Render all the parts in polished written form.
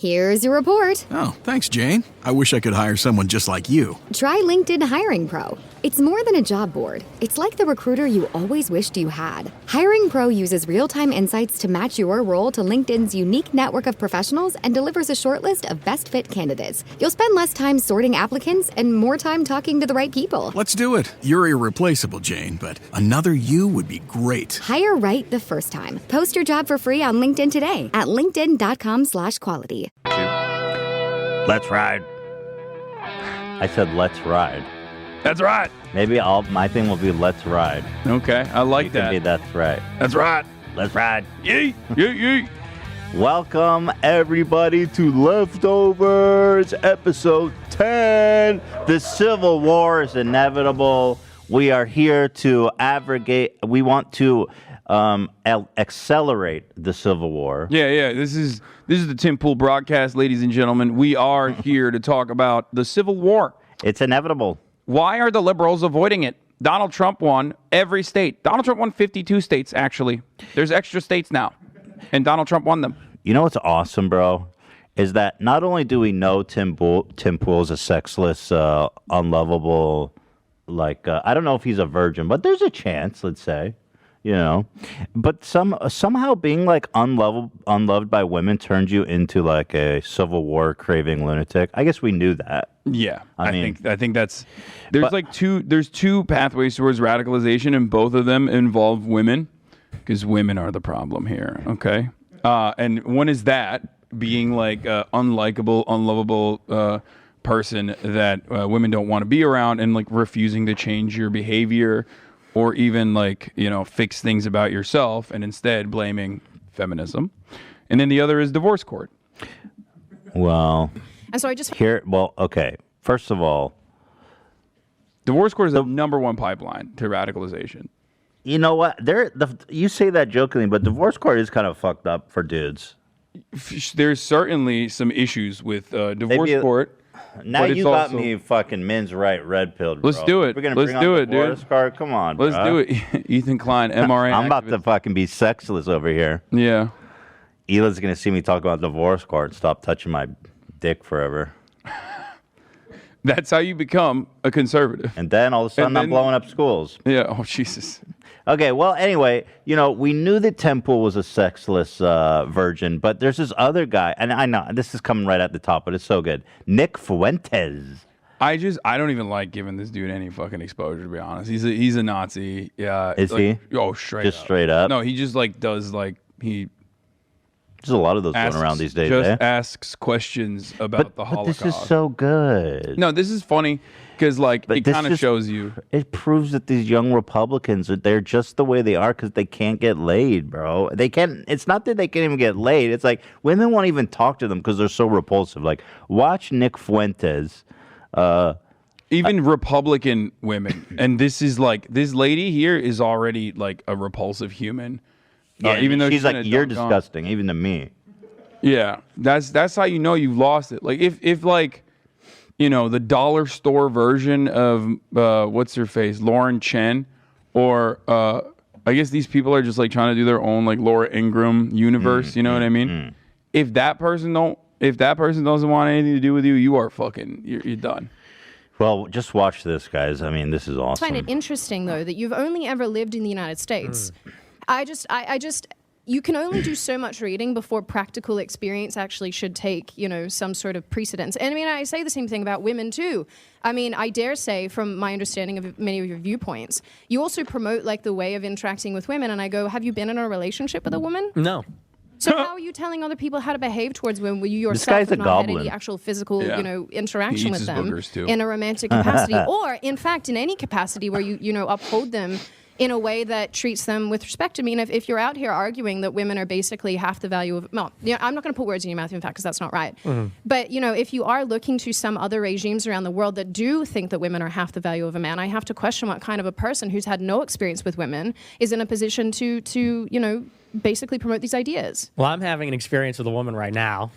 Here's your report. Oh, thanks, Jane. I wish I could hire someone just like you. Try LinkedIn Hiring Pro. It's more than a job board. It's like the recruiter you always wished you had. Hiring Pro uses real-time insights to match your role to LinkedIn's unique network of professionals and delivers a short list of best fit candidates. You'll spend less time sorting applicants and more time talking to the right people. Let's do it. You're irreplaceable, Jane, but another you would be great. Hire right the first time. Post your job for free on LinkedIn today at linkedin.com/quality. Let's ride. I said let's ride. That's right. Maybe my thing will be let's ride. Okay, I like that. Maybe that's right. That's right. Let's ride. Yee, yee, yee. Welcome, everybody, to Leftovers, episode 10. The Civil War is inevitable. We are here to abrogate. We want to accelerate the Civil War. Yeah. This is the Tim Pool broadcast, ladies and gentlemen. We are here to talk about the Civil War. It's inevitable. Why are the liberals avoiding it? Donald Trump won every state. Donald Trump won 52 states, actually. There's extra states now, and Donald Trump won them. You know what's awesome, bro? Is that not only do we know Tim Pool is a sexless, unlovable, I don't know if he's a virgin, but there's a chance, let's say. You know, but somehow being unloved by women turns you into like a Civil War craving lunatic. I guess we knew that. Yeah, I think that's there's two pathways towards radicalization, and both of them involve women, because women are the problem here. Okay, and one is that being like unlikable, unlovable person that women don't want to be around, and like refusing to change your behavior. Or even fix things about yourself and instead blaming feminism. And then the other is divorce court. Well, and so I just okay. First of all, divorce court is the number one pipeline to radicalization. You know what? You say that jokingly, but divorce court is kind of fucked up for dudes. There's certainly some issues with divorce court. Now you got me fucking men's right red pilled. Let's do it. We're gonna Let's bring do on it, divorce dude. Card. Come on, let's do it. Ethan Klein, MRA. I'm about to fucking be sexless over here. Yeah. Ela's gonna see me talk about divorce court. Stop touching my dick forever. That's how you become a conservative. And then all of a sudden I'm blowing up schools. Yeah. Oh Jesus. Okay, well, anyway, we knew that Temple was a sexless virgin, but there's this other guy, and I know this is coming right at the top, but it's so good. Nick Fuentes. I don't even like giving this dude any fucking exposure, to be honest. He's a Nazi. Yeah. Is he? Oh, straight up. No, he just does he. There's a lot of those going around these days. Just asks questions about the Holocaust. But this is so good. No, this is funny. Because, it kind of shows you. It proves that these young Republicans, they're just the way they are because they can't get laid, bro. They can't. It's not that they can't even get laid. It's like women won't even talk to them because they're so repulsive. Like, watch Nick Fuentes. Even Republican women. And this is this lady here is already a repulsive human. Yeah, even though she's like, you're disgusting, even to me. Yeah. That's how you know you've lost it. If the dollar store version of what's her face, Lauren Chen, or I guess these people are just trying to do their own Laura Ingraham universe. You know what I mean? If that person doesn't want anything to do with you, you are you're done. Well, just watch this, guys. I mean, this is awesome. I find it interesting though that you've only ever lived in the United States. I just. You can only do so much reading before practical experience actually should take, some sort of precedence. And I mean, I say the same thing about women too. I mean, I dare say, from my understanding of many of your viewpoints, you also promote the way of interacting with women. And I go, have you been in a relationship with a woman? No. So how are you telling other people how to behave towards women when you yourself guy's have a not goblin. had any actual physical, interaction He eats with his them boogers, too. in a romantic capacity, or in fact in any capacity where you uphold them in a way that treats them with respect? I mean, if you're out here arguing that women are basically half the value of, I'm not going to put words in your mouth, in fact, because that's not right. Mm-hmm. But, if you are looking to some other regimes around the world that do think that women are half the value of a man, I have to question what kind of a person who's had no experience with women is in a position to basically promote these ideas. Well, I'm having an experience with a woman right now.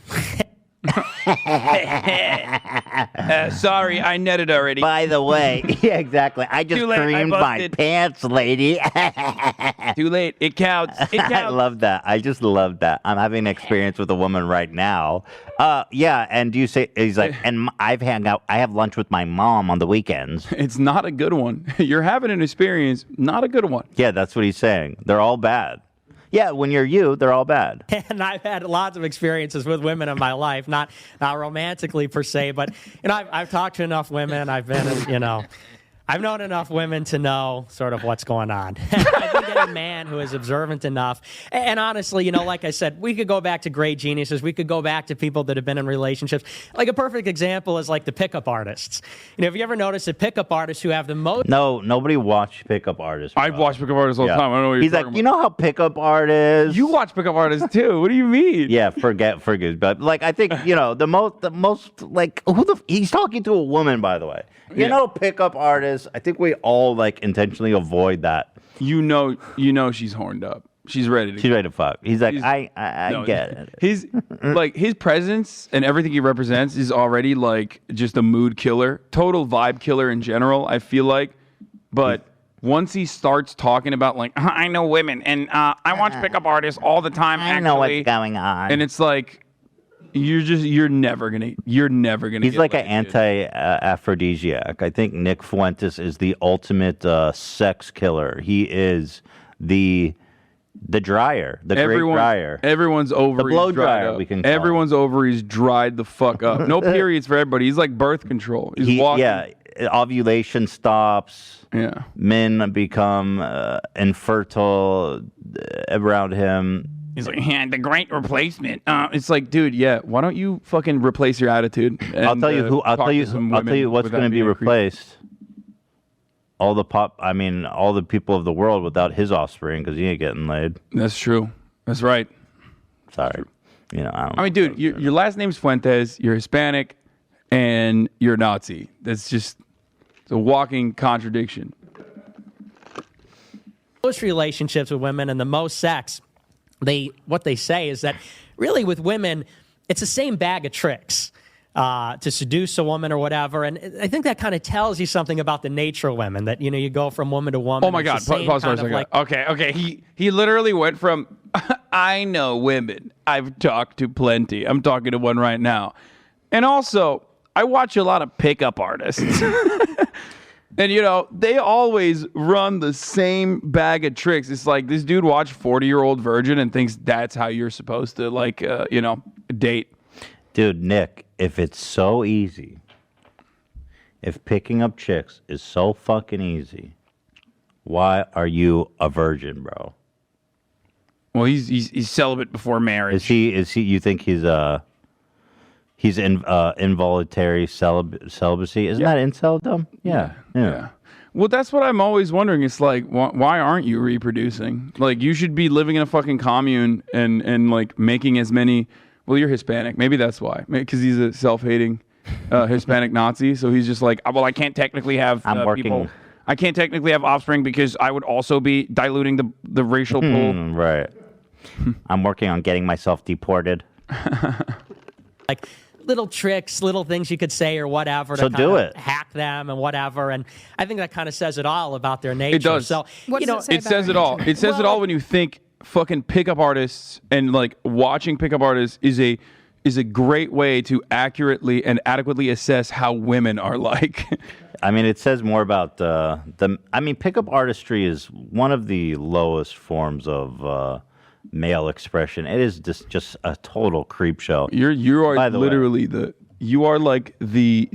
Sorry, I netted already. By the way, yeah, exactly. I just Too late, I creamed my busted. pants, lady. Too late. It counts. It counts. I love that. I just love that. I'm having an experience with a woman right now. Yeah, and do you say he's like, and I have lunch with my mom on the weekends. It's not a good one. You're having an experience, not a good one. Yeah, that's what he's saying. They're all bad. Yeah, when you're they're all bad. And I've had lots of experiences with women in my life, not romantically per se, but I've talked to enough women. I've been, I've known enough women to know sort of what's going on. I think any man who is observant enough, and honestly, like I said, we could go back to great geniuses. We could go back to people that have been in relationships. Like a perfect example is like the pickup artists. Have you ever noticed that pickup artists who have the most? No, nobody watched pickup artists. I've watched pickup artists all the time. I don't know what you're He's talking like, about. you know how pickup artists. You watch pickup artists too. What do you mean? Yeah, forget, but like I think the most like he's talking to a woman, by the way. Pickup artists. I think we all like intentionally avoid that. You know, she's horned up. She's ready to fuck. He's like, I get it. His like his presence and everything he represents is already like just a mood killer, total vibe killer in general. I feel like, but once he starts talking about like I know women and I watch pickup artists all the time. I know what's going on, and it's like. You're never gonna. He's like an anti-aphrodisiac. I think Nick Fuentes is the ultimate sex killer. He is the dryer, the great dryer. Everyone's ovaries the blow dried dryer. Up. We can call Everyone's it. ovaries dried the fuck up. No periods for everybody. He's like birth control. He's walking. Yeah, ovulation stops. Yeah, men become infertile around him. He's like, the great replacement. It's like, dude, yeah. Why don't you fucking replace your attitude? And, I'll tell you who. I'll tell you what's going to be replaced. All the people of the world without his offspring, because he ain't getting laid. That's true. That's right. Sorry. I mean, dude, your last name's Fuentes. You're Hispanic, and you're Nazi. That's just it's a walking contradiction. Most relationships with women and the most sex. What they say is that really with women, it's the same bag of tricks to seduce a woman or whatever. And I think that kind of tells you something about the nature of women, that, you go from woman to woman. Oh, my God. Pause for a second. Okay. He literally went from, I know women. I've talked to plenty. I'm talking to one right now. And also, I watch a lot of pickup artists. And, they always run the same bag of tricks. It's like this dude watched 40-Year-Old Virgin and thinks that's how you're supposed to, date. Dude, Nick, if it's so easy, if picking up chicks is so fucking easy, why are you a virgin, bro? Well, he's celibate before marriage. Is he? You think he's involuntary celibacy? Isn't that incel-dom? Yeah. Well, that's what I'm always wondering. It's like, why aren't you reproducing? Like, you should be living in a fucking commune and like making as many. Well, you're Hispanic. Maybe that's why. Because he's a self-hating Hispanic Nazi. So he's just like, well, I can't technically have people. I can't technically have offspring because I would also be diluting the racial pool. Right. I'm working on getting myself deported. Like little tricks, little things you could say or whatever So to do kind of it. hack them and whatever. And I think that kind of says it all about their nature. It does. So, What does it say It about says our it all. nature? It says it all when you think fucking pickup artists and like watching pickup artists is a great way to accurately and adequately assess how women are like. I mean, it says more about pickup artistry is one of the lowest forms of male expression. It is just a total creep show. You are By the literally you are like the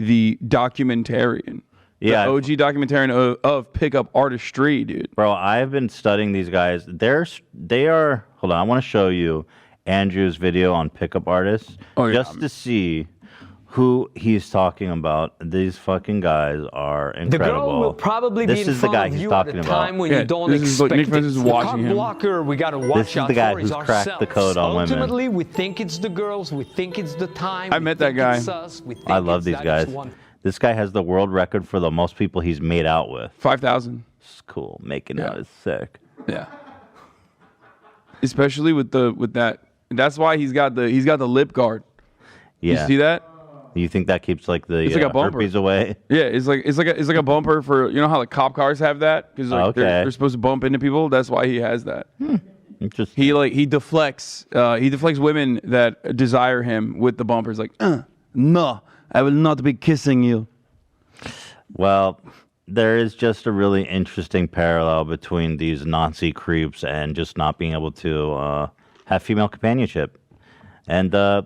documentarian. Yeah, the OG documentarian of pickup artistry, dude. Bro, I've been studying these guys. They are. Hold on, I want to show you Andrew's video on pickup artists just to see who he's talking about. These fucking guys are incredible. The girl will probably this be in is the front guy of he's you at talking a about. time when you don't this is like expect Nick Francis it. is The watching cock him. blocker we got to This watch is out the guy for is who's cracked the ourselves. code on women. Ultimately, we think it's the girls, we think it's the time. I met that guy. I love these guys. This guy has the world record for the most people he's made out with. 5,000. It's cool. Making out is sick. Yeah. Especially with that. That's why he's got the lip guard. Yeah. You see that? You think that keeps like the It's like a bumper. herpes away? Yeah, it's like a bumper for, you know how like cop cars have that because like they're supposed to bump into people. That's why he has that. Interesting. He deflects women that desire him with the bumpers. Like, no, I will not be kissing you. Well, there is just a really interesting parallel between these Nazi creeps and just not being able to have female companionship. And I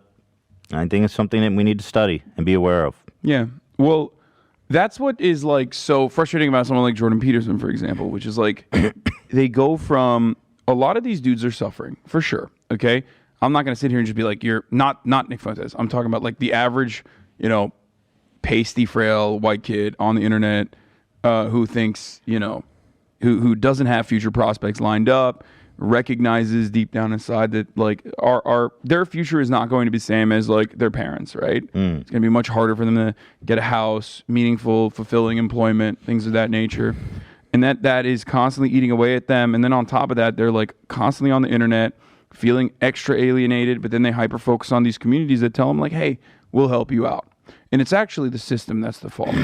think it's something that we need to study and be aware of. Yeah. Well, that's what is like so frustrating about someone like Jordan Peterson, for example, which is like they go from a lot of these dudes are suffering for sure. Okay. I'm not going to sit here and just be like, you're not Nick Fuentes. I'm talking about like the average, pasty, frail white kid on the internet who thinks, who doesn't have future prospects lined up, recognizes deep down inside that like their future is not going to be the same as like their parents, right? It's going to be much harder for them to get a house, meaningful, fulfilling employment, things of that nature. And that is constantly eating away at them. And then on top of that, they're like constantly on the internet, feeling extra alienated, but then they hyper focus on these communities that tell them like, hey, we'll help you out. And it's actually the system that's the fault,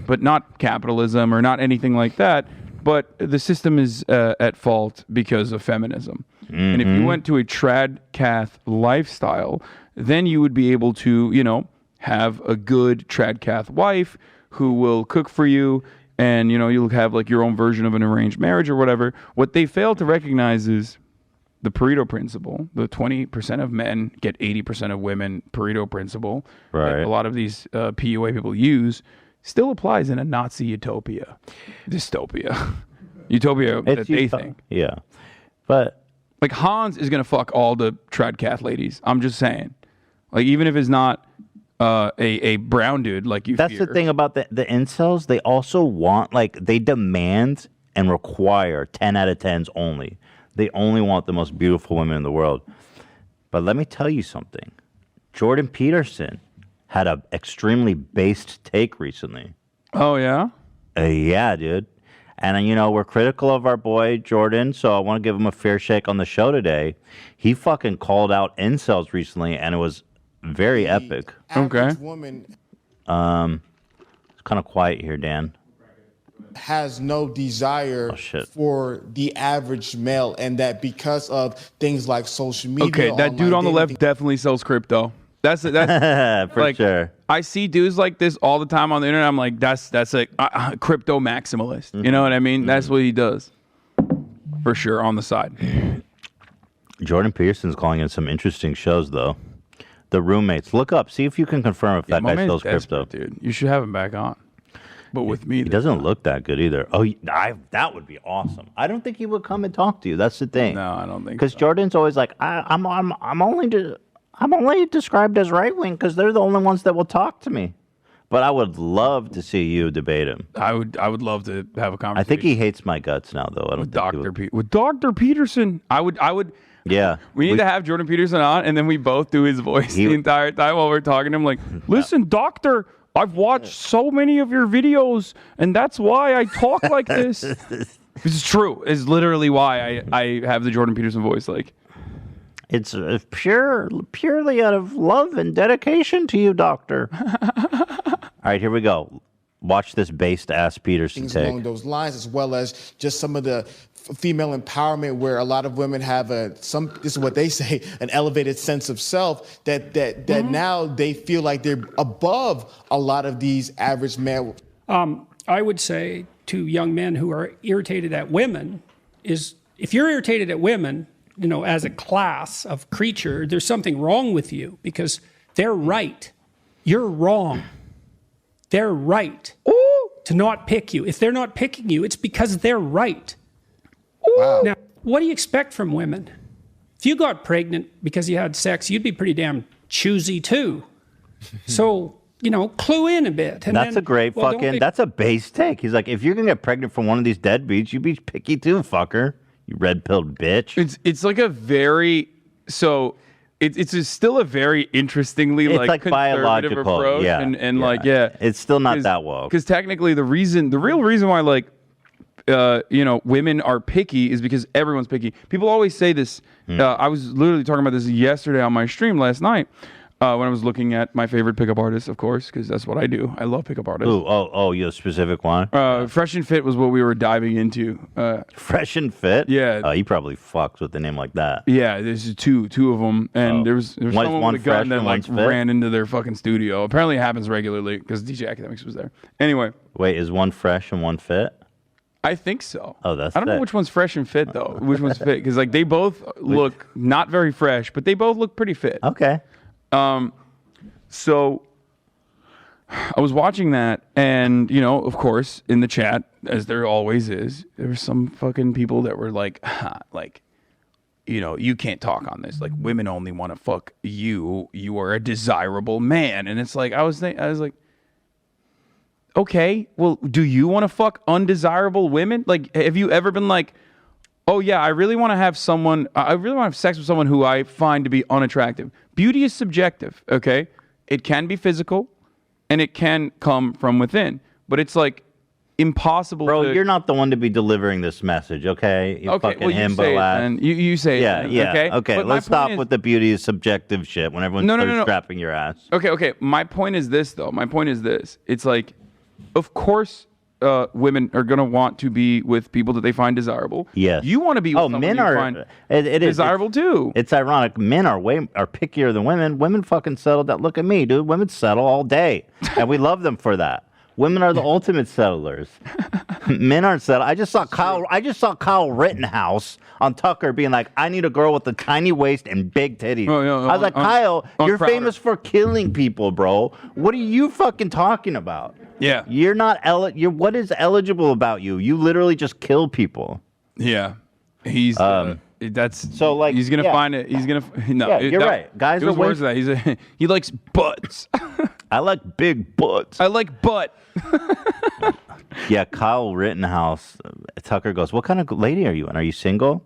but not capitalism or not anything like that. But the system is at fault because of feminism. And if you went to a trad cath lifestyle, then you would be able to, have a good trad cath wife who will cook for you, and you'll have like your own version of an arranged marriage or whatever. What they fail to recognize is the Pareto principle, the 20% of men get 80% of women Pareto principle, right? That a lot of these PUA people use, still applies in a Nazi utopia, dystopia, utopia that they think. Yeah, but like Hans is gonna fuck all the trad cath ladies. I'm just saying, like even if it's not a brown dude like you. That's the thing about the incels. They also want they demand and require 10 out of 10s only. They only want the most beautiful women in the world. But let me tell you something. Jordan Peterson had an extremely based take recently. Oh, yeah? Yeah, dude. And, we're critical of our boy Jordan, so I want to give him a fair shake on the show today. He fucking called out incels recently, and it was very epic. Okay. Woman it's kind of quiet here, Dan. has no desire for the average male, and that because of things like social media. Okay, that dude on the left definitely sells crypto. That's for like, sure. I see dudes like this all the time on the internet. I'm like, that's a crypto maximalist. You know what I mean? That's what he does, for sure, on the side. Jordan Peterson's calling in some interesting shows, though. The roommates. Look up. See if you can confirm if that guy sells crypto. Dude, you should have him back on. But with me, he doesn't look that good either. Oh, that would be awesome. I don't think he would come and talk to you. That's the thing. No, I don't think. Because Jordan's always like, I'm only described as right wing because they're the only ones that will talk to me. But I would love to see you debate him. I would love to have a conversation. I think he hates my guts now, though. I don't with Dr. Peterson. I would. Yeah. We need to have Jordan Peterson on, and then we both do his voice the entire time while we're talking to him. Like, listen, doctor, I've watched so many of your videos, and that's why I talk like this. This is true. It's literally why I have the Jordan Peterson voice. Like, it's purely out of love and dedication to you, doctor. All right, here we go. Watch this based-ass Peterson things take. along those lines, as well as just some of the female empowerment, where a lot of women have this is what they say, an elevated sense of self, that now they feel like they're above a lot of these average male. I would say to young men who are irritated at women is, if you're irritated at women, as a class of creature, there's something wrong with you, because they're right. You're wrong. They're right to not pick you. If they're not picking you, it's because they're right. Wow. Now, what do you expect from women? If you got pregnant because you had sex, you'd be pretty damn choosy too. So, clue in a bit. And that's a great that's a base take. He's like, if you're going to get pregnant from one of these deadbeats, you be picky too, fucker. You red-pilled bitch. It's like a very, it's still a very interestingly like conservative biological approach. Yeah. And it's still not that woke. Because technically the real reason why women are picky is because everyone's picky. People always say this. I was literally talking about this yesterday on my stream last night. when I was looking at my favorite pickup artists, of course, because that's what I do. I love pickup artists. Oh, you a specific one? Fresh and Fit was what we were diving into. Fresh and Fit? Yeah. Oh, he probably fucks with a name like that. Yeah, there's two of them, and there was someone one with a gun fresh that and like one's fit? ran into their fucking studio. Apparently, it happens regularly because DJ Academics was there. Anyway, Wait, is one fresh and one fit? I think so. Oh, that's I don't know sick. which one's fresh and fit though. Which one's fit? Because like they both look not very fresh, but they both look pretty fit. Okay. So I was watching that, and of course, in the chat, as there always is, there were some fucking people that were like, you can't talk on this. Like, women only want to fuck you. You are a desirable man, and it's like I was like, okay, well, do you want to fuck undesirable women? Like, have you ever been like, oh yeah, I really want to have sex with someone who I find to be unattractive? Beauty is subjective, okay? It can be physical, and it can come from within, but it's like impossible. Bro, you're not the one to be delivering this message, okay? You Okay, fucking well, you him, say it but then. You say it then, yeah. okay? But my Let's stop point is- with the beauty is subjective shit when everyone's No. strapping your ass. Okay. My point is this, though. My point is this. It's like, of course, women are going to want to be with people that they find desirable. Yes. You want to be with someone men you are find it is desirable too. It's ironic. Men are pickier than women. Women fucking settle that. Look at me, dude. Women settle all day, and we love them for that. Women are the ultimate settlers. Men aren't settled. I just saw Kyle Rittenhouse on Tucker being like, "I need a girl with a tiny waist and big titties." I was like, Kyle, you're Crowder. famous for killing people, bro. What are you fucking talking about? Yeah. You're not what is eligible about you? You literally just kill people. Yeah. He's that's so like he's gonna find it. He's gonna no. Yeah, you're right. Guys it was are worse than that. He likes butts. I like big butts. I like butt. Yeah, Kyle Rittenhouse. Tucker goes, "What kind of lady are you? And are you single?"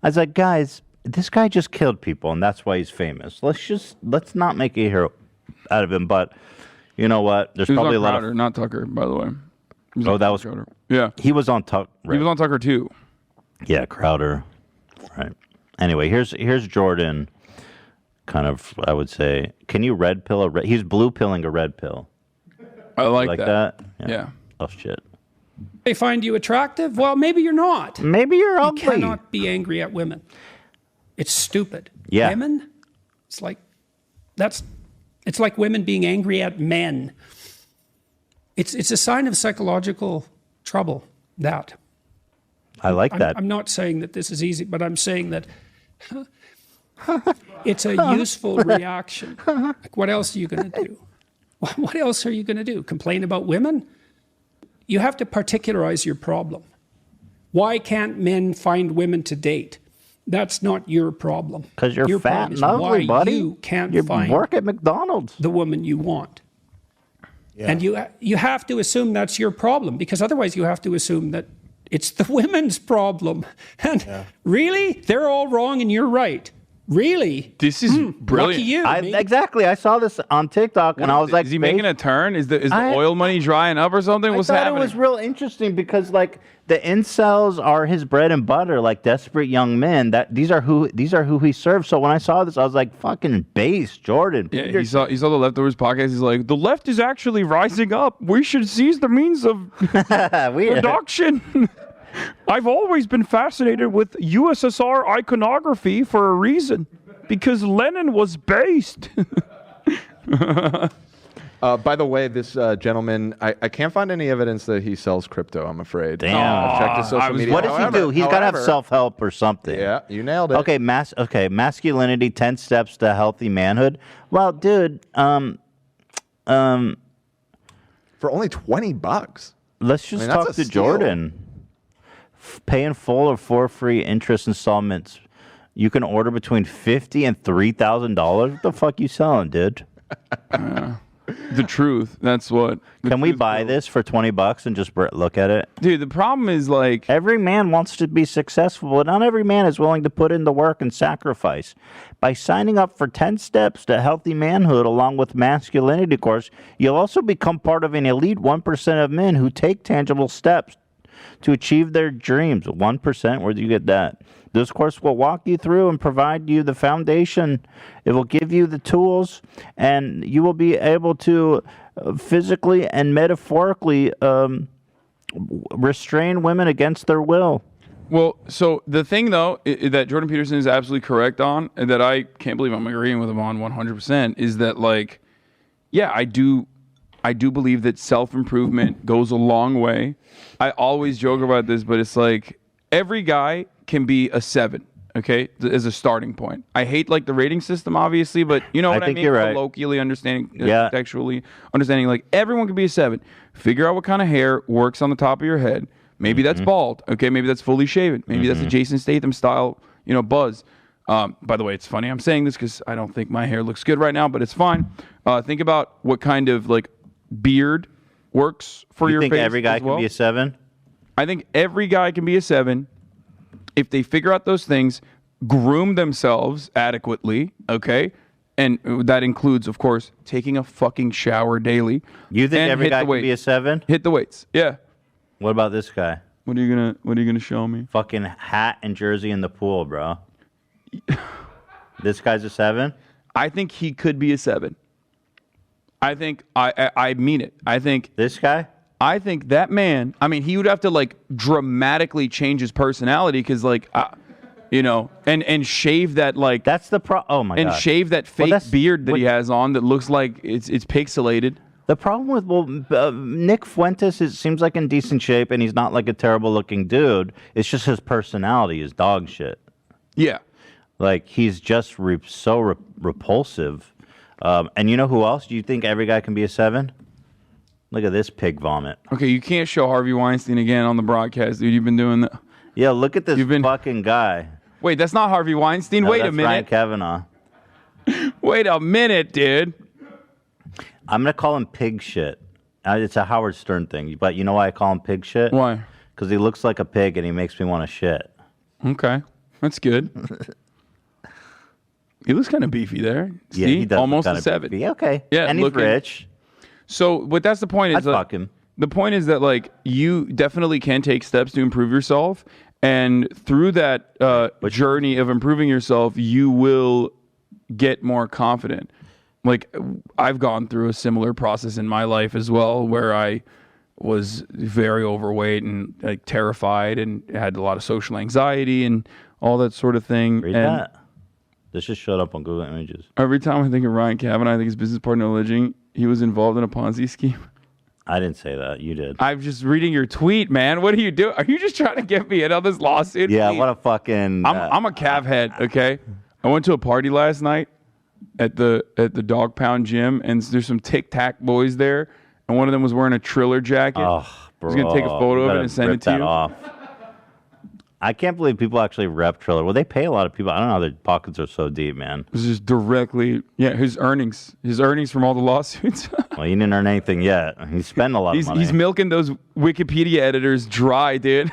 I was like, "Guys, this guy just killed people, and that's why he's famous. Let's not make a hero out of him." But you know what? There's He was probably on a lot Crowder, of not Tucker, by the way. Oh, that was Crowder. Yeah. He was on Tucker. He was on Tucker too. Yeah, Crowder. Right. Anyway, here's Jordan. Kind of, I would say, can you red pill he's blue pilling a red pill. I like that. Yeah. Oh shit. They find you attractive? Well, maybe you're not. Maybe you're ugly. You cannot be angry at women. It's stupid. Yeah. Women, it's like women being angry at men. It's a sign of psychological trouble, that. I like that. I'm not saying that this is easy, but I'm saying that it's a useful reaction. Like, what else are you going to do? What else are you going to do? Complain about women? You have to particularize your problem. Why can't men find women to date? That's not your problem. Because you're your fat problem is and ugly, why buddy. you can't you find work at McDonald's. the woman you want. Yeah. And you have to assume that's your problem, because otherwise you have to assume that it's the women's problem. And really? They're all wrong and you're right. Really? This is brilliant. Lucky you. Exactly. I saw this on TikTok and I was like, is he making a turn? Is the oil money drying up or something? What's happening? I thought it was real interesting because like the incels are his bread and butter, like desperate young men. These are who he serves. So when I saw this, I was like, fucking base, Jordan. Yeah, he saw the Leftovers podcast. He's like, the left is actually rising up. We should seize the means of production. I've always been fascinated with USSR iconography for a reason, because Lenin was based. By the way, this gentleman, I can't find any evidence that he sells crypto, I'm afraid. Damn. I've checked his social media. What does he do? He's got to have self-help or something. Yeah, you nailed it. Okay, masculinity, 10 steps to healthy manhood. Well, dude, for only $20. Let's just talk to Jordan. Pay in full or for free interest installments. You can order between $50,000 and $3,000. What the fuck you selling, dude? The truth. That's what. Can we buy this for $20 and just look at it? Dude, the problem is like every man wants to be successful, but not every man is willing to put in the work and sacrifice. By signing up for 10 steps to healthy manhood along with masculinity course, you'll also become part of an elite 1% of men who take tangible steps to achieve their dreams. 1%? Where do you get that? This course will walk you through and provide you the foundation. It will give you the tools, and you will be able to physically and metaphorically restrain women against their will. Well, so the thing, though, that Jordan Peterson is absolutely correct on, and that I can't believe I'm agreeing with him on 100%, is that, like, yeah, I do believe that self-improvement goes a long way. I always joke about this, but it's like every guy can be a 7, okay, as a starting point. I hate, like, the rating system, obviously, but you know what I mean? You're right. Colloquially understanding, contextually understanding, like, everyone can be a 7. Figure out what kind of hair works on the top of your head. Maybe that's bald. Okay, maybe that's fully shaven. Maybe that's a Jason Statham style, buzz. By the way, it's funny I'm saying this because I don't think my hair looks good right now, but it's fine. Think about what kind of like beard works for your face. You think every guy can be a 7? I think every guy can be a 7 if they figure out those things, groom themselves adequately. Okay. And that includes, of course, taking a fucking shower daily. You think every guy can be a 7? Hit the weights. Yeah. What about this guy? What are you gonna show me? Fucking hat and jersey in the pool, bro. This guy's a 7? I think he could be a 7. I think I mean it. I think this guy? I think that man, I mean, he would have to like dramatically change his personality because like and shave that like that's the oh my god. And shave that fake beard that he has on that looks like it's pixelated. The problem with Nick Fuentes, it seems like in decent shape, and he's not like a terrible looking dude. It's just his personality is dog shit. Yeah, like he's just so repulsive. And you know who else? Do you think every guy can be a 7? Look at this pig vomit. Okay, you can't show Harvey Weinstein again on the broadcast, dude. You've been doing that. Yeah, look at this fucking guy. Wait, that's not Harvey Weinstein. No, Wait that's a minute, Ryan Kavanaugh. Wait a minute, dude. I'm going to call him pig shit. It's a Howard Stern thing. But you know why I call him pig shit? Why? Because he looks like a pig and he makes me want to shit. Okay. That's good. He looks kind of beefy there. Yeah, See? he does Almost look a 7. Beefy. Okay. Yeah, and he's rich. So, but that's the point. I'd fuck him. The point is that, like, you definitely can take steps to improve yourself. And through that journey of improving yourself, you will get more confident. Like, I've gone through a similar process in my life as well, where I was very overweight and like terrified and had a lot of social anxiety and all that sort of thing. Read and that. This just showed up on Google Images. Every time I think of Ryan Kavanaugh, I think his business partner alleging he was involved in a Ponzi scheme. I didn't say that. You did. I'm just reading your tweet, man. What are you doing? Are you just trying to get me in on this lawsuit? Yeah, Please. what a fucking... I'm a Cav head, okay? I went to a party last night at the Dog Pound gym, and there's some Tic Tac boys there, and one of them was wearing a Triller jacket. Oh, bro. I was going to take a photo of it and send it to you. Off. I can't believe people actually rep Triller. Well, they pay a lot of people. I don't know how their pockets are so deep, man. This is directly, his earnings from all the lawsuits. Well, he didn't earn anything yet. He's spending a lot of money. He's milking those Wikipedia editors dry, dude.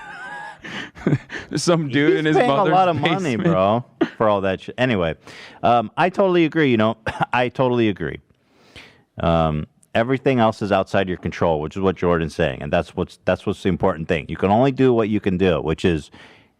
Some dude in his mother's basement. A lot of money, basement. bro, for all that shit. Anyway, I totally agree. I totally agree. Everything else is outside your control, which is what Jordan's saying, and that's what's the important thing. You can only do what you can do, which is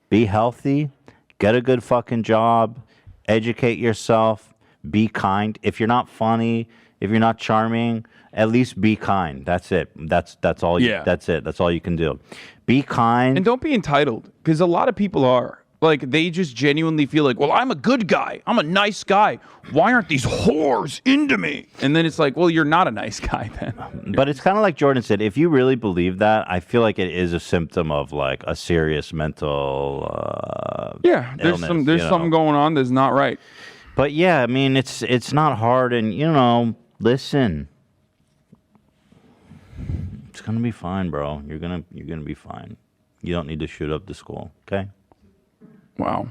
be healthy, get a good fucking job, educate yourself, be kind. If you're not funny, if you're not charming, at least be kind. That's it. That's all. That's it. That's all you can do. Be kind. And don't be entitled, because a lot of people are. Like, they just genuinely feel like, well, I'm a good guy. I'm a nice guy. Why aren't these whores into me? And then it's like, well, you're not a nice guy then. But it's kind of like Jordan said. If you really believe that, I feel like it is a symptom of like a serious mental there's illness, something going on that's not right. But yeah, I mean, it's not hard, and listen. It's gonna be fine, bro. You're gonna be fine. You don't need to shoot up the school, okay? Wow.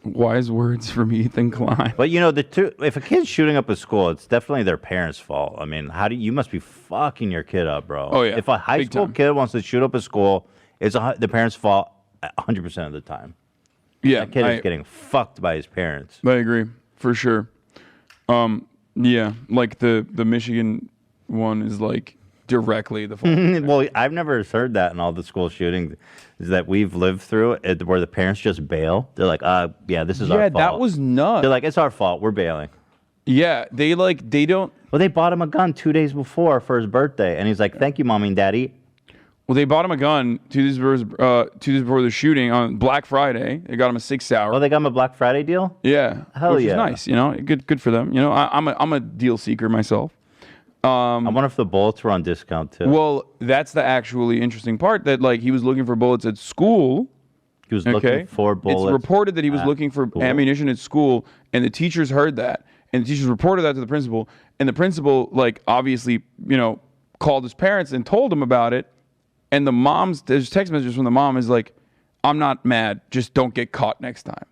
Wise words from Ethan Klein. But if a kid's shooting up a school, it's definitely their parents' fault. I mean, you must be fucking your kid up, bro. Oh yeah. If a high school kid wants to shoot up a school, it's the parents' fault 100% of the time. Yeah, that kid is getting fucked by his parents. I agree for sure. Yeah, like the Michigan one is like directly the fault. Well, I've never heard that in all the school shootings is that we've lived through it where the parents just bail. They're like, yeah, this is our fault. Yeah, that was nuts. They're like, it's our fault. We're bailing. Yeah, they don't. Well, they bought him a gun 2 days before for his birthday, and he's like, "Thank you, mommy and daddy." Well, they bought him a gun 2 days before the shooting on Black Friday. They got him a 6 hour. Oh, they got him a Black Friday deal. Yeah, Hell which yeah, is nice. You know, good for them. You know, I'm a deal seeker myself. I wonder if the bullets were on discount too. Well, that's the actually interesting part. That like he was looking for bullets at school. He was looking for bullets. It's reported that he was looking for ammunition at school, and the teachers heard that, and the teachers reported that to the principal, and the principal, like, obviously, you know, called his parents and told him about it, and there's text messages from the mom is like, "I'm not mad, just don't get caught next time."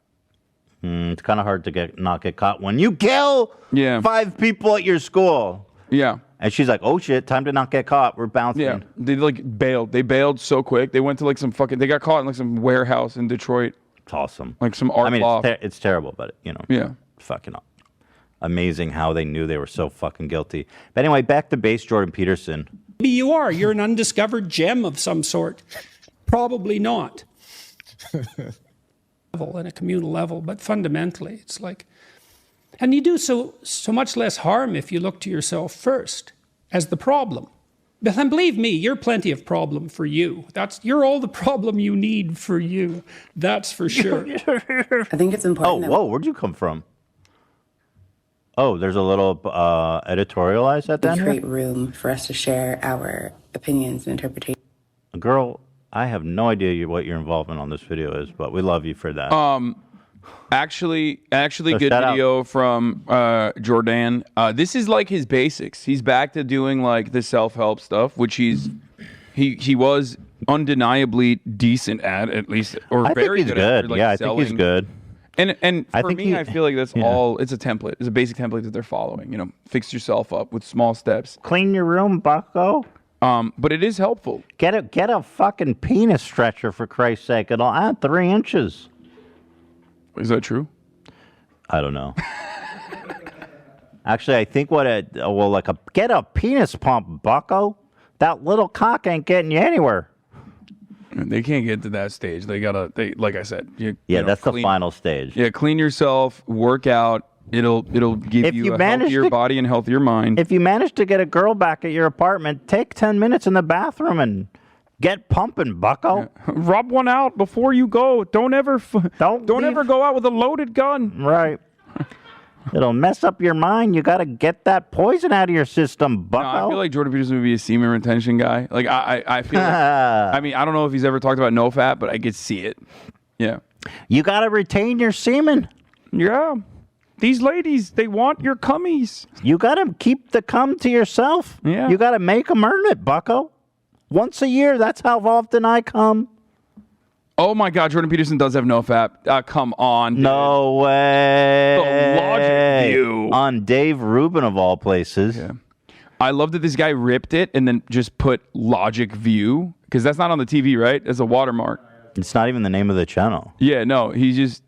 It's kind of hard to not get caught when you kill 5 people at your school. Yeah. And she's like, "Oh shit, time to not get caught. We're bouncing." Yeah, they like bailed. They bailed so quick. They went to like they got caught in like some warehouse in Detroit. It's awesome. Like some art loft. It's terrible, but you know. Yeah. Fucking amazing how they knew they were so fucking guilty. But anyway, back to base Jordan Peterson. Maybe you are. You're an undiscovered gem of some sort. Probably not. In a communal level, but fundamentally, it's like, and you do so much less harm if you look to yourself first as the problem. But then believe me, you're plenty of problem for you. You're all the problem you need for you. That's for sure. I think it's important. Oh, whoa, where'd you come from? Oh, there's a little editorialized at that. Create room for us to share our opinions and interpretations. Girl, I have no idea what your involvement on this video is, but we love you for that. Actually, good video from Jordan. This is like his basics. He's back to doing like the self-help stuff, which he was undeniably decent at least, or I very think he's good. good. I think he's good. And for me, I feel like that's all. It's a template. It's a basic template that they're following. You know, fix yourself up with small steps. Clean your room, bucko. But it is helpful. Get a fucking penis stretcher for Christ's sake. It'll add 3 inches. Is that true? I don't know. Actually, I think get a penis pump, bucko. That little cock ain't getting you anywhere. They can't get to that stage. Like I said. That's the final stage. Yeah, clean yourself, work out. It'll give you a healthier body and healthier mind. If you manage to get a girl back at your apartment, take 10 minutes in the bathroom and get pumping, bucko. Yeah. Rub one out before you go. Don't ever go out with a loaded gun. Right. It'll mess up your mind. You got to get that poison out of your system, bucko. No, I feel like Jordan Peterson would be a semen retention guy. Like I feel like, I mean, I don't know if he's ever talked about no fat, but I could see it. Yeah. You got to retain your semen. Yeah. These ladies, they want your cummies. You got to keep the cum to yourself. Yeah. You got to make them earn it, bucko. Once a year, that's how often I come. Oh my God, Jordan Peterson does have no fat. Come on, dude. No way. The logic view. On Dave Rubin of all places. Yeah. I love that this guy ripped it and then just put logic view, because that's not on the TV, right? It's a watermark. It's not even the name of the channel. Yeah, no, they just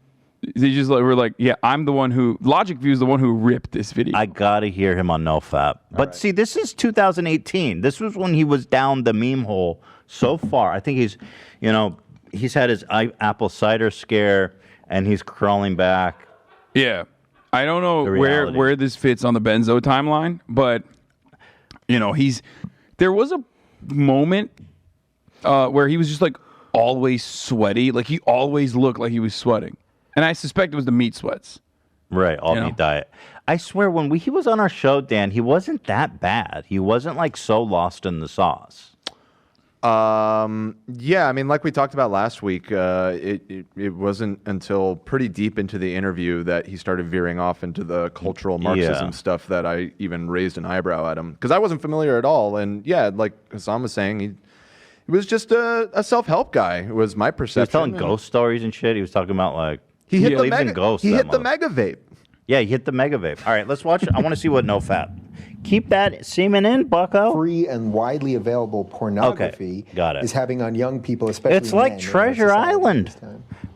were like, yeah, I'm the one who, Logic View is the one who ripped this video. I gotta hear him on No Fap. But see, this is 2018. This was when he was down the meme hole so far. I think he's had his apple cider scare and he's crawling back. Yeah. I don't know where this fits on the Benzo timeline, but there was a moment where he was just like always sweaty. Like he always looked like he was sweating. And I suspect it was the meat sweats. Right, all meat diet. I swear, when he was on our show, Dan, he wasn't that bad. He wasn't like so lost in the sauce. Yeah, I mean, like we talked about last week, it wasn't until pretty deep into the interview that he started veering off into the cultural Marxism stuff that I even raised an eyebrow at him, because I wasn't familiar at all. And yeah, like Hasan was saying, he was just a self-help guy. It was my perception. He was telling ghost stories and shit. He was talking about like he hit the mega vape. Yeah, he hit the mega vape. All right, let's watch. I want to see what No Fap. Keep that semen in, bucko. Free and widely available pornography is having on young people, especially It's like Treasure Island.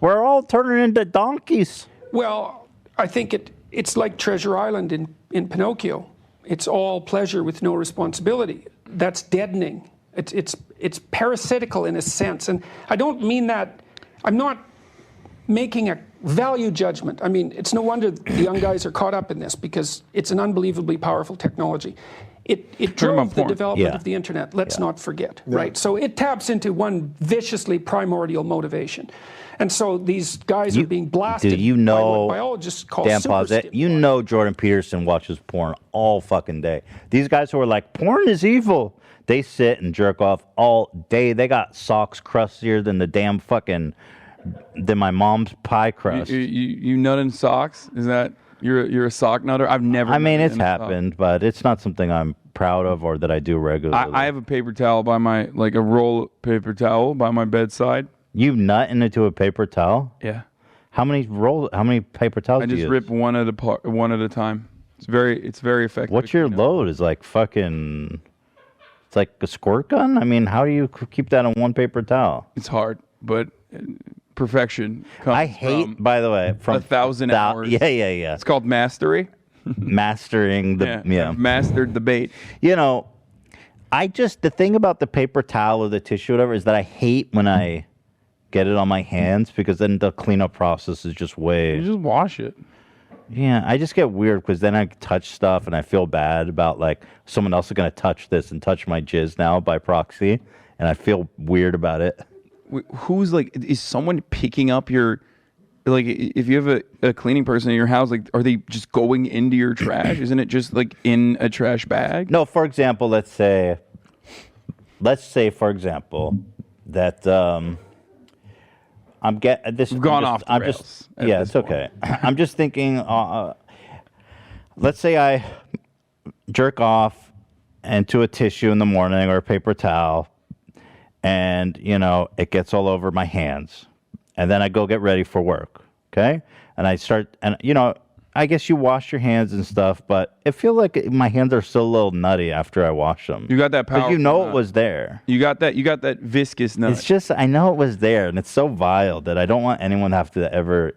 We're all turning into donkeys. Well, I think it's like Treasure Island in Pinocchio. it's all pleasure with no responsibility. That's deadening. It's parasitical in a sense. And I don't mean that, I'm not making a value judgment. I mean, it's no wonder the young guys are caught up in this because it's an unbelievably powerful technology. It drove the development of the internet, let's not forget, right? So it taps into one viciously primordial motivation. And so these guys are being blasted by what biologists call superstimuli. You know Jordan Peterson watches porn all fucking day. These guys who are like, porn is evil, they sit and jerk off all day. They got socks crustier than the damn fucking, than my mom's pie crust. You nut in socks? Is that... You're a sock nutter? I've never. I mean, it's happened, but it's not something I'm proud of or that I do regularly. I have a paper towel by my, like a roll of paper towel by my bedside. You nut into a paper towel? Yeah. How many paper towels do you use? I just rip one at a time. It's very effective. What's your load? Is like fucking. It's like a squirt gun. I mean, how do you keep that on one paper towel? It's hard, but. Perfection comes by the way, from 1,000 hours. Yeah. It's called mastery. Mastering the I've mastered the bait. You know, the thing about the paper towel or the tissue or whatever is that I hate when I get it on my hands because then the cleanup process is just You just wash it. Yeah, I just get weird because then I touch stuff and I feel bad about like someone else is going to touch this and touch my jizz now by proxy, and I feel weird about it. Who's like, is someone picking up your, like, if you have a cleaning person in your house, like, are they just going into your trash? Isn't it just like in a trash bag? No, for example, let's say for example that I'm this. We've gone off the rails. It's okay. I'm just thinking. Let's say I jerk off into a tissue in the morning or a paper towel. And, you know, it gets all over my hands. And then I go get ready for work, okay? And I start, and, you know, I guess you wash your hands and stuff, but it feels like my hands are still a little nutty after I wash them. You got that power. But you know it was there. You got that viscous nut. It's just, I know it was there, and it's so vile that I don't want anyone to have to ever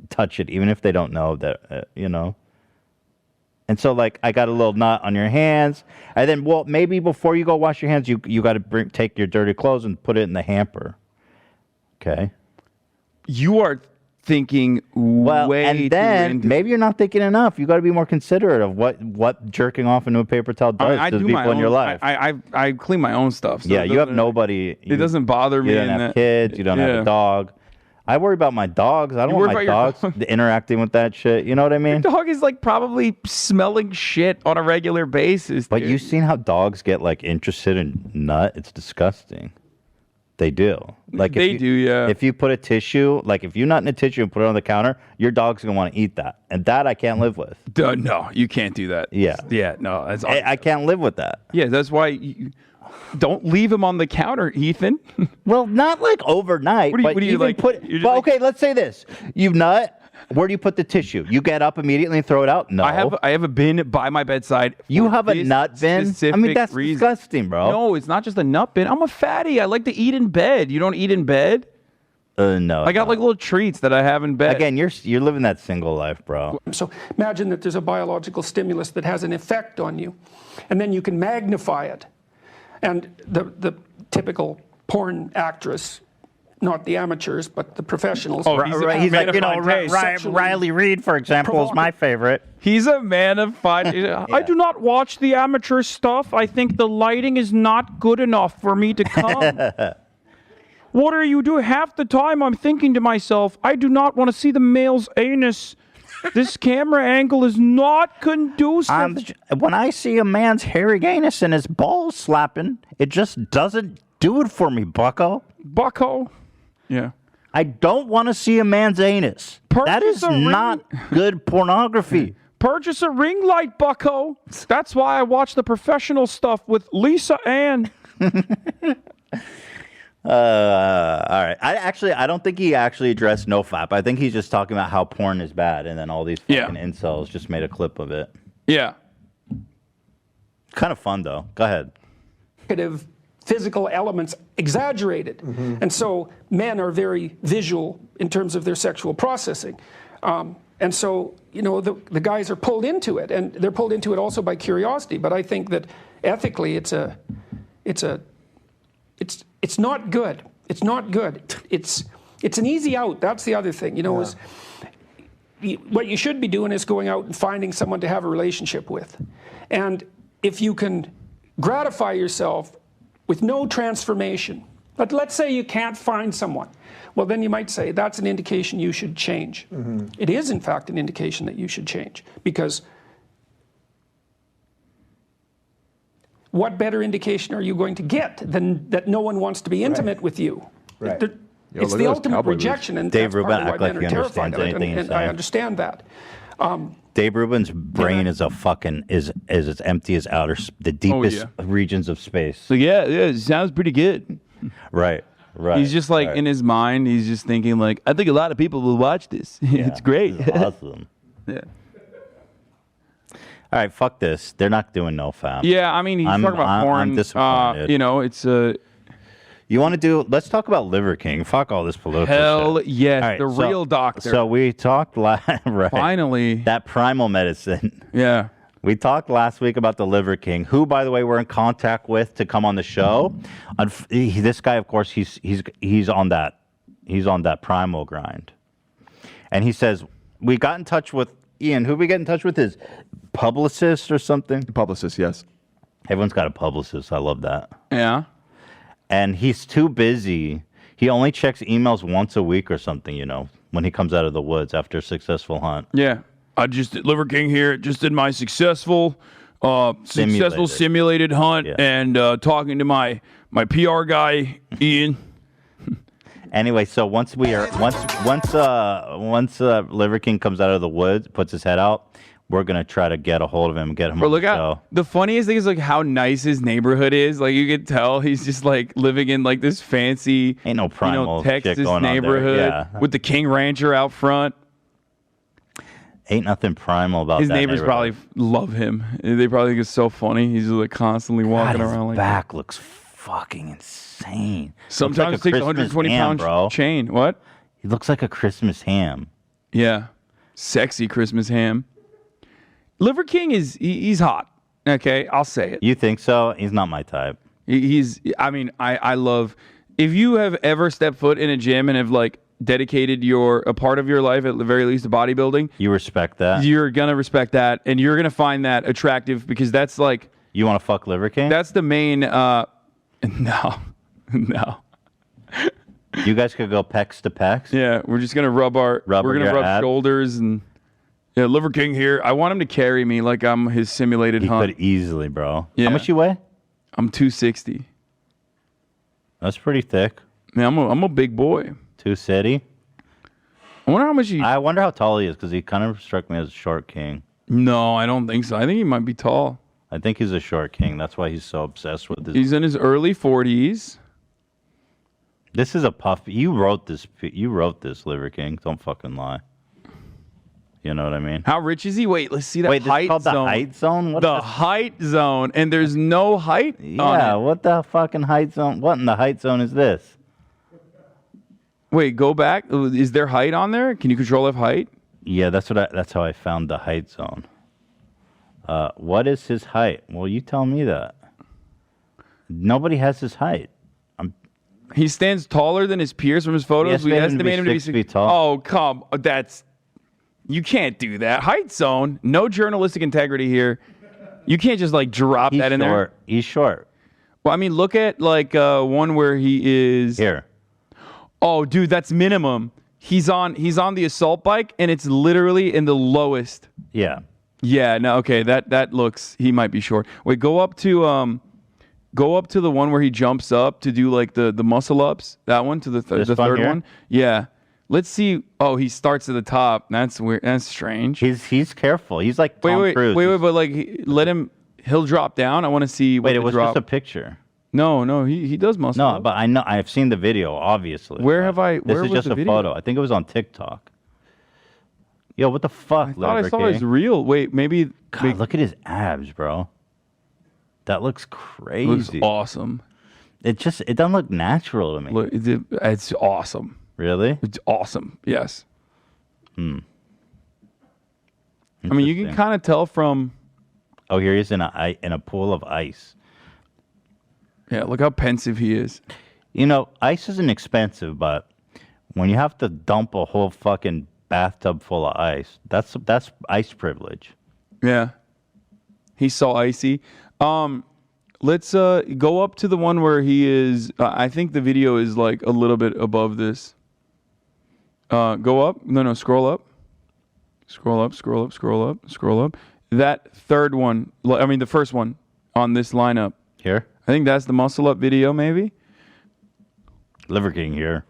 touch it, even if they don't know that, you know? And so, like, I got a little nut on your hands, and then, well, maybe before you go wash your hands, you got to take your dirty clothes and put it in the hamper. Okay. You are thinking way and then maybe you're not thinking enough. You got to be more considerate of what jerking off into a paper towel does to the people in your life. I clean my own stuff. So yeah, you have nobody. It doesn't bother me. You don't have kids. You don't have a dog. I worry about my dogs. I don't want my dogs interacting with that shit. You know what I mean? Your dog is like probably smelling shit on a regular basis. But you've seen how dogs get like interested in nut? It's disgusting. They do. Like they do, yeah. If you put a tissue, like if you nut in a tissue and put it on the counter, your dog's gonna want to eat that, and that I can't live with. No, you can't do that. Yeah, no, that's I can't live with that. Yeah, that's why. Don't leave him on the counter, Ethan. Well, not like overnight. What do you like? Okay, let's say this: you nut. Where do you put the tissue? You get up immediately and throw it out? No. I have a bin by my bedside. You have a nut bin? I mean, that's disgusting, bro. No, it's not just a nut bin. I'm a fatty. I like to eat in bed. You don't eat in bed? No. I got like little treats that I have in bed. Again, you're living that single life, bro. So imagine that there's a biological stimulus that has an effect on you, and then you can magnify it. And the typical porn actress, not the amateurs, but the professionals. Oh, he's like, you know, Riley Reid, for example, is my favorite. He's a man of fine. Yeah. I do not watch the amateur stuff. I think the lighting is not good enough for me to come. What are you doing? Half the time I'm thinking to myself, I do not want to see the male's anus. This camera angle is not conducive. When I see a man's hairy anus and his balls slapping, it just doesn't do it for me, bucko. Bucko? Yeah. I don't want to see a man's anus. That is not good pornography. Purchase a ring light, bucko. That's why I watch the professional stuff with Lisa Ann. All right. I don't think he actually addressed NoFap. I think he's just talking about how porn is bad, and then all these fucking incels just made a clip of it. Yeah. Kind of fun, though. Go ahead. Physical elements exaggerated. Mm-hmm. And so men are very visual in terms of their sexual processing. And so the guys are pulled into it, and they're pulled into it also by curiosity. But I think that ethically, it's not good. It's not good. It's an easy out. That's the other thing. Is what you should be doing is going out and finding someone to have a relationship with, and if you can gratify yourself with no transformation. But let's say you can't find someone. Well, then you might say that's an indication you should change. Mm-hmm. It is, in fact, an indication that you should change, because what better indication are you going to get than that no one wants to be intimate with you? Right. It's the ultimate rejection, and Dave that's Rubin part of why act like men are he terrified understands of it, anything and he's I saying. understand that. Dave Rubin's brain is as empty as the deepest regions of space. So yeah, it sounds pretty good. Right. He's just like in his mind, he's just thinking like, I think a lot of people will watch this. It's great. This is awesome. Yeah. All right, fuck this. They're not doing NoFap. Yeah, I mean, he's talking about porn. I'm disappointed. It's a. You want to do? Let's talk about Liver King. Fuck all this political Hell shit. yes, Right, the real doctor. So we talked right. Finally. That primal medicine. Yeah. We talked last week about the Liver King, who, by the way, we're in contact with to come on the show. This guy, of course, he's on that primal grind, and he says we got in touch with Ian. Who we get in touch with? His publicist or something? Publicist, yes. Everyone's got a publicist. I love that. Yeah. And he's too busy. He only checks emails once a week or something, when he comes out of the woods after a successful hunt. Yeah. Liver King here, just did my successful simulated hunt, and talking to my PR guy, Ian. Anyway, so once Liver King comes out of the woods, puts his head out, we're gonna try to get a hold of him and get him. But look at the funniest thing is like how nice his neighborhood is. Like you can tell he's just like living in like this fancy, ain't no primal Texas shit going neighborhood on there. Yeah. with the King Rancher out front. Ain't nothing primal about his that. His neighbors probably love him. They probably think it's so funny. He's just like constantly walking around like back that. Looks fucking insane. Sometimes it takes 120 pound chain. What? He looks like a Christmas ham. Yeah, sexy Christmas ham. Liver King he's hot. Okay, I'll say it. You think so? He's not my type. I love, if you have ever stepped foot in a gym and have like dedicated a part of your life, at the very least, to bodybuilding. You respect that? You're going to respect that, and you're going to find that attractive, because that's like... You want to fuck Liver King? That's the main... No. You guys could go pecs to pecs? Yeah, we're just going to rub shoulders and... Yeah, Liver King here. I want him to carry me like I'm his simulated hunt. He could easily, bro. Yeah. How much you weigh? I'm 260. That's pretty thick. Man, I'm a big boy. 260? I wonder how tall he is, because he kind of struck me as a short king. No, I don't think so. I think he might be tall. I think he's a short king. That's why he's so obsessed with this. He's in his early 40s. This is a puff. You wrote this, Liver King. Don't fucking lie. You know what I mean? How rich is he? Wait, let's see that height zone. Wait, this is called the height zone? The height zone, and there's no height on it. Yeah, what the fucking height zone? What in the height zone is this? Wait, go back. Is there height on there? Can you control F height? Yeah, that's how I found the height zone. What is his height? Well, you tell me that. Nobody has his height. He stands taller than his peers from his photos. We estimate him to be 6 feet tall. Oh, come. You can't do that. Height zone. No journalistic integrity here. You can't just like drop that in there. He's short. Well, I mean, look at like one where he is here. Oh, dude, that's minimum. He's on the assault bike, and it's literally in the lowest. Yeah. Yeah. No. Okay. That looks. He might be short. Wait. Go up to the one where he jumps up to do like the muscle ups. That one to the third one. Yeah. Let's see. Oh, he starts at the top. That's weird. That's strange. He's careful. He's like Tom Cruise. Wait, but like let him. He'll drop down. I want to see. Wait, it was just a picture. No, he does muscle. No, but I know. I've seen the video. Obviously. Where have I? This where is was just the a video? photo. I think it was on TikTok. Yo, what the fuck? I thought I saw his reel. Wait, maybe. God, look at his abs, bro. That looks crazy. Looks awesome. It doesn't look natural to me. Look, it's awesome. Really? It's awesome. Yes. I mean, you can kind of tell from. Oh, here he is in a pool of ice. Yeah, look how pensive he is. You know, ice isn't expensive, but when you have to dump a whole fucking bathtub full of ice, that's ice privilege. Yeah, he's so icy. Let's go up to the one where he is. I think the video is like a little bit above this. Go up. No, scroll up. Scroll up, scroll up, scroll up, scroll up. That third one, I mean the first one on this lineup. Here? I think that's the muscle up video, maybe. Liver King here.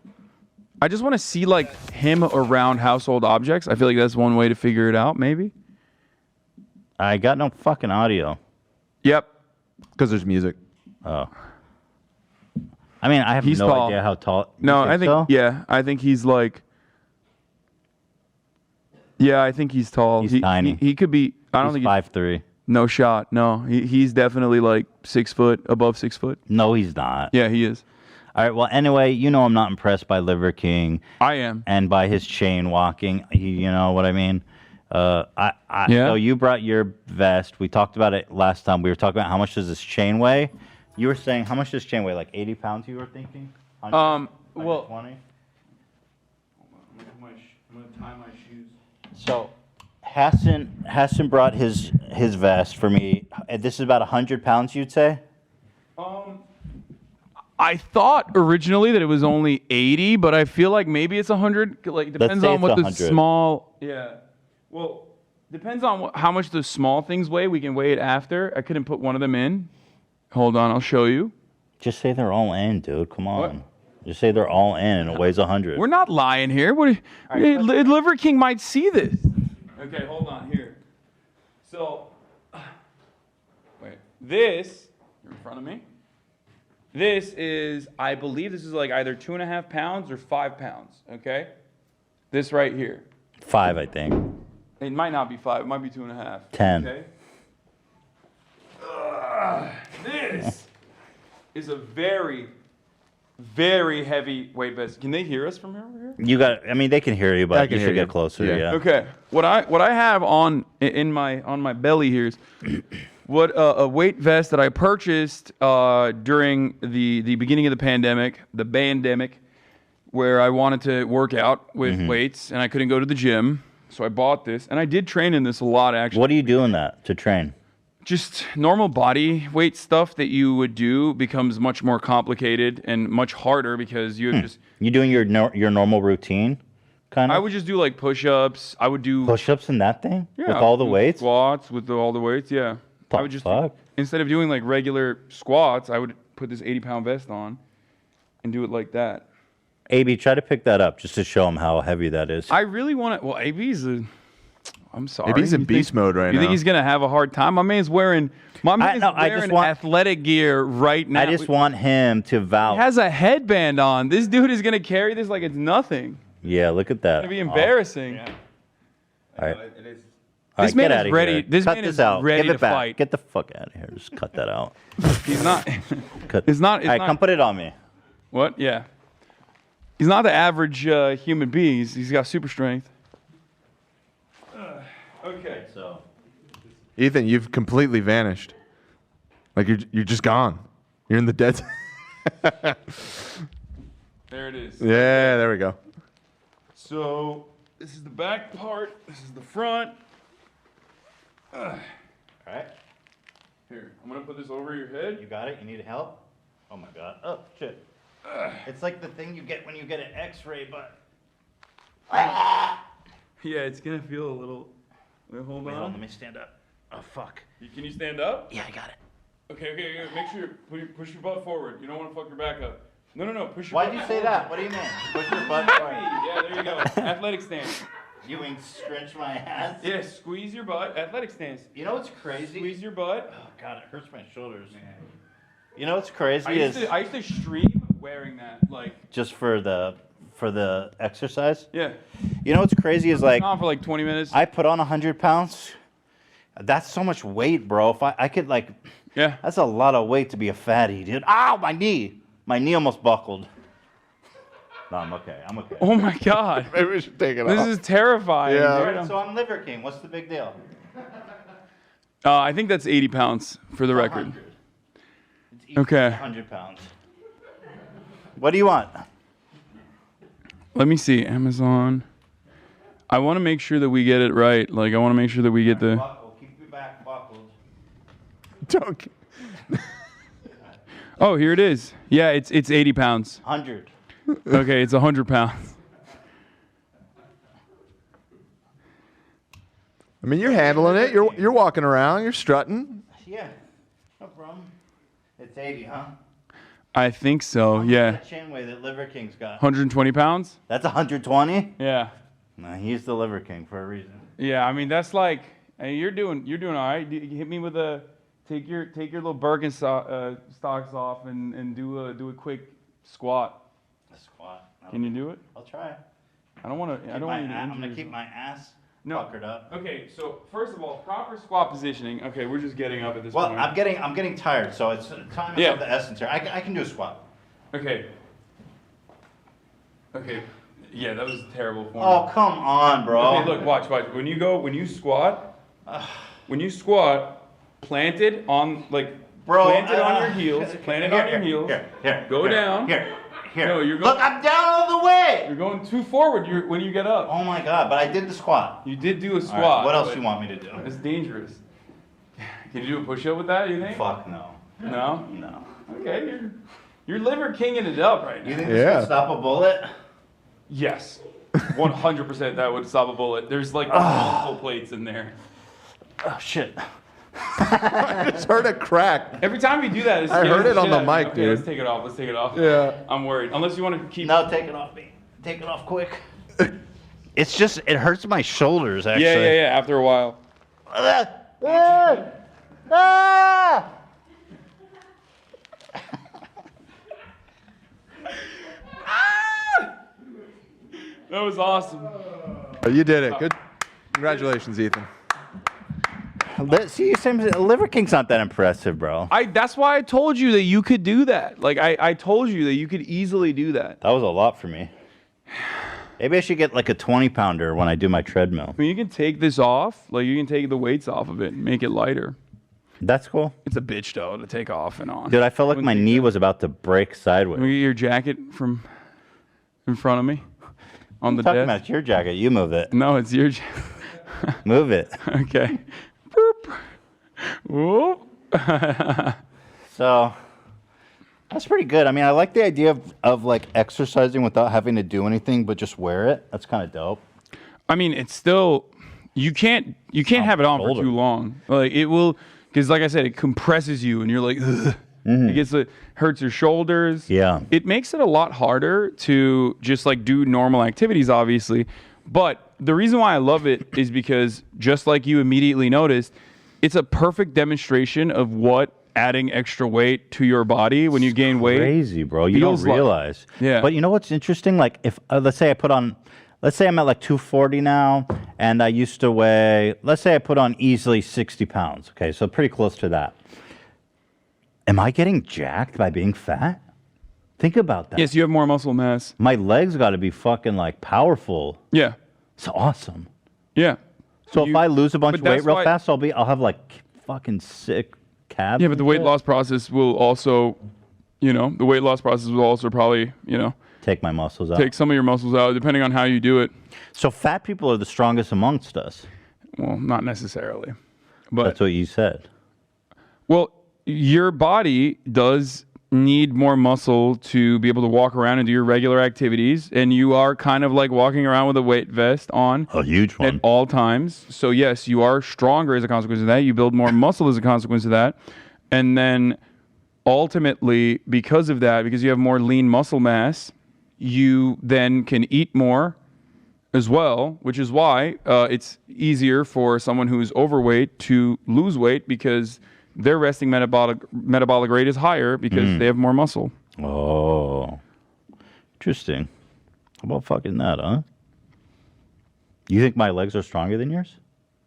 I just want to see like him around household objects. I feel like that's one way to figure it out, maybe. I got no fucking audio. Yep. Because there's music. Oh. I mean, I have He's no tall. idea how tall. No, I think so? yeah, I think he's like. Yeah, I think he's tall. He's tiny. He could be. I don't He's think 5'3". No shot. No, he's definitely like 6 foot, above 6 foot. No, he's not. Yeah, he is. All right. Well, anyway, you know I'm not impressed by Liver King. I am. And by his chain walking. You know what I mean? Yeah. So you brought your vest. We talked about it last time. We were talking about how much does this chain weigh. You were saying how much does this chain weigh? Like 80 pounds. You were thinking. 100? Well. 20? I'm gonna tie my shoes. So, Hasan brought his vest for me. This is about 100 pounds, you'd say? I thought originally that it was only 80, but I feel like maybe it's 100. Like depends on what the 100. small. Yeah. Well, depends on how much the small things weigh. We can weigh it after. I couldn't put one of them in. Hold on, I'll show you. Just say they're all in, dude. Come on. What? Just say they're all in and it weighs 100. We're not lying here. Liver King might see this. Okay, hold on here. So, wait. This, you're in front of me. This is, I believe this is like either 2.5 pounds or 5 pounds, okay? This right here. 5, I think. It might not be 5, it might be 2.5. 10. Okay? This is a very, very heavy weight vest. Can they hear us from over here? You got. I mean, they can hear you, but you should get closer. Yeah. Okay. What I have on my belly here is what a weight vest that I purchased during the beginning of the pandemic, the bandemic, where I wanted to work out with weights and I couldn't go to the gym, so I bought this and I did train in this a lot actually. What do you do in that to train? Just normal body weight stuff that you would do becomes much more complicated and much harder because you just... You doing your normal routine, kind of? I would just do like push-ups. I would do... Push-ups in that thing? Yeah. With all the weights? Squats with all the weights, yeah. I would just... Instead of doing like regular squats, I would put this 80-pound vest on and do it like that. AB, try to pick that up just to show him how heavy that is. I really want to... Well, AB's a... I'm sorry. Maybe he's in beast mode right now. You think he's gonna have a hard time? My man's wearing athletic gear right now. I just want him to vouch. He has a headband on. This dude is gonna carry this like it's nothing. Yeah, look at that. It's gonna be embarrassing. All right. It is. All This right, man get is outta ready. here. This cut man this is out. ready Give it to back. fight. Get the fuck out of here. Just cut that out. He's not. Cut. It's not. All right, come put it on me. What? Yeah. He's not the average human being. He's got super strength. Okay. So, Ethan, you've completely vanished. Like you're just gone. You're in the dead. There it is. Yeah, there we go. So this is the back part. This is the front. all right. Here, I'm gonna put this over your head. You got it? You need help? Oh my god. Oh, shit. It's like the thing you get when you get an x-ray, but... Yeah, it's gonna feel a little... Wait, hold on. Let me stand up. Oh, fuck. Can you stand up? Yeah, I got it. Okay. Make sure you push your butt forward. You don't want to fuck your back up. No. Push your Why'd butt you say forward. that? What do you mean? Push your butt forward. Yeah, there you go. Athletic stance. You mean stretch my ass? Yeah, squeeze your butt. Athletic stance. You know what's crazy? Squeeze your butt. Oh, God, it hurts my shoulders. You know what's crazy I used to stream wearing that, like... Just for the exercise? Yeah. You know what's crazy is like... on for like 20 minutes. I put on 100 pounds. That's so much weight, bro. If I could like... Yeah. That's a lot of weight to be a fatty, dude. Ow, my knee. My knee almost buckled. No, I'm okay. I'm okay. Oh my God. Maybe we should take it off. This is terrifying. Yeah. All right, so I'm Liver King. What's the big deal? I think that's 80 pounds for the record. 100. It's easy, Okay. 100 pounds. What do you want? Let me see. Amazon. I want to make sure that we get it right. Like, I want to make sure that we get the... Buckle. Keep your back buckled. Don't. Oh, here it is. Yeah, it's 80 pounds. 100. Okay, it's 100 pounds. I mean, you're handling it. You're walking around. You're strutting. Yeah. No problem. It's 80, huh? I think so, yeah. That chain weight that Liver King's got. 120 pounds? That's 120? Yeah. No, he's the Liver King for a reason. Yeah, I mean, that's like, hey, you're doing all right. You hit me with a, take your little Birkenstocks off and do a quick squat. A squat. Can you do it? I'll try. I don't want to. I don't want you to. I'm gonna keep my ass puckered up. Okay, so first of all, proper squat positioning. Okay, we're just getting up at this Well, point. I'm getting tired, so it's time is of the essence here. I can do a squat. Okay. Okay. Yeah, that was a terrible form. Oh, come on, bro. Okay, look, watch. When you squat, planted on planted on your heels, planted on your heels. Here. Go down. Here. No, you're going. Look, I'm down all the way. You're going too forward. When you get up. Oh my God! But I did the squat. You did do a squat. All right, what else do you want me to do? It's dangerous. Can you do a push-up with that? You think? Fuck no. No. No. Okay, you're Liver Kinging it up right now. You think this could stop a bullet? Yes. 100% that would stop a bullet. There's multiple plates in there. Oh shit. I just heard a crack. Every time you do that, I heard it on the mic, okay, dude. Let's take it off. Yeah. I'm worried. Unless you want to keep. No, take it off me. Take it off quick. It's just, it hurts my shoulders, actually. Yeah. After a while. That was awesome. You did it. Good. Congratulations, Ethan. See, Liver King's not that impressive, bro. That's why I told you that you could do that. Like, I told you that you could easily do that. That was a lot for me. Maybe I should get like a 20-pounder when I do my treadmill. I mean, you can take this off. Like, you can take the weights off of it and make it lighter. That's cool. It's a bitch, though, to take off and on. Dude, I felt like my knee was about to break sideways. Can we get your jacket from in front of me on the Talking desk? about it's your jacket. You move it. No, it's your jacket. Move it. Okay. Boop. Whoop. So, that's pretty good. I mean, I like the idea of like exercising without having to do anything, but just wear it. That's kind of dope. I mean, it's still you can't have it on for too long. Like it will, because like I said, it compresses you, and you're like, ugh. It hurts your shoulders. Yeah. It makes it a lot harder to just like do normal activities, obviously. But the reason why I love it is because, just like you immediately noticed, it's a perfect demonstration of what adding extra weight to your body when you gain weight. Crazy, bro. You don't realize. Yeah. But you know what's interesting? Like if let's say I'm at like 240 now, and I used to weigh, let's say I put on easily 60 pounds. Okay, so pretty close to that. Am I getting jacked by being fat? Think about that. Yes, you have more muscle mass. My legs got to be fucking like powerful. Yeah. It's awesome. Yeah. So if I lose a bunch of weight real fast, I'll have like fucking sick calves. Yeah, but the weight loss process will also, probably, take my muscles out. Take some of your muscles out, depending on how you do it. So fat people are the strongest amongst us. Well, not necessarily. But that's what you said. Well, your body does need more muscle to be able to walk around and do your regular activities, and you are kind of like walking around with a weight vest on. A huge one. At all times. So yes, you are stronger as a consequence of that. You build more muscle as a consequence of that. And then ultimately, because of that, because you have more lean muscle mass, you then can eat more as well, which is why it's easier for someone who's overweight to lose weight, because their resting metabolic rate is higher because they have more muscle. Oh, interesting. How about fucking that, huh? You think my legs are stronger than yours?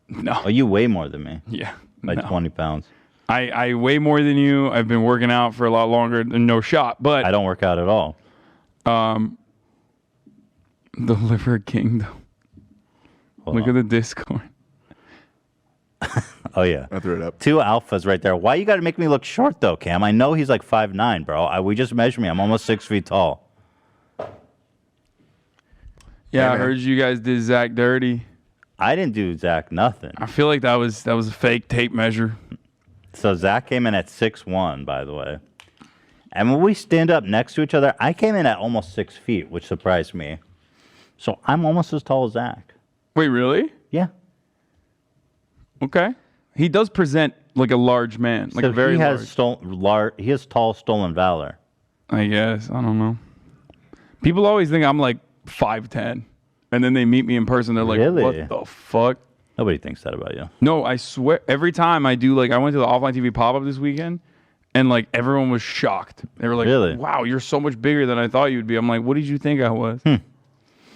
No. Oh, you weigh more than me. Yeah. By 20 pounds. I weigh more than you. I've been working out for a lot longer than no shot, but I don't work out at all. The Liver King, though. Look at the Discord. Oh, yeah. I threw it up. 2 alphas right there. Why you got to make me look short, though, Cam? I know he's like 5'9", bro. We just measured me. I'm almost 6 feet tall. Yeah, I heard you guys did Zach dirty. I didn't do Zach nothing. I feel like that was a fake tape measure. So Zach came in at 6'1", by the way. And when we stand up next to each other, I came in at almost 6 feet, which surprised me. So I'm almost as tall as Zach. Wait, really? Yeah. Okay. He does present like a large man, like so a very he has he has tall stolen valor. I guess. I don't know. People always think I'm like 5'10", and then they meet me in person. They're like, Really? "What the fuck?" Nobody thinks that about you. No, I swear. Every time I do, like, I went to the Offline TV pop-up this weekend, and like everyone was shocked. They were like, Really? "Wow, you're so much bigger than I thought you'd be." I'm like, "What did you think I was?"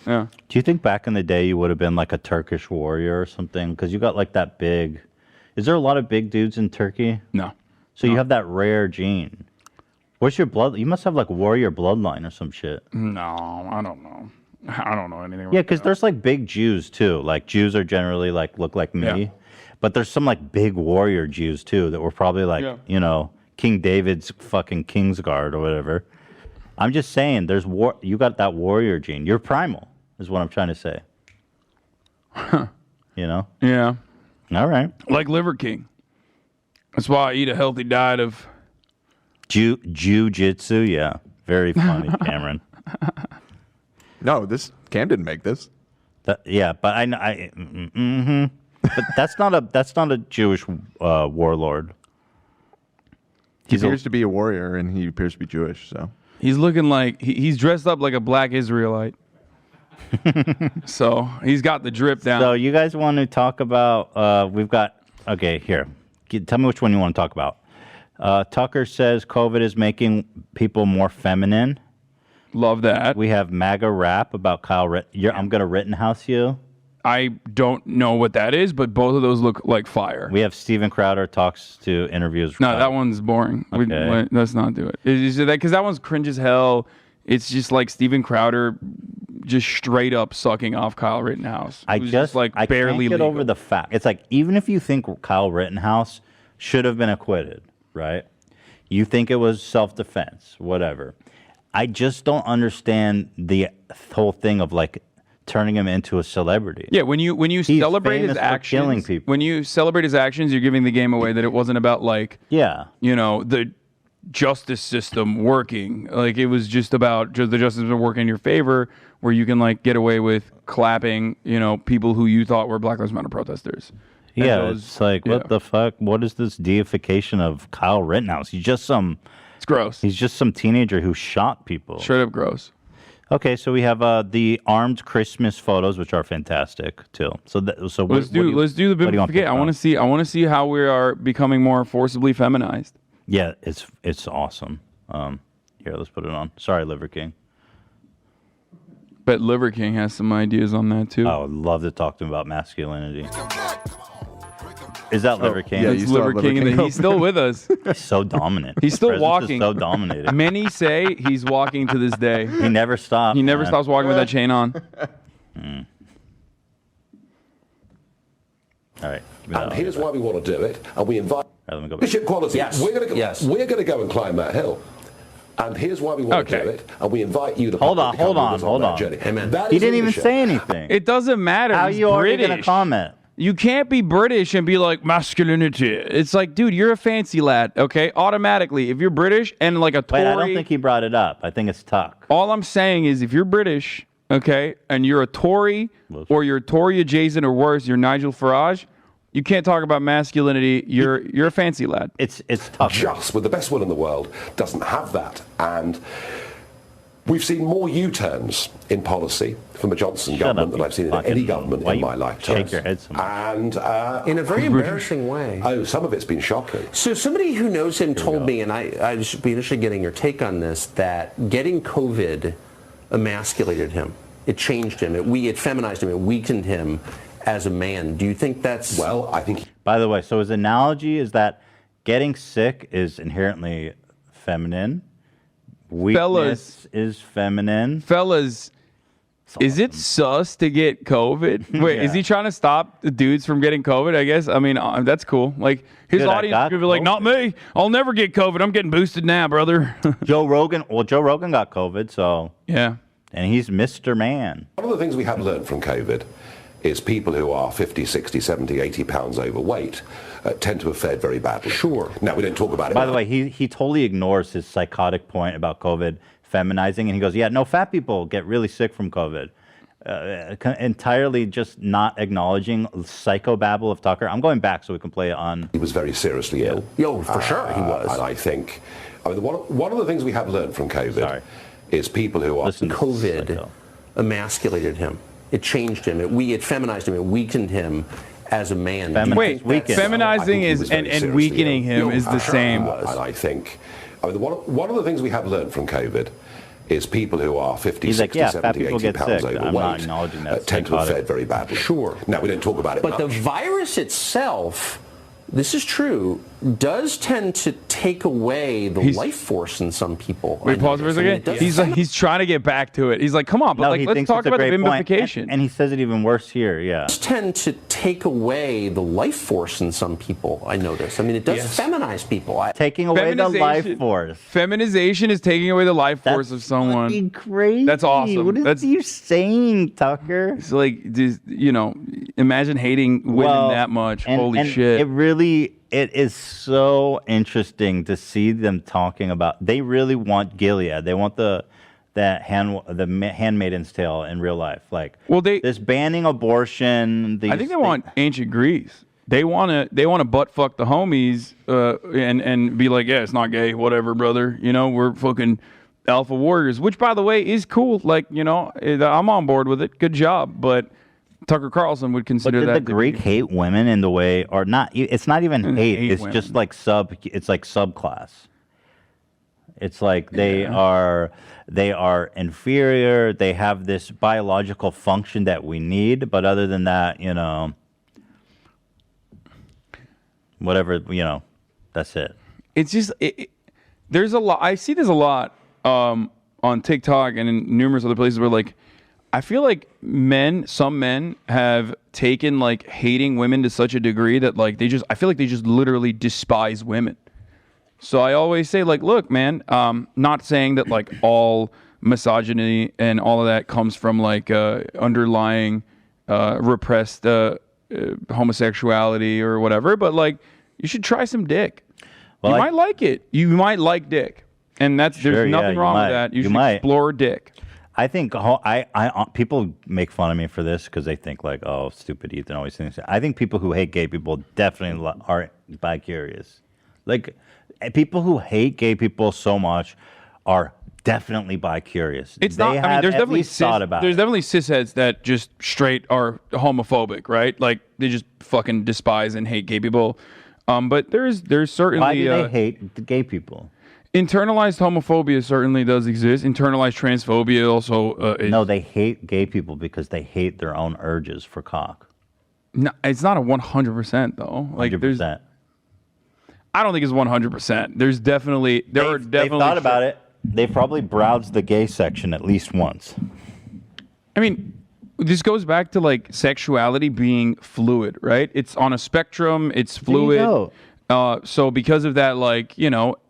Yeah. Do you think back in the day you would have been like a Turkish warrior or something? Because you got like that big. Is there a lot of big dudes in Turkey? No. So you have that rare gene. What's your blood? You must have like warrior bloodline or some shit. No, I don't know. I don't know anything about Yeah, because there's like big Jews too. Like Jews are generally like look like me, Yeah. but there's some like big warrior Jews too that were probably like King David's fucking Kingsguard or whatever. I'm just saying, there's war. You got that warrior gene. You're primal, is what I'm trying to say. You know? Yeah. All right. Like Liver King. That's why I eat a healthy diet of Jiu-jitsu. Yeah, very funny, Cameron. No, Cam didn't make this. Yeah, but but that's not a Jewish warlord. He appears to be a warrior, and he appears to be Jewish. So he's looking like he's dressed up like a black Israelite. So he's got the drip down. So you guys want to talk about? We've got here. Tell me which one you want to talk about. Tucker says COVID is making people more feminine. Love that. We have MAGA rap about Kyle Rittenhouse. I'm going to Rittenhouse you. I don't know what that is, but both of those look like fire. We have Steven Crowder talks to interviews. No, that one's boring. Okay. Let's not do it. Because that one's cringe as hell. It's just like Steven Crowder just straight up sucking off Kyle Rittenhouse. I barely can't get legal. over the fact. It's like, even if you think Kyle Rittenhouse should have been acquitted, right? You think it was self-defense, whatever. I just don't understand the whole thing of like turning him into a celebrity. Yeah, when you celebrate his actions, killing people. when you celebrate his actions, you're giving the game away that it wasn't about like the justice system working. Like it was just about the justice system working in your favor, where you can like get away with clapping, people who you thought were Black Lives Matter protesters. And Yeah, it's like, what the fuck? What is this deification of Kyle Rittenhouse? He's just It's gross. He's just some teenager who shot people. Straight up gross. Okay, so we have the armed Christmas photos, which are fantastic too. So let's do the bimbofication. I want to see how we are becoming more forcibly feminized. Yeah, it's awesome. Here, let's put it on. Sorry, Liver King. Bet Liver King has some ideas on that too. I would love to talk to him about masculinity. Is that Liver King? Yeah, it's Liver King, and he's still with us. He's so dominant. He's still Presence walking. Is so dominating. Many say he's walking to this day. He never stops. He never stops walking with that chain on. All right. And here's why we want to do it, and we invite let me go back. leadership quality. Yes. We're going to go and climb that hill. And here's why we want to do it, and we invite you to hold on. that journey. That He is didn't even leadership. say anything. It doesn't matter. How He's you already British. gonna comment? You can't be British and be like masculinity. It's like, dude, you're a fancy lad, okay? Automatically, if you're British and like a Tory. Wait, I don't think he brought it up. I think it's Tuck. All I'm saying is, if you're British, okay, and you're a Tory or you're Tory adjacent or worse, you're Nigel Farage. You can't talk about masculinity. You're a fancy lad. It's tough. Just with the best will in the world doesn't have that, and we've seen more U-turns in policy from the Johnson government than I've seen in any government in my lifetime. Shake your head so much. And in a very embarrassing way. Oh, some of it's been shocking. So somebody who knows him told me, and I should be interested in getting your take on this, that getting COVID emasculated him. It changed him. It feminized him. It weakened him as a man. Do you think that's... Well, I think... By the way, so his analogy is that getting sick is inherently feminine. Weakness is feminine. Fellas, Is it sus to get COVID? Wait, is he trying to stop the dudes from getting COVID? I guess. I mean, that's cool. Like his audience could be like, "Not me. I'll never get COVID. I'm getting boosted now, brother." Joe Rogan. Well, Joe Rogan got COVID, so yeah, and he's Mr. Man. One of the things we have learned from COVID is people who are 50, 60, 70, 80 pounds overweight tend to have fared very badly. Sure. Now, we don't talk about it. By the way, he totally ignores his psychotic point about COVID feminizing, and he goes, yeah, no, fat people get really sick from COVID. Entirely just not acknowledging psychobabble of Tucker. I'm going back so we can play it on. He was very seriously ill. Yo, for sure he was. And I think, one of the things we have learned from COVID is people who are... COVID emasculated him. It changed him. It feminized him. It weakened him as a man. Feminizing is and weakening him is the same. And I think, one of the things we have learned from COVID is people who are 50, 60, 70, 80 pounds overweight tend to have fared very badly. Sure. Now, we don't talk about it But much. the virus itself, this is true, does tend to take away the life force in some people. Wait, pause for a second. He's trying to get back to it. He's like, come on, but let's talk about the bimbofication. And he says it even worse here, yeah. It does tend to take away the life force in some people, I notice. I mean, it does feminize people. Taking away the life force. Feminization is taking away the life force of someone. That's crazy. That's awesome. What are you saying, Tucker? It's like, just, imagine hating women that much. Holy shit. It is so interesting to see them talking about. They really want Gilead. They want the Handmaid's Tale in real life. Like, this banning abortion. I think they want ancient Greece. They want to butt fuck the homies and be like, yeah, it's not gay, whatever, brother. We're fucking alpha warriors. Which, by the way, is cool. Like, I'm on board with it. Good job, but. Tucker Carlson would consider that. Did the Greek hate women in the way, or not? It's not even hate. It's just like It's like subclass. It's like they are inferior. They have this biological function that we need, but other than that, whatever, that's it. It's just there's a lot. I see this a lot on TikTok and in numerous other places where like. I feel like some men have taken like hating women to such a degree that like I feel like they just literally despise women. So I always say like, look, man, not saying that like all misogyny and all of that comes from like underlying repressed homosexuality or whatever, but like you should try some dick. Well, you might like it. You might like dick. And there's nothing wrong with that. You should explore dick. I think people make fun of me for this because they think like, oh, stupid Ethan always thinks that. I think people who hate gay people definitely are bi-curious. Like, people who hate gay people so much are definitely bi-curious. There's definitely cisheads that just straight are homophobic, right? Like, they just fucking despise and hate gay people. But there's certainly... Why do they hate the gay people? Internalized homophobia certainly does exist. Internalized transphobia also No, they hate gay people because they hate their own urges for cock. No, it's not a 100% though. Like 100%. I don't think it's 100%. They've thought about it. They've probably browsed the gay section at least once. I mean, this goes back to like sexuality being fluid, right? It's on a spectrum. It's fluid. So because of that, like,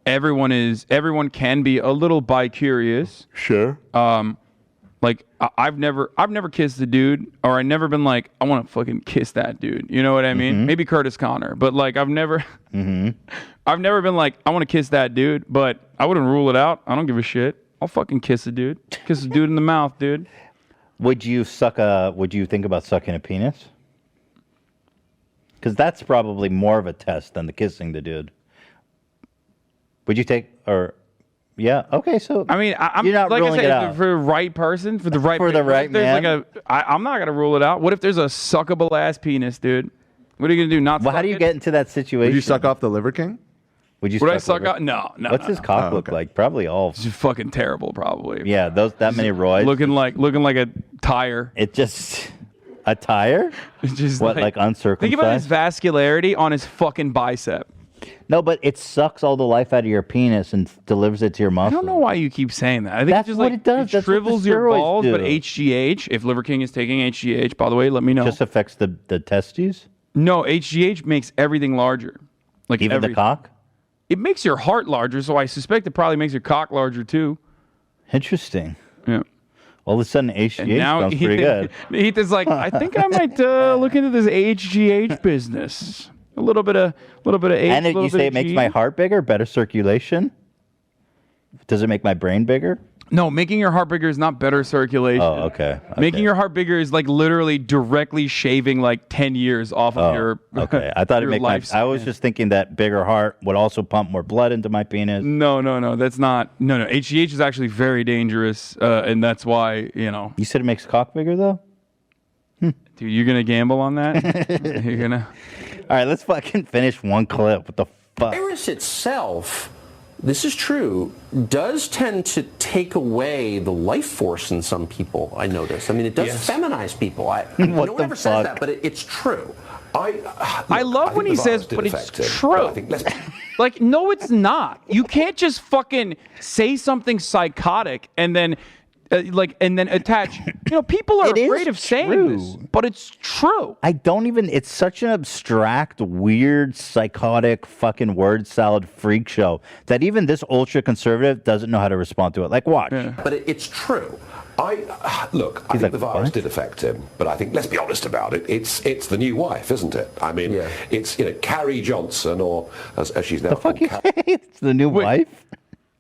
everyone can be a little bi-curious. Sure. Like I've never kissed a dude, or I've never been like, I want to fucking kiss that dude. You know what I mean? Mm-hmm. Maybe Curtis Connor, but like I've never been like, I want to kiss that dude, but I wouldn't rule it out. I don't give a shit. I'll fucking kiss a dude. Kiss a dude in the mouth, dude. Would you think about sucking a penis? Because that's probably more of a test than the kissing the dude. Would you take, or, yeah, okay, so. I mean, you're not like ruling I said, it out. for the right person, for the right man. I'm not going to rule it out. What if there's a suckable ass penis, dude? What are you going to do? Not well, how do you get into that situation? Would you suck off the Liver King? Would I suck off? No. What's his cock look like? Probably all. It's just fucking terrible, probably. Yeah, that many roids. Looking like a tire. It just... A tire? It's just what, like uncircumcised? Think about his vascularity on his fucking bicep. No, but it sucks all the life out of your penis and delivers it to your muscle. I don't know why you keep saying that. I think That's it's just what like it does. That's what the shrivels your steroids balls, do. but HGH, if Liver King is taking HGH, by the way, let me know. Just affects the testes? No, HGH makes everything larger. Like Even the cock? It makes your heart larger, so I suspect it probably makes your cock larger too. Interesting. Yeah. All of a sudden, HGH sounds pretty good. Ethan's like, I think I might look into this HGH business. A little bit of H. And you say it makes my heart bigger, better circulation? Does it make my brain bigger? No, making your heart bigger is not better circulation. Oh, okay. Making your heart bigger is like literally directly shaving like 10 years off of your Okay, I thought it your made my. lifespan. I was just thinking that bigger heart would also pump more blood into my penis. No, that's not. No. HGH is actually very dangerous, and that's why, you know. You said it makes cock bigger, though? Dude, you're going to gamble on that? You're going to. All right, let's fucking finish one clip. What the fuck? Virus itself, this is true, does tend to take away the life force in some people, I notice. I mean, it does feminize people. No one ever says that, but it's true. I love when he says, but it's true. Like, no, it's not. You can't just fucking say something psychotic and then attach. You know, people are afraid of saying this, but it's true. I don't even. It's such an abstract, weird, psychotic, fucking word salad freak show that even this ultra conservative doesn't know how to respond to it. Like, watch. But it's true. I think the virus did affect him, but I think, let's be honest about it, it's the new wife, isn't it? I mean, it's, Carrie Johnson, or as she's now called, it's the new wife?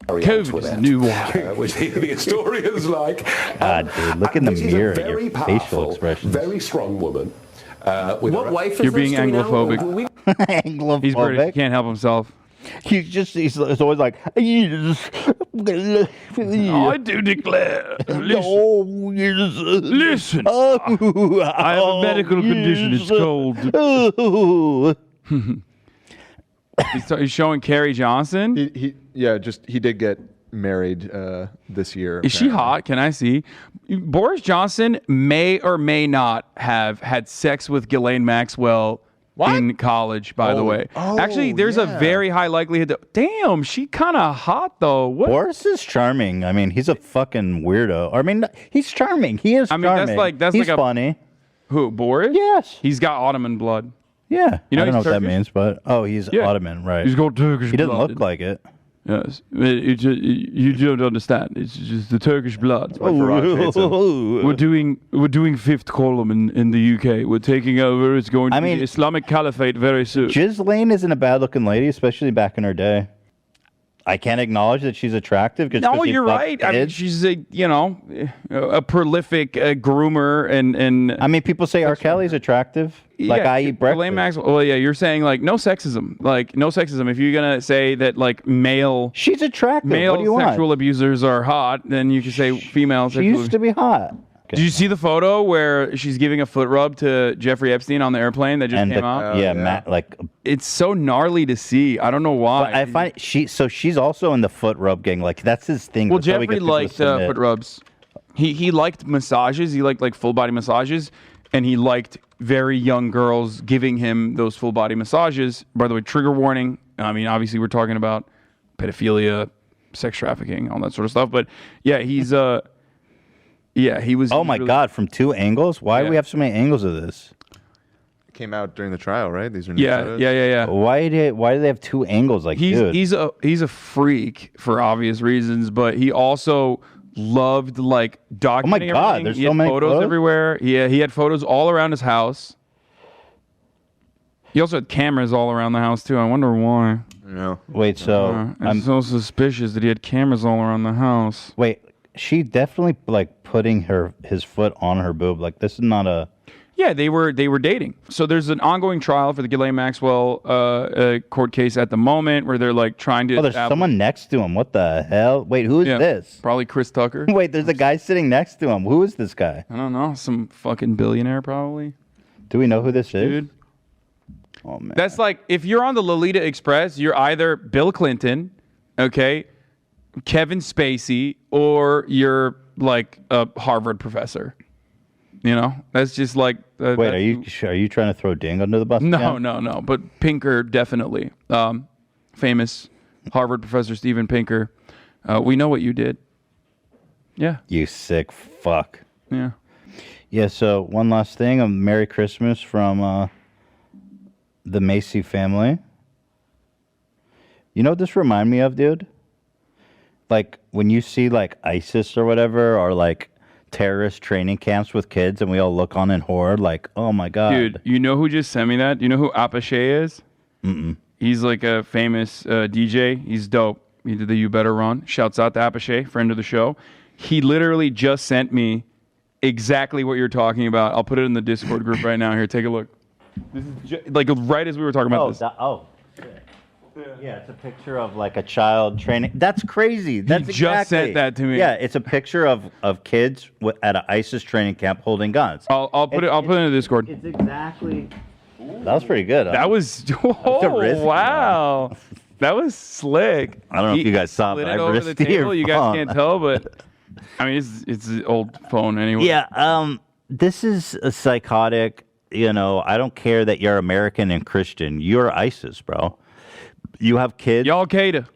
COVID's new wife. Which the historians like. God, dude, look in the mirror. Very Your powerful, facial expressions. very strong woman. What wife is You're this, being do we know? anglophobic. Anglophobic. He's British. He can't help himself. He's always like, I do declare. Listen. Oh, I have a medical condition. It's cold. He's showing Carrie Johnson. He did get married this year. Is she hot? Can I see? Boris Johnson may or may not have had sex with Ghislaine Maxwell in college, by the way. Actually, there's a very high likelihood that, damn, she kind of hot, though. What? Boris is charming. I mean, he's a fucking weirdo. I mean, he's charming. He is charming. He's funny. Who, Boris? Yes. He's got Ottoman blood. Yeah. You know I don't know what that Turkish? means, but he's Ottoman, right? He's got Turkish He doesn't blood. look like it. Yes. You don't understand. It's just the Turkish blood. We're doing fifth column in the UK. We're taking over. It's going to be the Islamic Caliphate very soon. Ghislaine isn't a bad-looking lady, especially back in her day. I can't acknowledge that she's attractive. No, you're right. I mean, she's a prolific groomer, and I mean, people say R. Kelly's attractive. Like I eat breakfast. Ghislaine Maxwell. Well, yeah, you're saying like no sexism. Like no sexism. If you're gonna say that like she's attractive. Male What do you sexual want? abusers are hot, then you can say female. She used to be hot. Did you see the photo where she's giving a foot rub to Jeffrey Epstein on the airplane that just came out? Matt, like it's so gnarly to see. I don't know why. But I find she's also in the foot rub gang. Like that's his thing. Well, That's how he Jeffrey gets people to liked submit. foot rubs. He liked massages. He liked like full body massages, and he liked very young girls giving him those full body massages. By the way, trigger warning. I mean, obviously, we're talking about pedophilia, sex trafficking, all that sort of stuff. But yeah, he's he was. Oh my God! From two angles. Why do we have so many angles of this? It came out during the trial, right? These are new Yeah. Why do they have two angles? Like he's a freak for obvious reasons, but he also loved like documenting. Oh my God, everything. there's He so had many photos photos? everywhere. Yeah, he had photos all around his house. He also had cameras all around the house too. I wonder why. Yeah. Wait, so I'm so suspicious that he had cameras all around the house. Wait, she definitely like putting his foot on her boob. Like this is not a. Yeah, they were dating. So there's an ongoing trial for the Ghislaine Maxwell court case at the moment where they're like trying to. Oh, there's someone next to him. What the hell? Wait, who is this? Probably Chris Tucker. Wait, there's a guy sitting next to him. Who is this guy? I don't know. Some fucking billionaire, probably. Do we know who this is? Dude. Oh man. That's like if you're on the Lolita Express, you're either Bill Clinton, okay, Kevin Spacey, or you're like a Harvard professor. You know, that's just like. Wait, are you trying to throw Ding under the bus? No. But Pinker definitely. famous Harvard professor Steven Pinker. We know what you did. Yeah. You sick fuck. Yeah. Yeah, so one last thing. A Merry Christmas from the Macy family. You know what this remind me of, dude? Like when you see like ISIS or whatever, or like terrorist training camps with kids, and we all look on in horror, like, oh my god. Dude, you know who just sent me that? You know who Apache is? Mm-mm. He's like a famous DJ. He's dope. He did the You Better Run. Shouts out to Apache, friend of the show. He literally just sent me exactly what you're talking about. I'll put it in the Discord group right now. Here, take a look. This is like right as we were talking about this. Yeah, it's a picture of like a child training. That's crazy. That's He just sent that to me. Yeah, it's a picture of kids at an ISIS training camp holding guns. I'll put it in the Discord. It's exactly. That was pretty good. Huh? That was wow. That was slick. I don't know if you guys saw it. Slid But it I over the risked your table. You guys phone. can't tell, but I mean it's an old phone anyway. Yeah. This is a psychotic. You know, I don't care that you're American and Christian. You're ISIS, bro. You have kids. Y'all Al-Qaeda.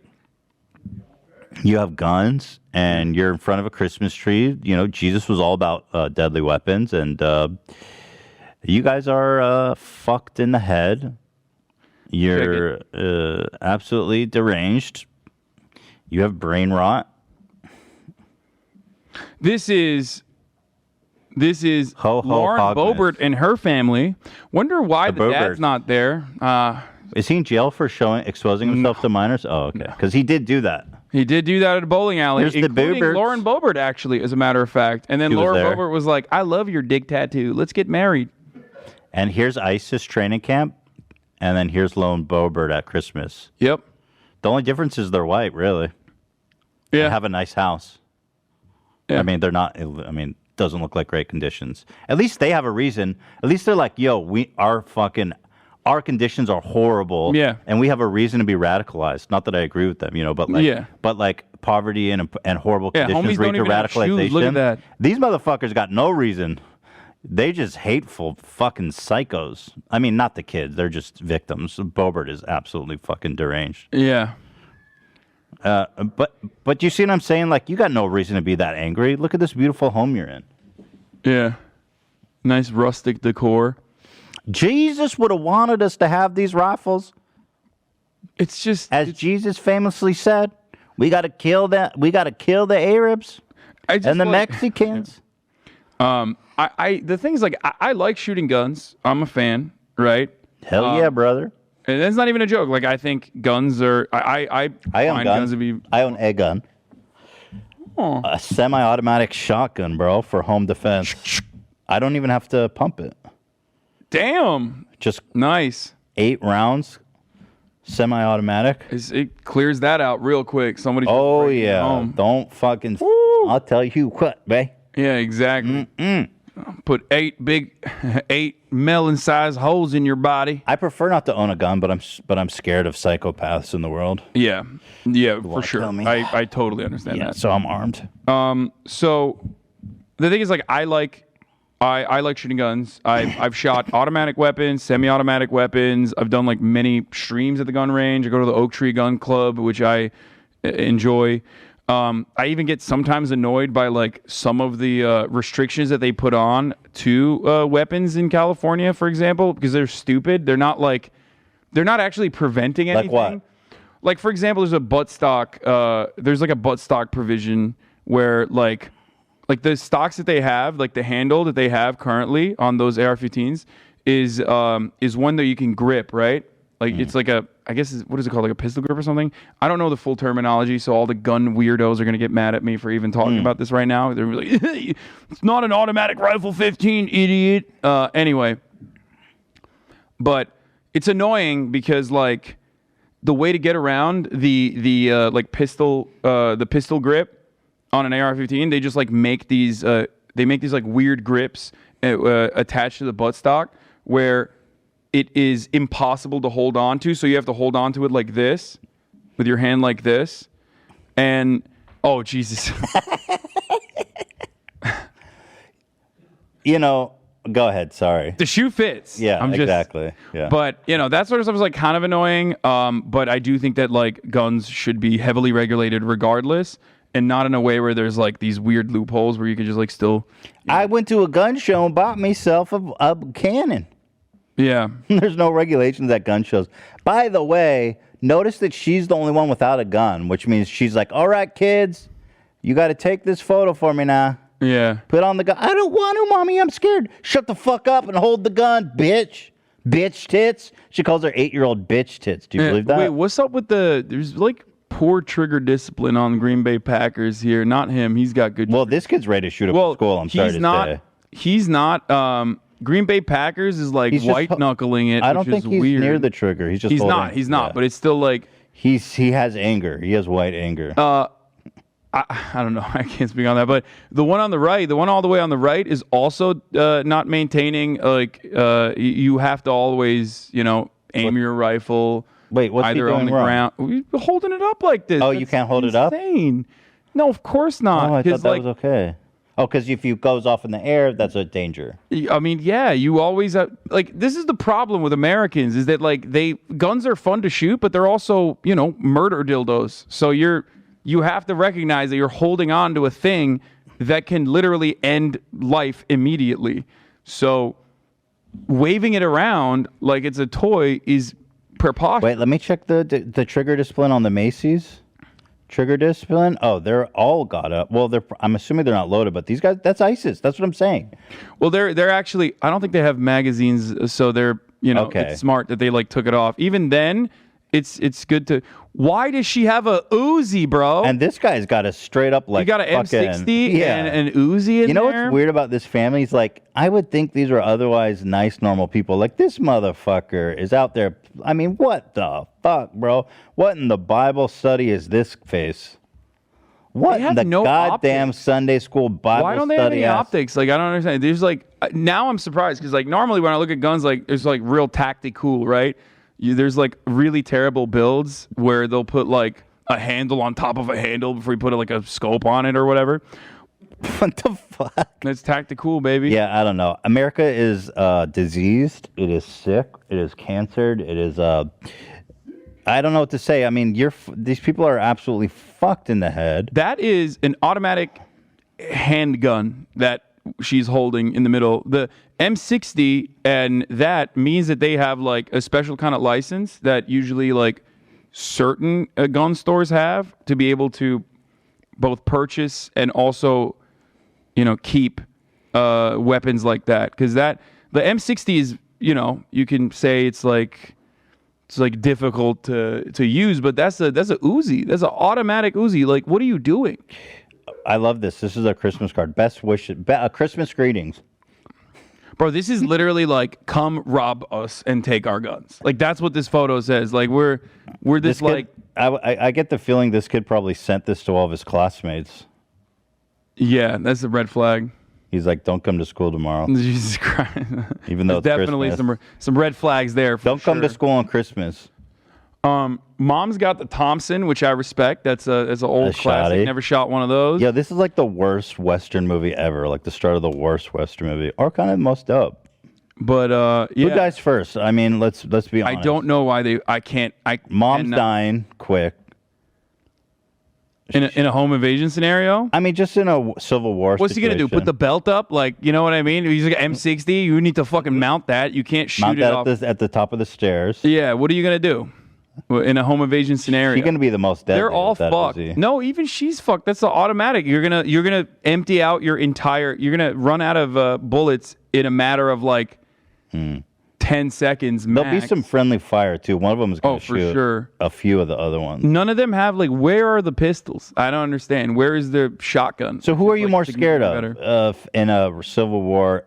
You have guns, and you're in front of a Christmas tree. You know, Jesus was all about deadly weapons, and you guys are fucked in the head. You're absolutely deranged. You have brain rot. This is Lauren Boebert and her family. Wonder why the dad's not there. Is he in jail for exposing himself to minors? Oh, okay. Because he did do that. He did do that at a bowling alley, Here's the including Boeberts. Lauren Boebert, actually, as a matter of fact. And then She was Lauren there. Boebert was like, I love your dick tattoo. Let's get married. And here's ISIS training camp, and then here's Lauren Boebert at Christmas. Yep. The only difference is they're white, really. Yeah. They have a nice house. Yeah. I mean, they're not. I mean, doesn't look like great conditions. At least they have a reason. At least they're like, yo, our conditions are horrible. Yeah. And we have a reason to be radicalized. Not that I agree with them, you know, but like, Yeah. but like poverty and horrible Yeah, conditions homies lead don't to even have radicalization. shoes. Look at that. These motherfuckers got no reason. They just hateful fucking psychos. I mean, not the kids. They're just victims. Boebert is absolutely fucking deranged. Yeah. But you see what I'm saying? Like, you got no reason to be that angry. Look at this beautiful home you're in. Yeah. Nice rustic decor. Jesus would have wanted us to have these rifles. It's just, as Jesus famously said, we got to kill that. We got to kill the Arabs and the Mexicans. The thing is, like, I like shooting guns. I'm a fan, right? Hell yeah, brother. And that's not even a joke. Like, I think guns are. I own find guns. to be. I own a gun. Oh. A semi-automatic shotgun, bro, for home defense. I don't even have to pump it. Damn. Just nice. 8 rounds, semi-automatic. It clears that out real quick. Somebody's. Oh yeah. Don't fucking. I'll tell you what, bae. Yeah, exactly. Put 8 melon-sized holes in your body. I prefer not to own a gun, but I'm scared of psychopaths in the world. Yeah, for sure. I totally understand that. So I'm armed. So the thing is, like, I like shooting guns. I've shot automatic weapons, semi-automatic weapons. I've done like many streams at the gun range. I go to the Oak Tree Gun Club, which I enjoy. I even get sometimes annoyed by like some of the restrictions that they put on to weapons in California, for example, because they're stupid. They're not actually preventing anything. Like what? Like, for example, there's a butt stock. There's like a butt stock provision where like the stocks that they have, like the handle that they have currently on those AR-15s is one that you can grip, right? Like it's like I guess what is it called? Like a pistol grip or something? I don't know the full terminology, so all the gun weirdos are gonna get mad at me for even talking about this right now. They're like, it's not an automatic rifle 15, idiot. Anyway, but it's annoying because like the way to get around the like pistol grip on an AR-15, they just like make these like weird grips attached to the buttstock where it is impossible to hold on to. So you have to hold on to it like this, with your hand like this. And, oh, Jesus. You know, Go ahead. Sorry. The shoe fits. Yeah, exactly. Yeah. But that sort of stuff is like kind of annoying. But I do think that like guns should be heavily regulated regardless, and not in a way where there's like these weird loopholes where you can just like still. I went to a gun show and bought myself a cannon. Yeah. There's no regulations at gun shows. By the way, notice that she's the only one without a gun, which means she's like, all right, kids, you got to take this photo for me now. Yeah. Put on the gun. I don't want to, Mommy. I'm scared. Shut the fuck up and hold the gun, bitch. Bitch tits. She calls her 8-year-old bitch tits. Do you believe that? Wait, what's up with there's like poor trigger discipline on Green Bay Packers here. Not him. He's got good. Well, this kid's ready to shoot up a school. I'm sorry to say. He's not. Green Bay Packers is like white knuckling it. I don't think he's weird. near the trigger. He's just. He's not. He's not. But it's still like he has anger. He has white anger. I don't know. I can't speak on that. But the one on the right, the one all the way on the right, is also not maintaining. Like you have to always, aim your rifle. Wait, what's either he doing on the wrong? ground, holding it up like this. Oh, you can't hold it up? Insane. No, of course not. Oh, I thought that was okay. Oh, because if it goes off in the air, that's a danger. I mean, yeah, you always have, like, this is the problem with Americans is that like guns are fun to shoot, but they're also murder dildos. So you have to recognize that you're holding on to a thing that can literally end life immediately. So waving it around like it's a toy is preposterous. Wait, let me check the trigger discipline on the Macy's. Trigger discipline? Oh, they're all got up. Well, I'm assuming they're not loaded, but these guys, that's ISIS. That's what I'm saying. Well, they're actually, I don't think they have magazines, so they're, Okay. It's smart that they like took it off. Even then, it's good to. Why does she have a Uzi, bro? And this guy's got a straight up like. You got an M60 and an Uzi in You know there? what's weird about this family? He's like, I would think these are otherwise nice, normal people. Like this motherfucker is out there. I mean, what the fuck, bro? What in the Bible study is this face? What in the goddamn Sunday school Bible study? Why don't they have any optics? Like, I don't understand. There's like, now I'm surprised because like normally when I look at guns, like it's like real tactical, right? There's like really terrible builds where they'll put like a handle on top of a handle before you put like a scope on it or whatever. What the fuck? It's tactical, baby. Yeah, I don't know. America is diseased. It is sick. It is cancered. It is. I don't know what to say. I mean, these people are absolutely fucked in the head. That is an automatic handgun that she's holding in the middle. The M60, and that means that they have like a special kind of license that usually like certain gun stores have to be able to both purchase and also, keep weapons like that. Because the M60 is, you can say it's like difficult to use, but that's a Uzi. That's an automatic Uzi. Like, what are you doing? I love this. This is a Christmas card. Best wishes. Christmas greetings. Bro, this is literally like, come rob us and take our guns. Like, that's what this photo says. Like, we're this like... I get the feeling this kid probably sent this to all of his classmates. Yeah, that's a red flag. He's like, don't come to school tomorrow. Jesus Christ. Even though it's definitely Christmas. some red flags there. Don't come to school on Christmas. Mom's got the Thompson, which I respect. That's an old classic. Never shot one of those. Yeah, this is like the worst Western movie ever. Like the start of the worst Western movie, or kind of most dope. But who dies first? I mean, let's be honest. I don't know why I can't. Mom's dying quick. In a home invasion scenario? I mean, just in a Civil War What's situation. he going to do? Put the belt up? Like, you know what I mean? He's like M60. You need to fucking mount that. You can't shoot mount it that off. at the top of the stairs. Yeah, what are you going to do in a home invasion scenario? She's going to be the most deadly. They're all fucked. No, even she's fucked. That's the automatic. You're gonna empty out your entire... You're going to run out of bullets in a matter of like 10 seconds max. There'll be some friendly fire too. One of them is going to shoot sure. a few of the other ones. None of them have like, where are the pistols? I don't understand. Where is the shotgun? So who are you more scared of in a Civil War,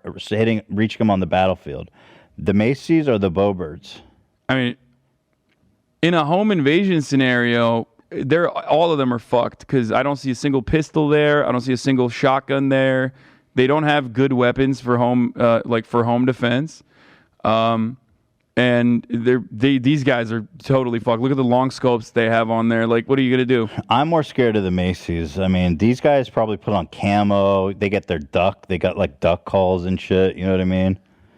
reaching them on the battlefield? The Macy's or the Bowbirds? I mean, in a home invasion scenario, all of them are fucked because I don't see a single pistol there. I don't see a single shotgun there. They don't have good weapons for home, for home defense. And these guys are totally fucked. Look at the long scopes they have on there. Like, what are you gonna do? I'm more scared of the Macy's. I mean, these guys probably put on camo. They get their duck. They got like duck calls and shit. You know what I mean?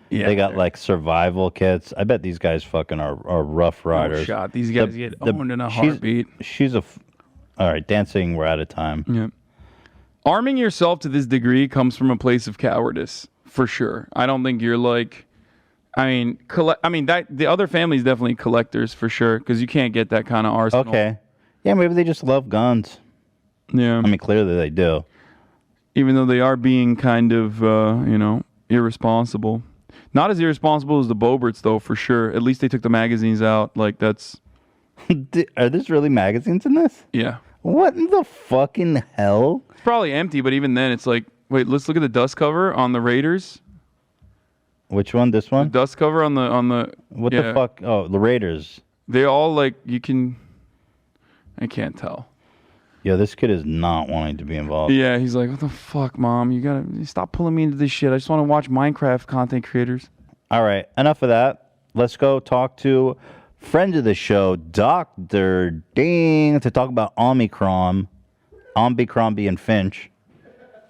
Yeah. They got like survival kits. I bet these guys fucking are rough riders. No shot. These guys get owned in a heartbeat. All right, dancing. We're out of time. Yeah. Arming yourself to this degree comes from a place of cowardice, for sure. I don't think you're like. The other family's definitely collectors for sure, because you can't get that kind of arsenal. Okay. Yeah, maybe they just love guns. Yeah. I mean, clearly they do. Even though they are being kind of, irresponsible. Not as irresponsible as the Boberts, though, for sure. At least they took the magazines out. Like, that's... Are there really magazines in this? Yeah. What in the fucking hell? It's probably empty, but even then, it's like, wait, let's look at the dust cover on the Raiders. Which one? This one? The dust cover on the. What the fuck? Oh, the Raiders. They all I can't tell. Yeah, this kid is not wanting to be involved. Yeah, he's like, what the fuck, Mom? You gotta stop pulling me into this shit. I just want to watch Minecraft content creators. All right, enough of that. Let's go talk to friend of the show, Dr. Ding, to talk about Omicron, omicrombie and finch.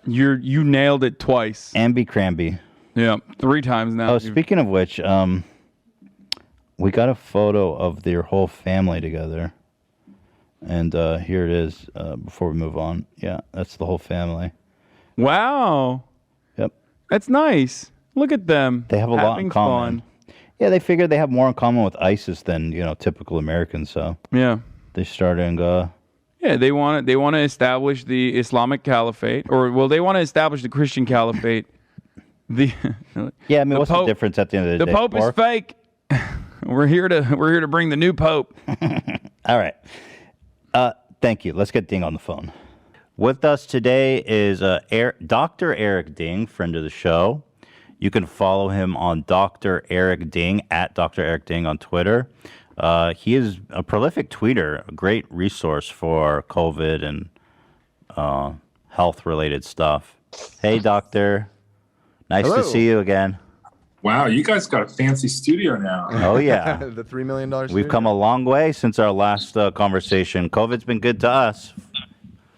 You nailed it twice. Ambicramby. Yeah, 3 times now. Oh, speaking of which, we got a photo of their whole family together. And here it is before we move on. Yeah, that's the whole family. Wow. Yep. That's nice. Look at them. They have a lot in common. Fun. Yeah, they figured they have more in common with ISIS than, typical Americans, so. Yeah. They started Yeah, they want to establish the Islamic Caliphate, they want to establish the Christian Caliphate. What's the difference at the end of the day? The Pope is fake. We're here to bring the new Pope. All right. Thank you. Let's get Ding on the phone. With us today is Dr. Eric Ding, friend of the show. You can follow him on Dr. Eric Ding, at Dr. Eric Ding on Twitter. He is a prolific tweeter, a great resource for COVID and health-related stuff. Hey, Doctor. Nice Hello. to see you again. Wow, you guys got a fancy studio now. Oh, yeah. The $3 million studio. We've come a long way since our last conversation. COVID's been good to us.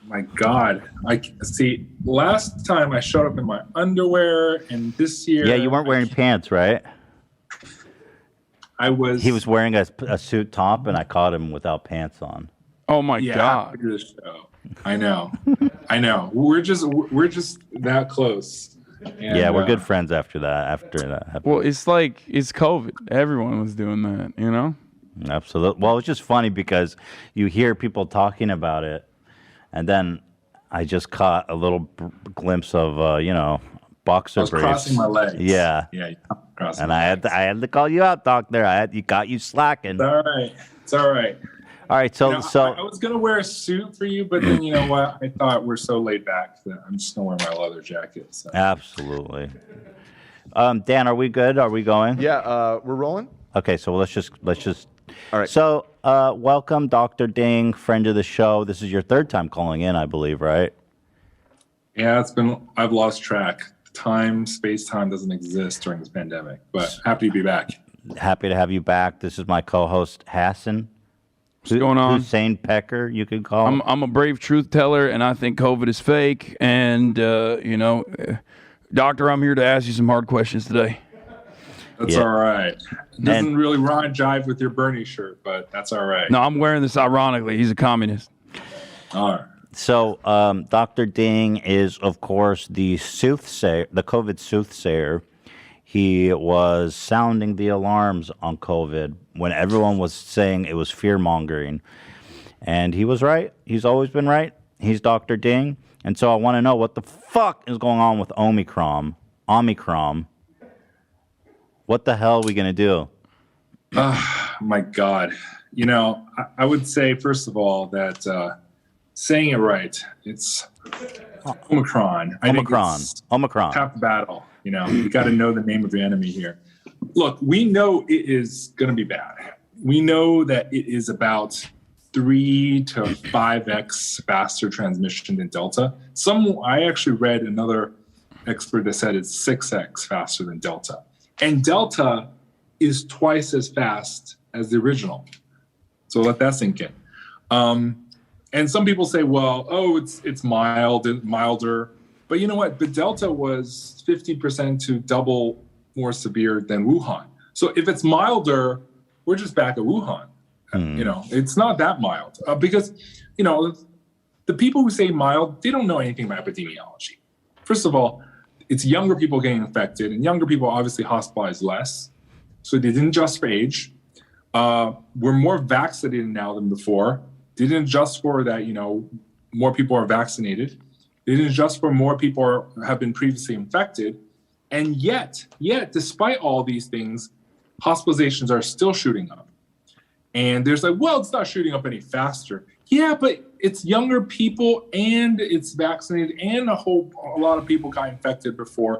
My God. I see, last time I showed up in my underwear, and this year... Yeah, you weren't wearing pants, right? I was... He was wearing a suit top, and I caught him without pants on. Oh, my God. After the show. I know. I know. We're just that close. And, yeah, we're good friends after that. Well, it's like, it's COVID. Everyone was doing that, Absolutely. Well, it's just funny because you hear people talking about it, and then I just caught a little glimpse of, boxer briefs. Crossing my legs. Yeah. Yeah. And I had to call you out, Doctor. You got you slacking. It's all right. It's all right. All right, so I was gonna wear a suit for you, but then you know what? I thought we're so laid back that I'm just gonna wear my leather jacket. So. Absolutely. Dan, are we good? Are we going? Yeah, we're rolling. Okay, so let's just. All right. So, welcome, Dr. Ding, friend of the show. This is your third time calling in, I believe, right? Yeah, I've lost track. Space-time doesn't exist during this pandemic, but happy to be back. Happy to have you back. This is my co-host, Hasan. What's going on? Hussein Pecker, you could call him. I'm a brave truth teller, and I think COVID is fake. And, Doctor, I'm here to ask you some hard questions today. That's all right. It doesn't really jive with your Bernie shirt, but that's all right. No, I'm wearing this ironically. He's a communist. All right. So, Dr. Ding is, of course, the COVID soothsayer. He was sounding the alarms on COVID when everyone was saying it was fear-mongering. And he was right. He's always been right. He's Dr. Ding. And so I want to know what the fuck is going on with Omicron. What the hell are we going to do? My God. I would say, first of all, that saying it right, it's Omicron. Omicron. Half the battle. You got to know the name of your enemy here. Look, we know it is going to be bad. We know that it is about 3 to 5x faster transmission than Delta. I actually read another expert that said it's 6x faster than Delta. And Delta is twice as fast as the original. So let that sink in. And some people say, well, it's milder. But you know what? The Delta was 50% to double more severe than Wuhan. So if it's milder, we're just back at Wuhan. It's not that mild because, the people who say mild, they don't know anything about epidemiology. First of all, it's younger people getting infected, and younger people obviously hospitalized less. So they didn't adjust for age. We're more vaccinated now than before. They didn't adjust for that, more people are vaccinated. They didn't adjust for more people have been previously infected. And yet, despite all these things, hospitalizations are still shooting up. And there's like, well, it's not shooting up any faster. Yeah, but it's younger people and it's vaccinated and a lot of people got infected before.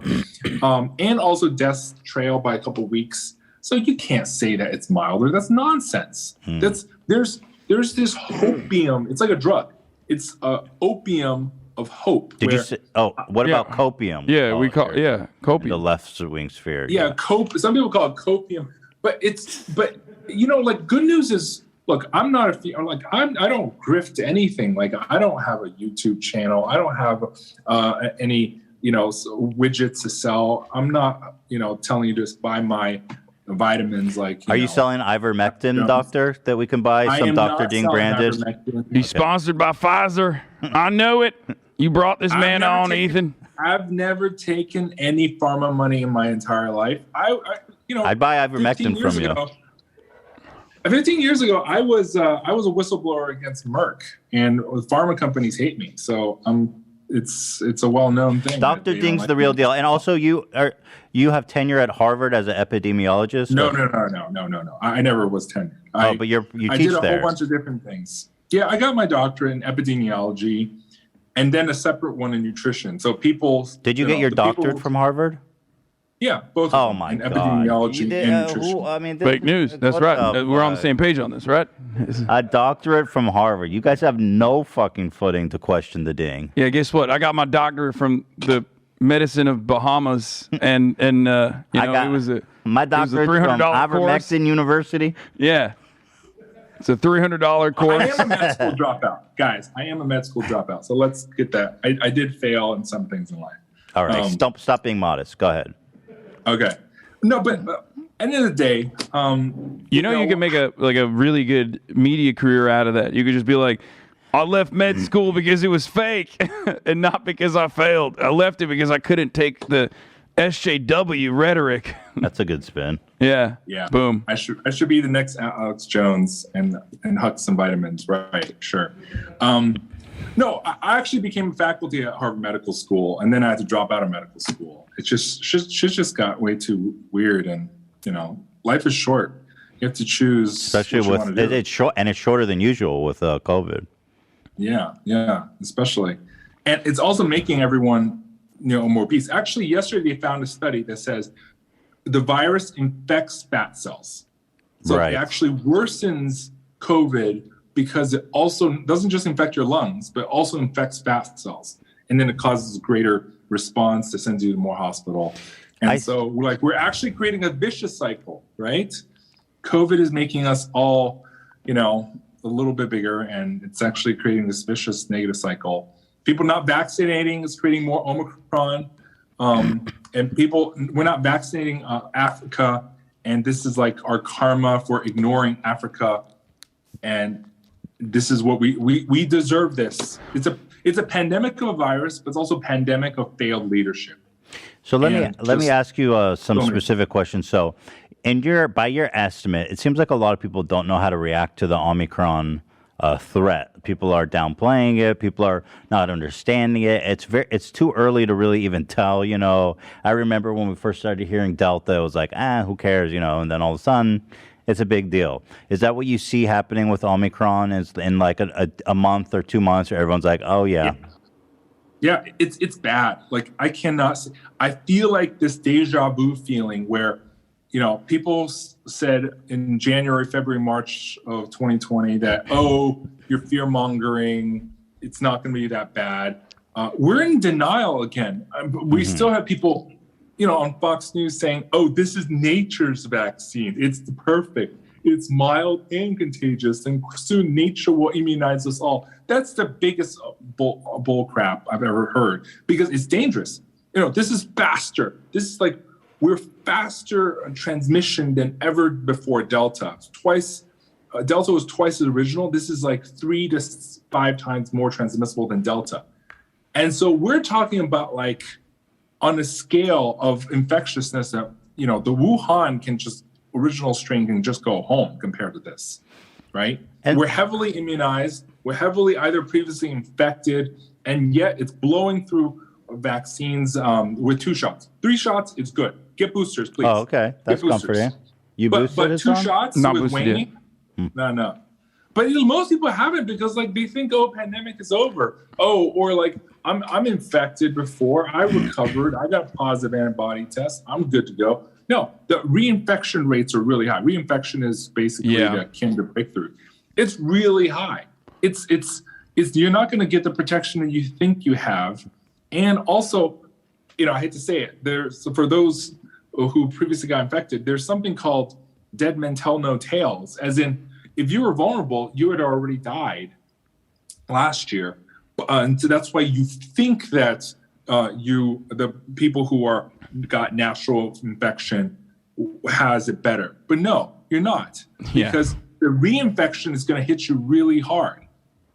And also deaths trail by a couple weeks. So you can't say that it's milder. That's nonsense. There's this hopium. It's like a drug. It's opium of hope. Did you say? Oh, what about copium? Yeah, we call copium. The left wing sphere. Yeah, some people call it copium, but good news is, look, I don't grift anything. Like I don't have a YouTube channel. I don't have any widgets to sell. I'm not telling you to buy my vitamins. Are you selling ivermectin, doctor, that we can buy? Some Dr. Ding branded. He's sponsored by Pfizer. I know it. You brought this man on, Ethan. I've never taken any pharma money in my entire life. I'd buy ivermectin from you. 15 years ago, I was a whistleblower against Merck, and pharma companies hate me. So it's a well-known thing. Dr. Ding's the real deal, and also you have tenure at Harvard as an epidemiologist. No. I never was tenured. But you teach there. I did a whole bunch of different things. Yeah, I got my doctorate in epidemiology, and then a separate one in nutrition. So people. Did you get your doctorate from Harvard? Yeah, both. Oh my God! Epidemiology and nutrition. Fake news. That's right. We're on the same page on this, right? A doctorate from Harvard. You guys have no fucking footing to question the Ding. Yeah. Guess what? I got my doctorate from the medicine of Bahamas, and it was my doctorate from Ivermectin University. Yeah. It's a $300 course. I am a med school dropout, guys. I am a med school dropout. So let's get that. I did fail in some things in life. All right. Stop being modest. Go ahead. Okay. No, but at the end of the day, you can make a really good media career out of that. You could just be like, I left med school because it was fake and not because I failed. I left it because I couldn't take the SJW rhetoric. That's a good spin. Yeah. Boom. I should be the next Alex Jones and huck some vitamins. Right. Sure. No, I actually became a faculty at Harvard Medical School, and then I had to drop out of medical school. It just got way too weird, and life is short. You have to choose. Especially with it's short, and it's shorter than usual with COVID. Yeah, especially, and it's also making everyone more obese. Actually, yesterday they found a study that says the virus infects fat cells, so it actually worsens COVID because it also doesn't just infect your lungs, but also infects fat cells, and then it causes greater response that sends you to more hospital. And so we're actually creating a vicious cycle, right? COVID is making us all, a little bit bigger, and it's actually creating this vicious negative cycle. People not vaccinating is creating more Omicron, and we're not vaccinating Africa, and this is like our karma for ignoring Africa, and this is what we deserve. This it's a pandemic of a virus, but it's also a pandemic of failed leadership. So let me ask you some specific questions. So, by your estimate, it seems like a lot of people don't know how to react to the Omicron threat. People are downplaying it. People are not understanding it. It's too early to really even tell. I remember when we first started hearing Delta, it was like, who cares? And then all of a sudden, it's a big deal. Is that what you see happening with Omicron? Is in like a month or 2 months, where everyone's like, oh yeah. Yeah, it's bad. Like I feel like this deja vu feeling where, people said in January, February, March of 2020 that, you're fear mongering. It's not going to be that bad. We're in denial again. We still have people on Fox News saying, "Oh, this is nature's vaccine. It's perfect. It's mild and contagious, and soon nature will immunize us all." That's the biggest bull crap I've ever heard, because it's dangerous. This is faster. This is like, we're faster on transmission than ever before Delta. Delta was twice as original. This is like 3 to 5 times more transmissible than Delta. And so we're talking about, like, on a scale of infectiousness that, the Wuhan original strain can just go home compared to this, right? And we're heavily immunized. We're heavily either previously infected, and yet it's blowing through vaccines with 2 shots. 3 shots, it's good. Get boosters, please. Oh, okay. That's comforting. You boosted but it, 2 son? shots Not with boosted waning? No. But most people haven't, because they think, pandemic is over. Or like, I'm infected before, I recovered, I got positive antibody tests, I'm good to go. No, the reinfection rates are really high. Reinfection is basically akin to breakthrough. It's really high. It's you're not going to get the protection that you think you have. And also, I hate to say it, for those who previously got infected, there's something called dead men tell no tales, as in, if you were vulnerable, you had already died last year. And so that's why you think that the people who got natural infection has it better. But no, you're not. Because the reinfection is going to hit you really hard.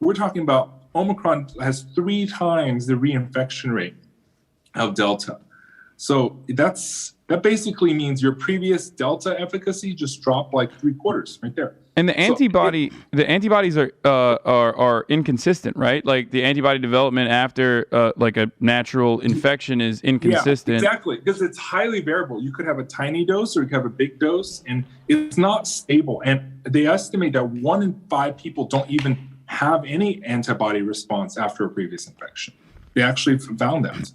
We're talking about Omicron has 3 times the reinfection rate of Delta. So that basically means your previous Delta efficacy just dropped like 3/4 right there. And the antibodies are inconsistent, right? Like the antibody development after like a natural infection is inconsistent. Yeah, exactly, because it's highly variable. You could have a tiny dose or you could have a big dose, and it's not stable. And they estimate that 1 in 5 people don't even have any antibody response after a previous infection. They actually found that.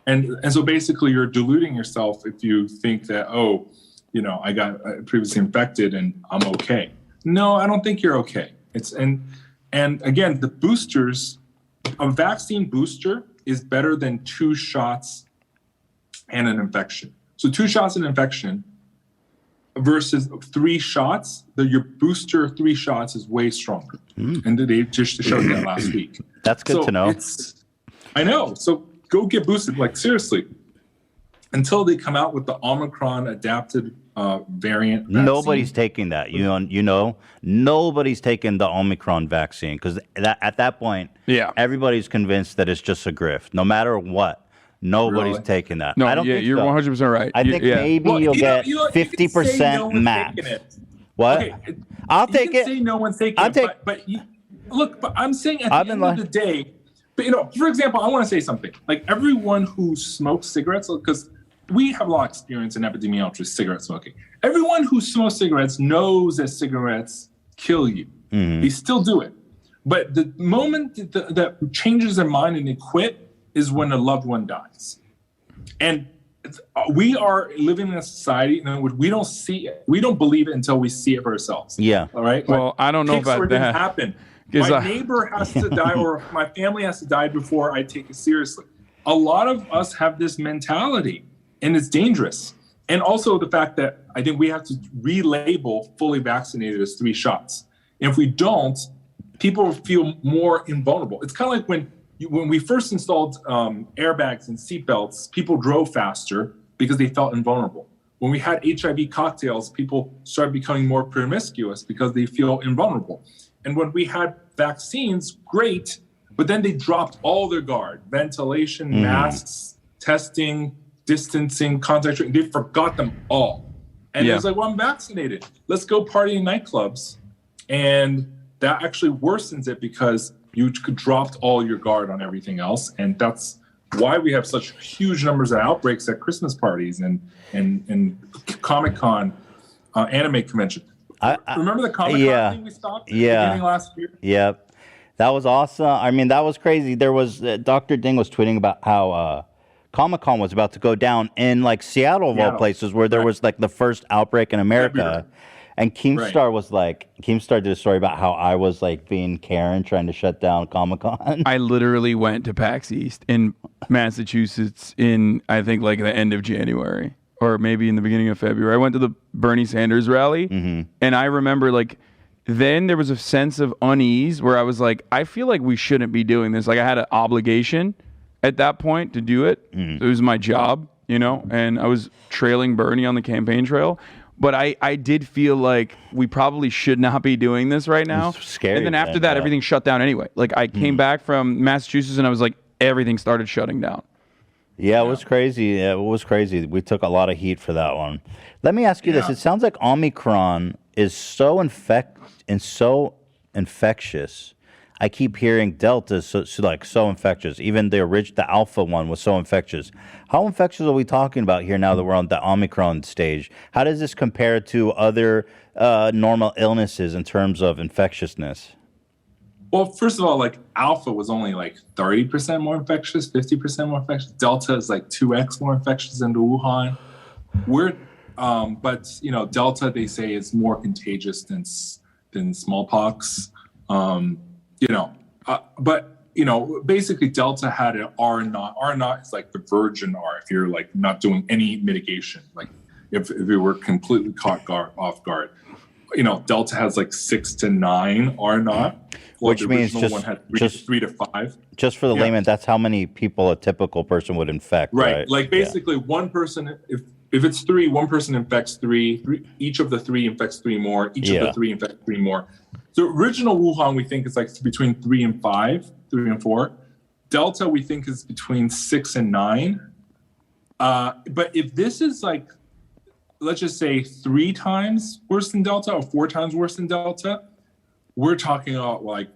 And so basically you're deluding yourself if you think that, I got previously infected and I'm okay. No, I don't think you're okay. And again, the boosters, a vaccine booster is better than 2 shots and an infection. So 2 shots and infection versus 3 shots, your booster 3 shots is way stronger. And they just showed that last week. That's good to know. I know. So go get boosted. Like, seriously, until they come out with the Omicron adapted variant vaccine. Nobody's taking that. Nobody's taking the Omicron vaccine, because at that point, everybody's convinced that it's just a grift. No matter what, nobody's taking that. No, I don't think you're so. 100% right. I think maybe you'll get 50% max. What? Okay, I'll take it. Say no one's taking it, but I'm saying at the end of the day. But, for example, I want to say something. Like, everyone who smokes cigarettes, because we have a lot of experience in epidemiology with cigarette smoking. Everyone who smokes cigarettes knows that cigarettes kill you. They still do it. But the moment that changes their mind and they quit is when a loved one dies. And we are living in a society in which we don't see it. We don't believe it until we see it for ourselves. Yeah. All right? Well, I don't know about that. Didn't happen. My neighbor has to die, or my family has to die before I take it seriously. A lot of us have this mentality, and it's dangerous. And also the fact that I think we have to relabel fully vaccinated as 3 shots. And if we don't, people feel more invulnerable. It's kind of like when we first installed airbags and seatbelts, people drove faster because they felt invulnerable. When we had HIV cocktails, people started becoming more promiscuous because they feel invulnerable. And when we had vaccines, great, but then they dropped all their guard. Ventilation, masks, testing, distancing, contact tracing, they forgot them all. And it was like, well, I'm vaccinated. Let's go party in nightclubs. And that actually worsens it because you dropped all your guard on everything else. And that's why we have such huge numbers of outbreaks at Christmas parties and Comic-Con, anime convention. Remember the Comic-Con thing we stopped at the beginning last year? Yep. That was awesome. I mean, that was crazy. There was Dr. Ding was tweeting about how Comic-Con was about to go down in like Seattle of all places, where there was like the first outbreak in America. And Keemstar did a story about how I was like being Karen trying to shut down Comic-Con. I literally went to PAX East in Massachusetts in, I think, like the end of January or maybe in the beginning of February. I went to the Bernie Sanders rally, and I remember like then there was a sense of unease where I was like, I feel like we shouldn't be doing this. Like I had an obligation at that point to do it. It was my job, you know, and I was trailing Bernie on the campaign trail. But I did feel like we probably should not be doing this right now. Scary. And then after that, everything shut down anyway. Like I came back from Massachusetts and I was like, everything started shutting down. Yeah, it was crazy. Yeah, it was crazy. We took a lot of heat for that one. Let me ask you this. It sounds like Omicron is so infectious. I keep hearing Delta is so infectious. Even the Alpha one was so infectious. How infectious are we talking about here now that we're on the Omicron stage? How does this compare to other normal illnesses in terms of infectiousness? Well, first of all, like Alpha was only like 30% more infectious, 50% more infectious. Delta is like 2x more infectious than Wuhan. But you know, Delta they say is more contagious than smallpox. But you know, basically Delta had an R naught. R naught is like the virgin R. If you're like not doing any mitigation, like if you were completely caught off guard, you know, Delta has like 6 to 9 R naught. Which means one had 3 to 5. Just for the layman, that's how many people a typical person would infect, right? Like basically one person, if it's 3, one person infects 3, each of the 3 infects 3 more, each of the 3 infects 3 more. The original Wuhan, we think is like between 3 and 5, 3 and 4. Delta, we think is between 6 and 9. But if this is like, let's just say 3 times worse than Delta or 4 times worse than Delta, we're talking about like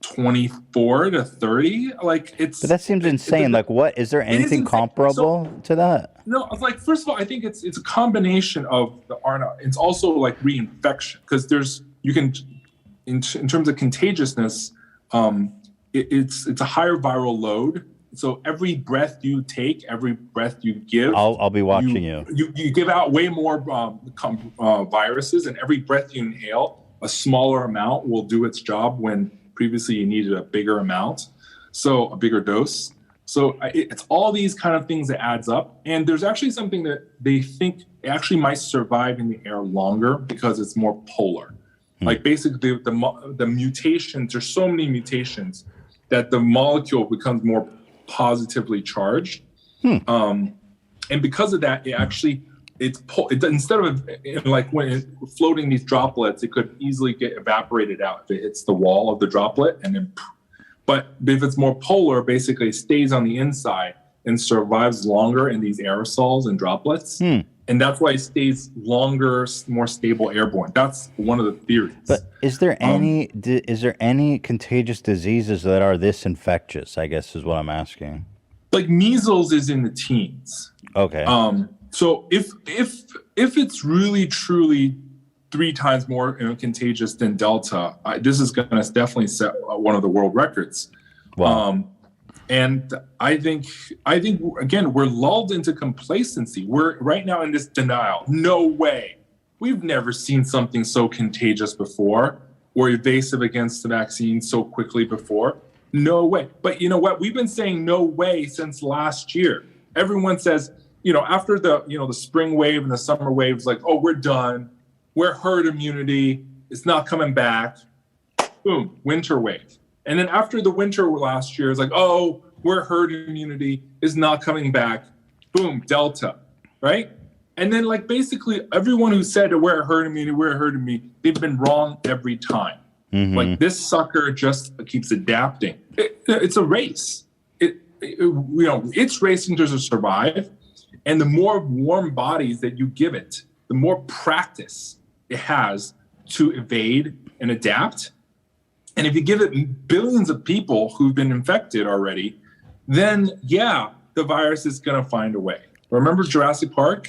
24 to 30. Like But that seems insane. Like what? Is there anything comparable to that? No, like first of all, I think it's a combination of the RNA. It's also like reinfection because you can, in terms of contagiousness, it's a higher viral load. So every breath you take, every breath you give, I'll be watching you. You give out way more viruses, and every breath you inhale, a smaller amount will do its job when previously you needed a bigger amount, so a bigger dose. So it's all these kind of things that adds up. And there's actually something that they think actually might survive in the air longer because it's more polar. Like basically the mutations, there's so many mutations that the molecule becomes more positively charged. And because of that, instead of like when it's floating these droplets, it could easily get evaporated out if it hits the wall of the droplet, and then. But if it's more polar, basically it stays on the inside and survives longer in these aerosols and droplets, and that's why it stays longer, more stable airborne. That's one of the theories. But is there any contagious diseases that are this infectious? I guess is what I'm asking. Like measles is in the teens. Okay. So if it's really truly 3 times more contagious than Delta, this is going to definitely set one of the world records. Wow. And I think again we're lulled into complacency. We're right now in this denial. No way. We've never seen something so contagious before or evasive against the vaccine so quickly before. No way. But you know what? We've been saying no way since last year. Everyone says, you know, after the spring wave and the summer wave, it's like, oh, we're done. We're herd immunity. It's not coming back. Boom, winter wave. And then after the winter last year, it's like, oh, we're herd immunity is not coming back. Boom, Delta, right? And then like basically everyone who said we're herd immunity, they've been wrong every time. Like this sucker just keeps adapting. It's a race. It's racing to survive. And the more warm bodies that you give it, the more practice it has to evade and adapt. And if you give it billions of people who've been infected already, then yeah, the virus is going to find a way. Remember Jurassic Park?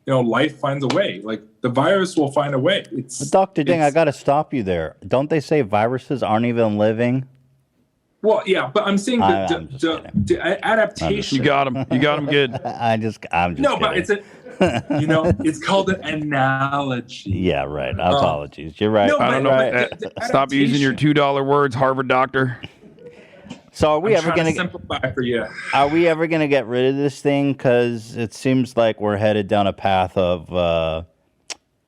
Life finds a way. Like the virus will find a way. Dr. Ding, I got to stop you there. Don't they say viruses aren't even living? Well, yeah, but I'm saying the adaptation. You got him. You got him good. I'm just no, kidding. but You know, it's called an analogy. Yeah, right. Apologies. You're right. No, I don't know. Stop using your $2 words, Harvard doctor. So are we ever going to simplify for you? Are we ever going to get rid of this thing? Because it seems like we're headed down a path of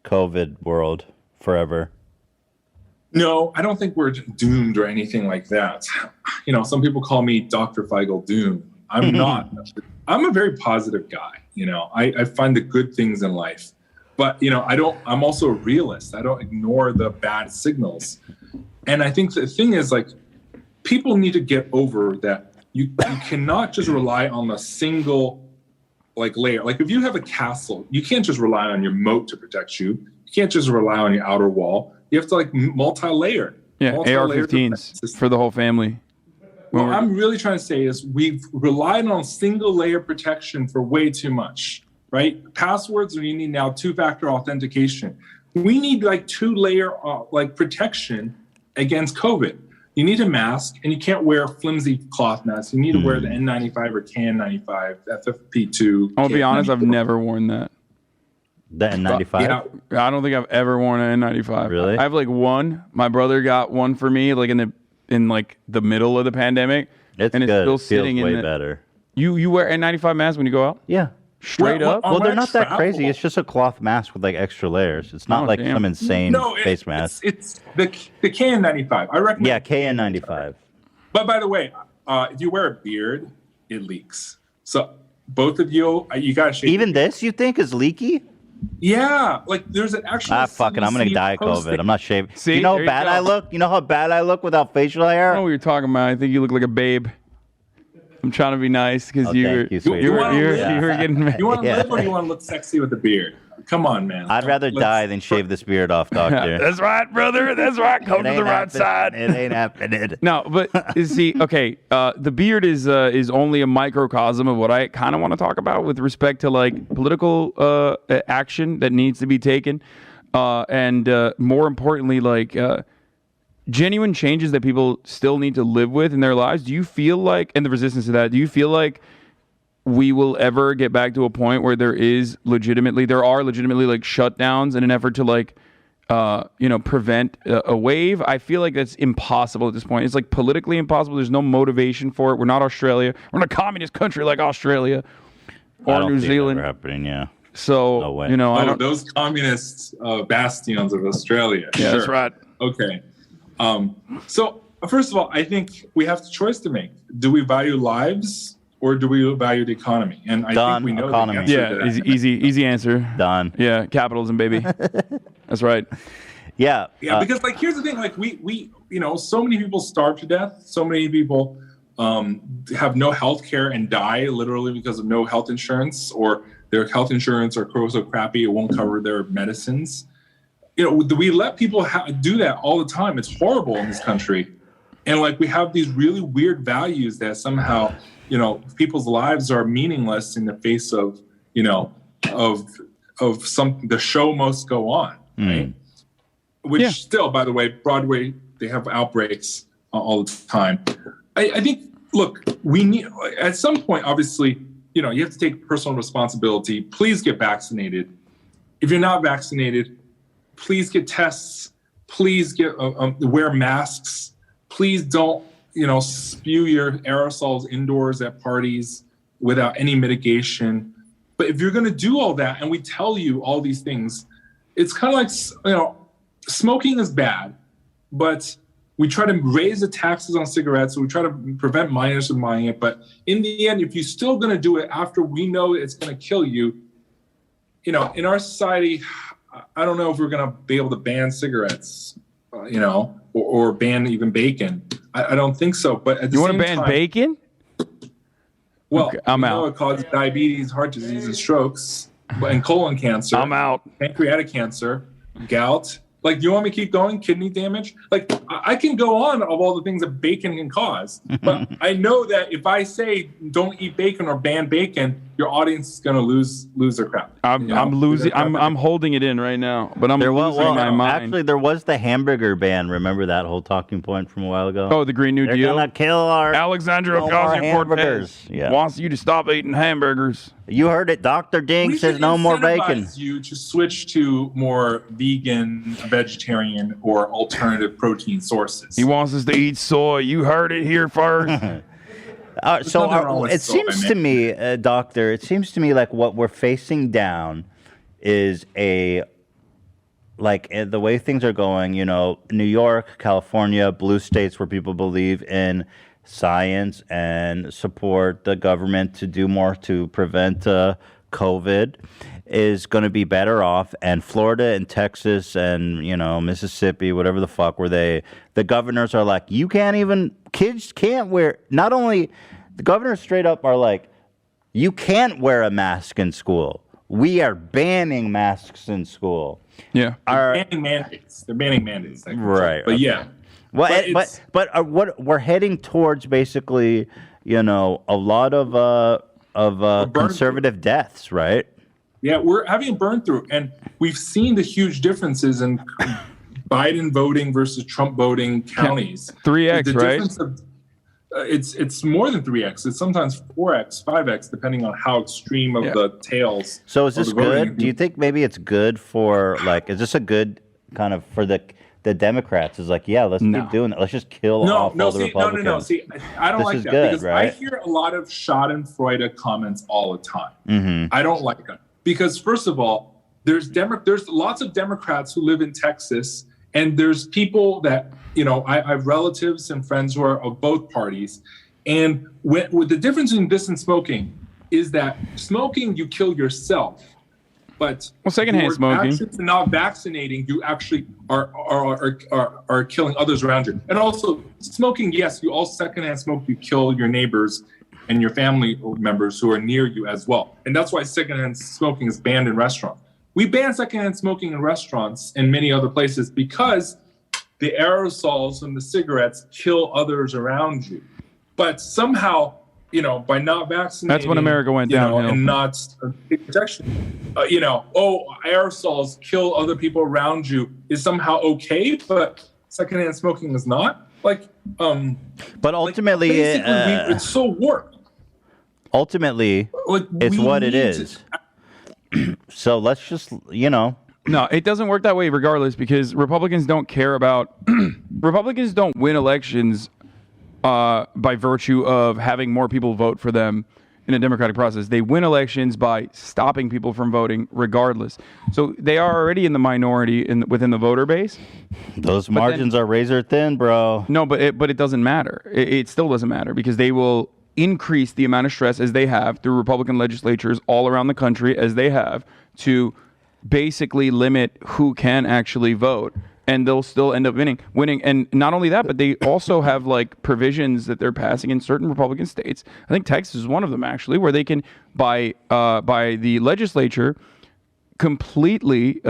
COVID world forever. No, I don't think we're doomed or anything like that. You know, some people call me Dr. Feigl Doom. I'm not. I'm a very positive guy. You know, I find the good things in life. But, you know, I'm also a realist. I don't ignore the bad signals. And I think the thing is, like, people need to get over that you cannot just rely on a single, like, layer. Like, if you have a castle, you can't just rely on your moat to protect you. You can't just rely on your outer wall. You have to, like, multi-layer. Yeah, AR-15s for the whole family. What I'm really trying to say is we've relied on single-layer protection for way too much, right? Passwords, we need now two-factor authentication. We need, like, two-layer, like, protection against COVID. You need a mask, and you can't wear flimsy cloth masks. You need to wear the N95 or KN95, FFP2. I'll be honest, I've never worn that. The N95? Yeah, I don't think I've ever worn an N95. Really? I have like one. My brother got one for me, like in the middle of the pandemic. It's and good. It's still It feels sitting way in better. You wear N95 masks when you go out? Yeah. Straight up? Well, they're not that crazy. It's just a cloth mask with like extra layers. It's not like some insane face mask. It's the KN95. I recommend. Yeah, KN95. But by the way, if you wear a beard, it leaks. So both of you got to shave. Even this, you think, is leaky? Yeah, like there's an actual. Fuck it, I'm gonna die posting. COVID. I'm not shaving. See, you know how there you bad go. I look? You know how bad I look without facial hair? I don't know what you're talking about. I think you look like a babe. I'm trying to be nice because you were getting You want mad. to live or you want to look sexy with a beard? Come on, man. I'd rather die than shave this beard off, doctor. That's right, brother. That's right. Come to the right side. It ain't happening. No, but see, okay, the beard is only a microcosm of what I kind of want to talk about with respect to like political action that needs to be taken, and more importantly, like genuine changes that people still need to live with in their lives. Do you feel like, and the resistance to that, do you feel like we will ever get back to a point where there are legitimately like shutdowns in an effort to like, prevent a wave? I feel like that's impossible at this point. It's like politically impossible. There's no motivation for it. We're not Australia. We're not a communist country like Australia or New Zealand. Happening, yeah. So, no way. I don't. Those communist bastions of Australia. Yeah, sure. that's right. Okay. So first of all, I think we have a choice to make. Do we value lives? Or do we value the economy? And I think we know economy. the answer to that. Easy answer. Done. Yeah, capitalism, baby. That's right. Yeah. Yeah, because like here's the thing, like we so many people starve to death. So many people have no health care and die literally because of no health insurance, or their health insurance are so crappy it won't cover their medicines. We let people do that all the time. It's horrible in this country. And like we have these really weird values that somehow people's lives are meaningless in the face of, the show must go on, right? Which still, by the way, Broadway, they have outbreaks all the time. I think, look, we need, at some point, obviously, you have to take personal responsibility. Please get vaccinated. If you're not vaccinated, please get tests. Please wear masks. Please don't, spew your aerosols indoors at parties without any mitigation. But if you're going to do all that, and we tell you all these things, it's kind of like, smoking is bad, but we try to raise the taxes on cigarettes. So we try to prevent minors from buying it. But in the end, if you're still going to do it after we know it's going to kill you, in our society, I don't know if we're going to be able to ban cigarettes, or ban even bacon. I don't think so. But at the you want same to ban time, bacon? Well, okay, I'm out. It causes diabetes, heart disease, and strokes, and colon cancer. I'm out. Pancreatic cancer, gout. Like, do you want me to keep going? Kidney damage? Like, I can go on of all the things that bacon can cause. But I know that if I say don't eat bacon or ban bacon, your audience is going to lose their crap. I'm losing. I'm holding it in right now, but I'm losing my mind. Actually, there was the hamburger ban. Remember that whole talking point from a while ago? Oh, the Green New They're Deal. Gonna kill our Alexandria no more Ocasio-Cortez wants you to stop eating hamburgers. You heard it. Dr. Ding We says should no more bacon. incentivize you to switch to more vegan, vegetarian, or alternative protein sources. He wants us to eat soy. You heard it here first. It seems to me, Doctor, it seems to me like what we're facing down is the way things are going, New York, California, blue states where people believe in science and support the government to do more to prevent COVID is going to be better off. And Florida and Texas and, Mississippi, whatever the fuck, the governors are like, kids can't wear, not only, the governors straight up are like, you can't wear a mask in school. We are banning masks in school. Yeah. They're banning mandates. Right. But yeah. What we're heading towards basically, a lot of conservative deaths, right? Yeah, we're having a burn through, and we've seen the huge differences in Biden voting versus Trump voting counties. 3x, right? It's more than 3x. It's sometimes 4x, 5x, depending on how extreme of the tails. So is this good? Do you think maybe it's good for is this a good kind of for the Democrats? Is like, yeah, let's keep doing it. Let's just kill off all the Republicans. No. See, I don't like that because right? I hear a lot of Schadenfreude comments all the time. Mm-hmm. I don't like that because first of all, there's lots of Democrats who live in Texas, and there's people that I have relatives and friends who are of both parties, and with the difference in this and smoking is that smoking you kill yourself. But secondhand smoking, not vaccinating, you actually are killing others around you. And also smoking, yes, you all secondhand smoke, you kill your neighbors and your family members who are near you as well. And that's why secondhand smoking is banned in restaurants. We ban secondhand smoking in restaurants and many other places because the aerosols from the cigarettes kill others around you. But somehow, by not vaccinating, that's when America went downhill, and not protection. Aerosols kill other people around you is somehow okay, but secondhand smoking is not. But ultimately, it's so warped. Ultimately, it's what it is. So let's just, No, it doesn't work that way regardless because Republicans don't care about... Republicans don't win elections by virtue of having more people vote for them in a democratic process. They win elections by stopping people from voting regardless. So they are already in the minority within the voter base. Those margins are razor thin, bro. No, but it doesn't matter. It still doesn't matter because they will increase the amount of stress as they have through Republican legislatures all around the country as they have to basically limit who can actually vote. And they'll still end up winning. And not only that, but they also have provisions that they're passing in certain Republican states. I think Texas is one of them actually, where they can, by the legislature, completely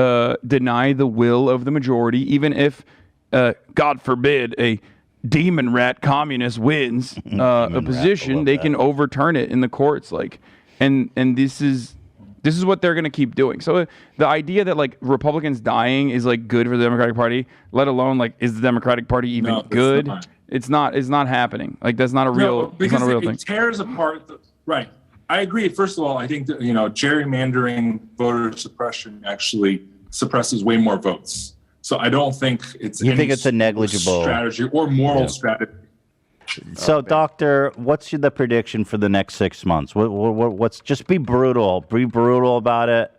deny the will of the majority, even if, God forbid, a demon rat communist wins a position, they can overturn it in the courts. And this is what they're going to keep doing. So the idea that Republicans dying is good for the Democratic Party, let alone is the Democratic Party even good? It's not happening. That's not a real thing. It tears apart. Right. I agree. First of all, I think that, gerrymandering voter suppression actually suppresses way more votes. So I don't think it's a negligible strategy or moral strategy. So, Doctor, what's the prediction for the next 6 months? What's just be brutal. Be brutal about it.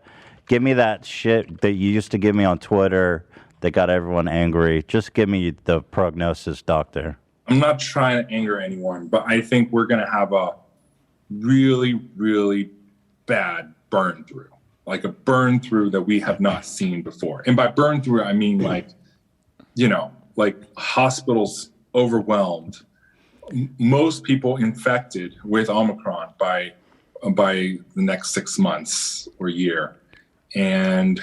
Give me that shit that you used to give me on Twitter that got everyone angry. Just give me the prognosis, Doctor. I'm not trying to anger anyone, but I think we're going to have a really, really bad burn through. A burn through that we have not seen before. And by burn through, I mean hospitals overwhelmed. Most people infected with Omicron by the next 6 months or year. And,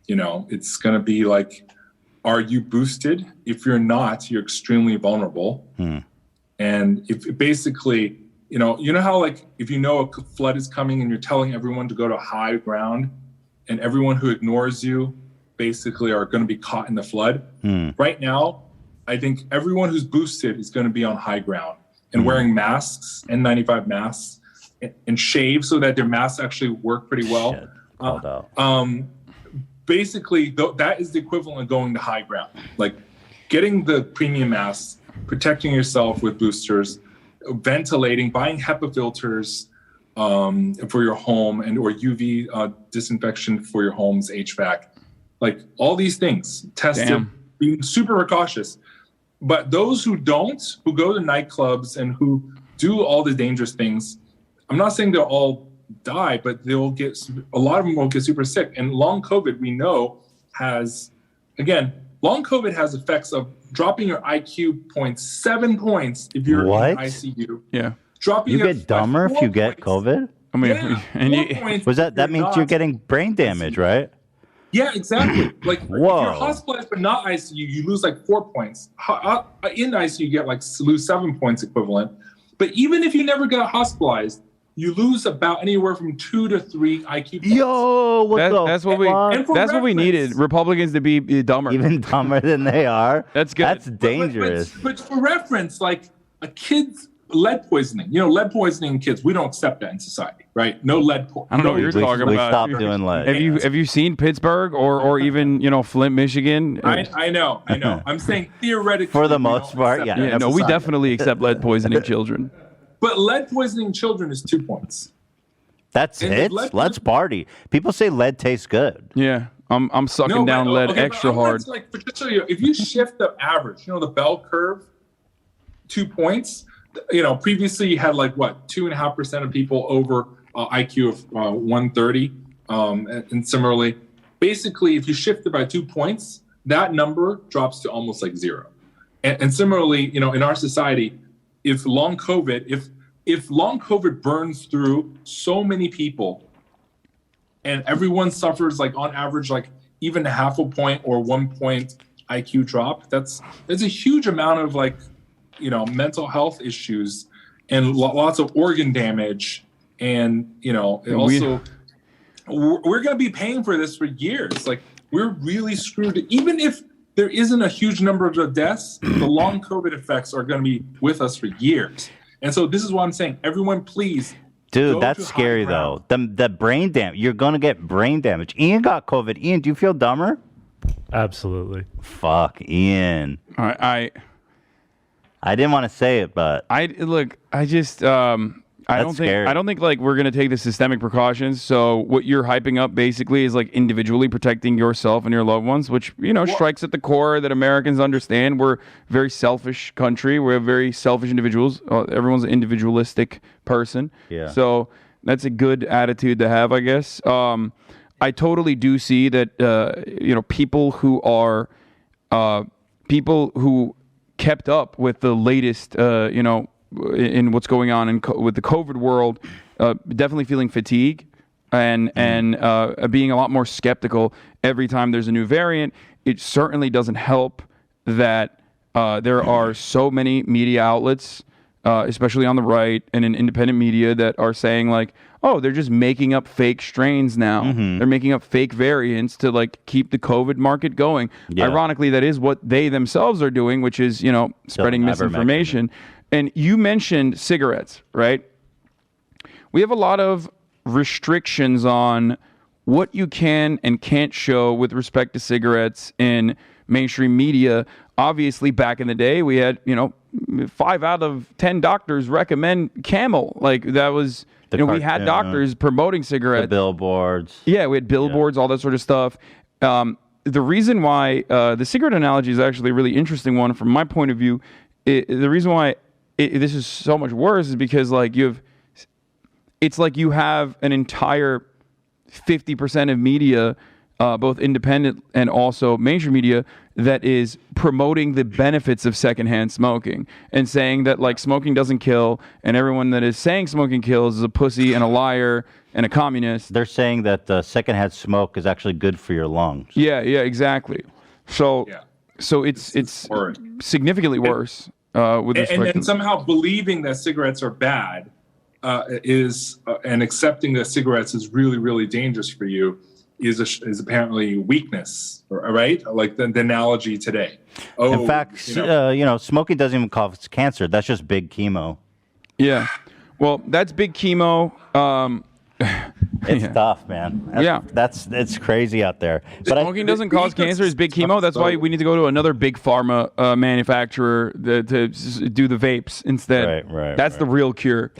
it's going to be are you boosted? If you're not, you're extremely vulnerable. And if basically, you know how like if you know a flood is coming and you're telling everyone to go to high ground, and everyone who ignores you basically are going to be caught in the flood. Right now, I think everyone who's boosted is going to be on high ground and wearing masks, N95 masks, and shave so that their masks actually work pretty well. Basically, that is the equivalent of going to high ground, like getting the premium masks, protecting yourself with boosters, ventilating, buying HEPA filters for your home and or UV disinfection for your home's HVAC, like all these things. Tested, being super cautious. But those who don't, who go to nightclubs and who do all the dangerous things, I'm not saying they'll all die, but a lot of them will get super sick. And long COVID, we know, long COVID has effects of dropping your IQ 7 points if you're in ICU. Yeah. You get dumber if you get COVID? I mean, that means you're getting brain damage, right? Yeah, exactly. Like if you're hospitalized but not ICU, you lose like 4 points. In ICU, you get lose 7 points equivalent. But even if you never got hospitalized, you lose about anywhere from 2 to 3 IQ points. That's what we needed. Republicans to be dumber, even dumber than they are. That's good. That's dangerous. But for reference, like a kid's lead poisoning. Lead poisoning in kids, we don't accept that in society, right? No lead poisoning. I don't know what you're talking about. We stopped doing lead. Have you seen Pittsburgh or even Flint, Michigan? I know. I'm saying theoretically. For the most part, yeah. No, we definitely accept lead poisoning children. But lead poisoning children is 2 points. That's it. Let's party. People say lead tastes good. Yeah, I'm sucking down lead extra hard. If you shift the average, the bell curve, 2 points. Previously you had 2.5% of people over IQ of 130, and similarly, basically, if you shift it by 2 points, that number drops to almost like zero. And similarly, in our society, if long COVID burns through so many people, and everyone suffers on average even a half a point or 1 point IQ drop, that's a huge amount of mental health issues and lots of organ damage, and also we're going to be paying for this for years. We're really screwed. Even if there isn't a huge number of deaths, the long COVID effects are going to be with us for years. And so this is what I'm saying. Everyone, please. Dude, that's scary though. The brain damage. You're going to get brain damage. Ian got COVID. Ian, do you feel dumber? Absolutely. Fuck, Ian. I didn't want to say it, but I don't think we're going to take the systemic precautions. So what you're hyping up basically is individually protecting yourself and your loved ones, which, strikes at the core that Americans understand. We're a very selfish country. We're very selfish individuals. Everyone's an individualistic person. Yeah. So that's a good attitude to have, I guess. I totally do see that, people who kept up with the latest, in what's going on with the COVID world, definitely feeling fatigue and being a lot more skeptical every time there's a new variant. It certainly doesn't help that there are so many media outlets, especially on the right and in independent media, that are saying they're just making up fake strains now. Mm-hmm. They're making up fake variants to keep the COVID market going. Yeah. Ironically, that is what they themselves are doing, which is, spreading misinformation. And you mentioned cigarettes, right? We have a lot of restrictions on what you can and can't show with respect to cigarettes in mainstream media. Obviously, back in the day, we had, 5 out of 10 doctors recommend Camel. That was, we had doctors promoting cigarettes. The billboards. Yeah, we had billboards, all that sort of stuff. The reason why the cigarette analogy is actually a really interesting one from my point of view. The reason why this is so much worse is because it's like you have an entire 50% of media, both independent and also mainstream media, that is promoting the benefits of secondhand smoking and saying that smoking doesn't kill, and everyone that is saying smoking kills is a pussy and a liar and a communist. They're saying that secondhand smoke is actually good for your lungs. Yeah, exactly. So it's significantly worse. And somehow believing that cigarettes are bad and accepting that cigarettes is really, really dangerous for you is apparently weakness, right? Like the analogy today. Oh, in fact, smoking doesn't even cause cancer. That's just big chemo. Yeah. Well, that's big chemo. It's tough, man. It's crazy out there. But smoking doesn't cause cancer. It's big chemo. That's why we need to go to another big pharma manufacturer to do the vapes instead. Right. That's the real cure.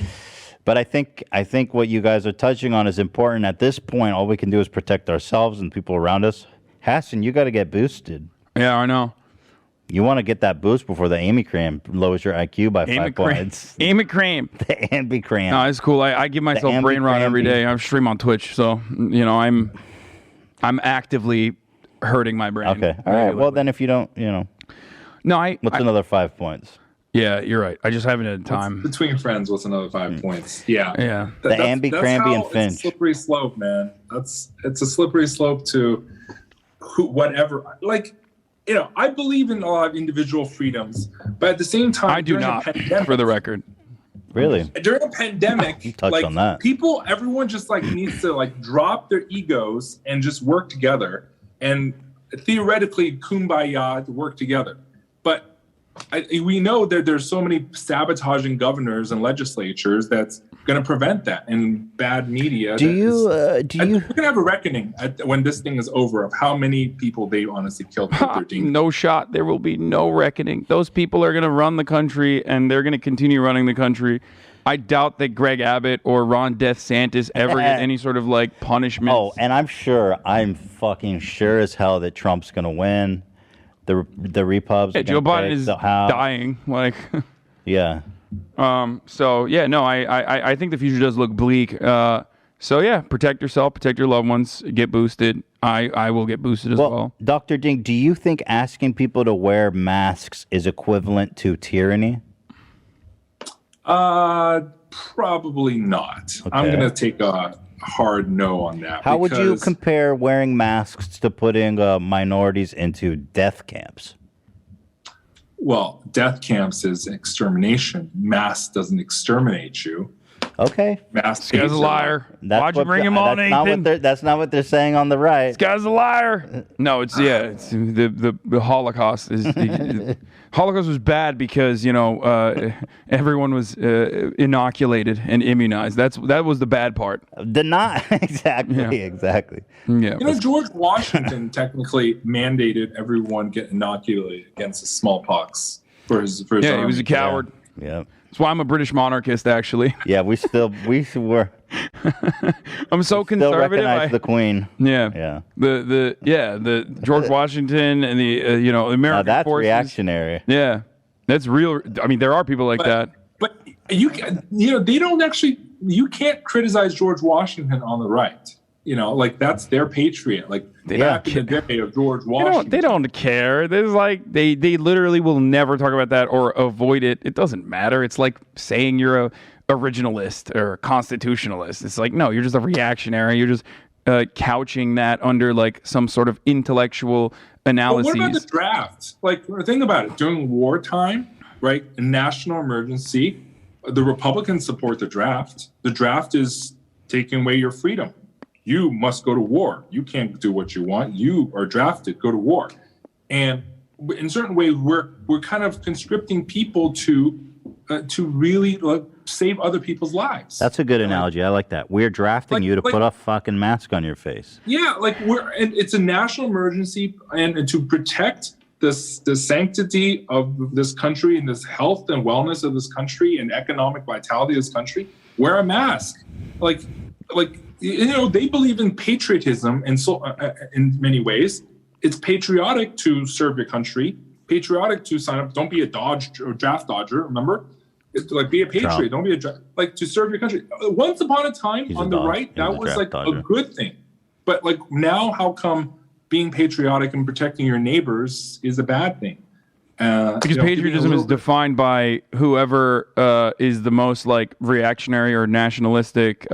But I think what you guys are touching on is important. At this point, all we can do is protect ourselves and people around us. Hasan, you got to get boosted. Yeah, I know. You want to get that boost before the Omicron lowers your IQ by 5 points. Omicron. The Omicron. No, it's cool. I give myself brain rot every day. I stream on Twitch, so I'm actively hurting my brain. Okay. All right. Well, then if you don't, No, what's another 5 points? Yeah, you're right. I just haven't had time. Between friends, what's another 5 points? Yeah. Yeah. The Ambicramby and Finch. It's a slippery slope, man. It's a slippery slope to whatever. Like, I believe in a lot of individual freedoms, but at the same time, I do not, for the record. Really? During a pandemic, you touched on that. Everyone just needs to drop their egos and just work together and theoretically kumbaya to work together. But we know that there's so many sabotaging governors and legislatures that's going to prevent that, and bad media. We're going to have a reckoning when this thing is over of how many people they honestly killed. No shot. There will be no reckoning. Those people are going to run the country, and they're going to continue running the country. I doubt that Greg Abbott or Ron DeSantis ever get any sort of punishment. Oh, and I'm fucking sure as hell that Trump's going to win. The Repubs. Joe Biden is dying. Yeah. So yeah, no, I think the future does look bleak. So yeah, protect yourself, protect your loved ones, get boosted. I will get boosted as well. Dr. Ding, do you think asking people to wear masks is equivalent to tyranny? Probably not. Okay. I'm going to take a hard no on that. How would you compare wearing masks to putting minorities into death camps? Well, death camps is extermination. Mass doesn't exterminate you. Okay. Mass. This guy's a liar. Why'd you bring him on, Ethan? That's not what they're saying on the right. This guy's a liar. No, it's the Holocaust is. Holocaust was bad because everyone was inoculated and immunized. That was the bad part. Exactly. Yeah. George Washington technically mandated everyone get inoculated against smallpox for his army. He was a coward. Yeah. That's why I'm a British monarchist, actually. Yeah, we were. I'm so conservative. Still recognize the Queen. Yeah. The George Washington and the American that's forces. Reactionary. Yeah, that's real. I mean, there are people like that. But they don't actually. You can't criticize George Washington on the right. That's their patriot. Back in the day of George Washington. They don't care. There's they literally will never talk about that or avoid it. It doesn't matter. It's like saying you're a originalist or a constitutionalist. It's no, you're just a reactionary. You're just couching that under some sort of intellectual analysis. But what about the draft? Think about it. During wartime, right? A national emergency, the Republicans support the draft. The draft is taking away your freedom. You must go to war. You can't do what you want. You are drafted. Go to war. And in certain ways, we're kind of conscripting people to really save other people's lives. That's a good analogy. I like that. We're drafting you to put a fucking mask on your face. Yeah, and it's a national emergency, and to protect the sanctity of this country and this health and wellness of this country and economic vitality of this country, wear a mask. They believe in patriotism, and so in many ways, it's patriotic to serve your country, patriotic to sign up. Don't be a draft dodger. Remember, it's be a patriot. Trump. Don't be to serve your country. Once upon a time, on the right, that was a good thing. But now, how come being patriotic and protecting your neighbors is a bad thing? Because patriotism is defined by whoever is the most reactionary or nationalistic.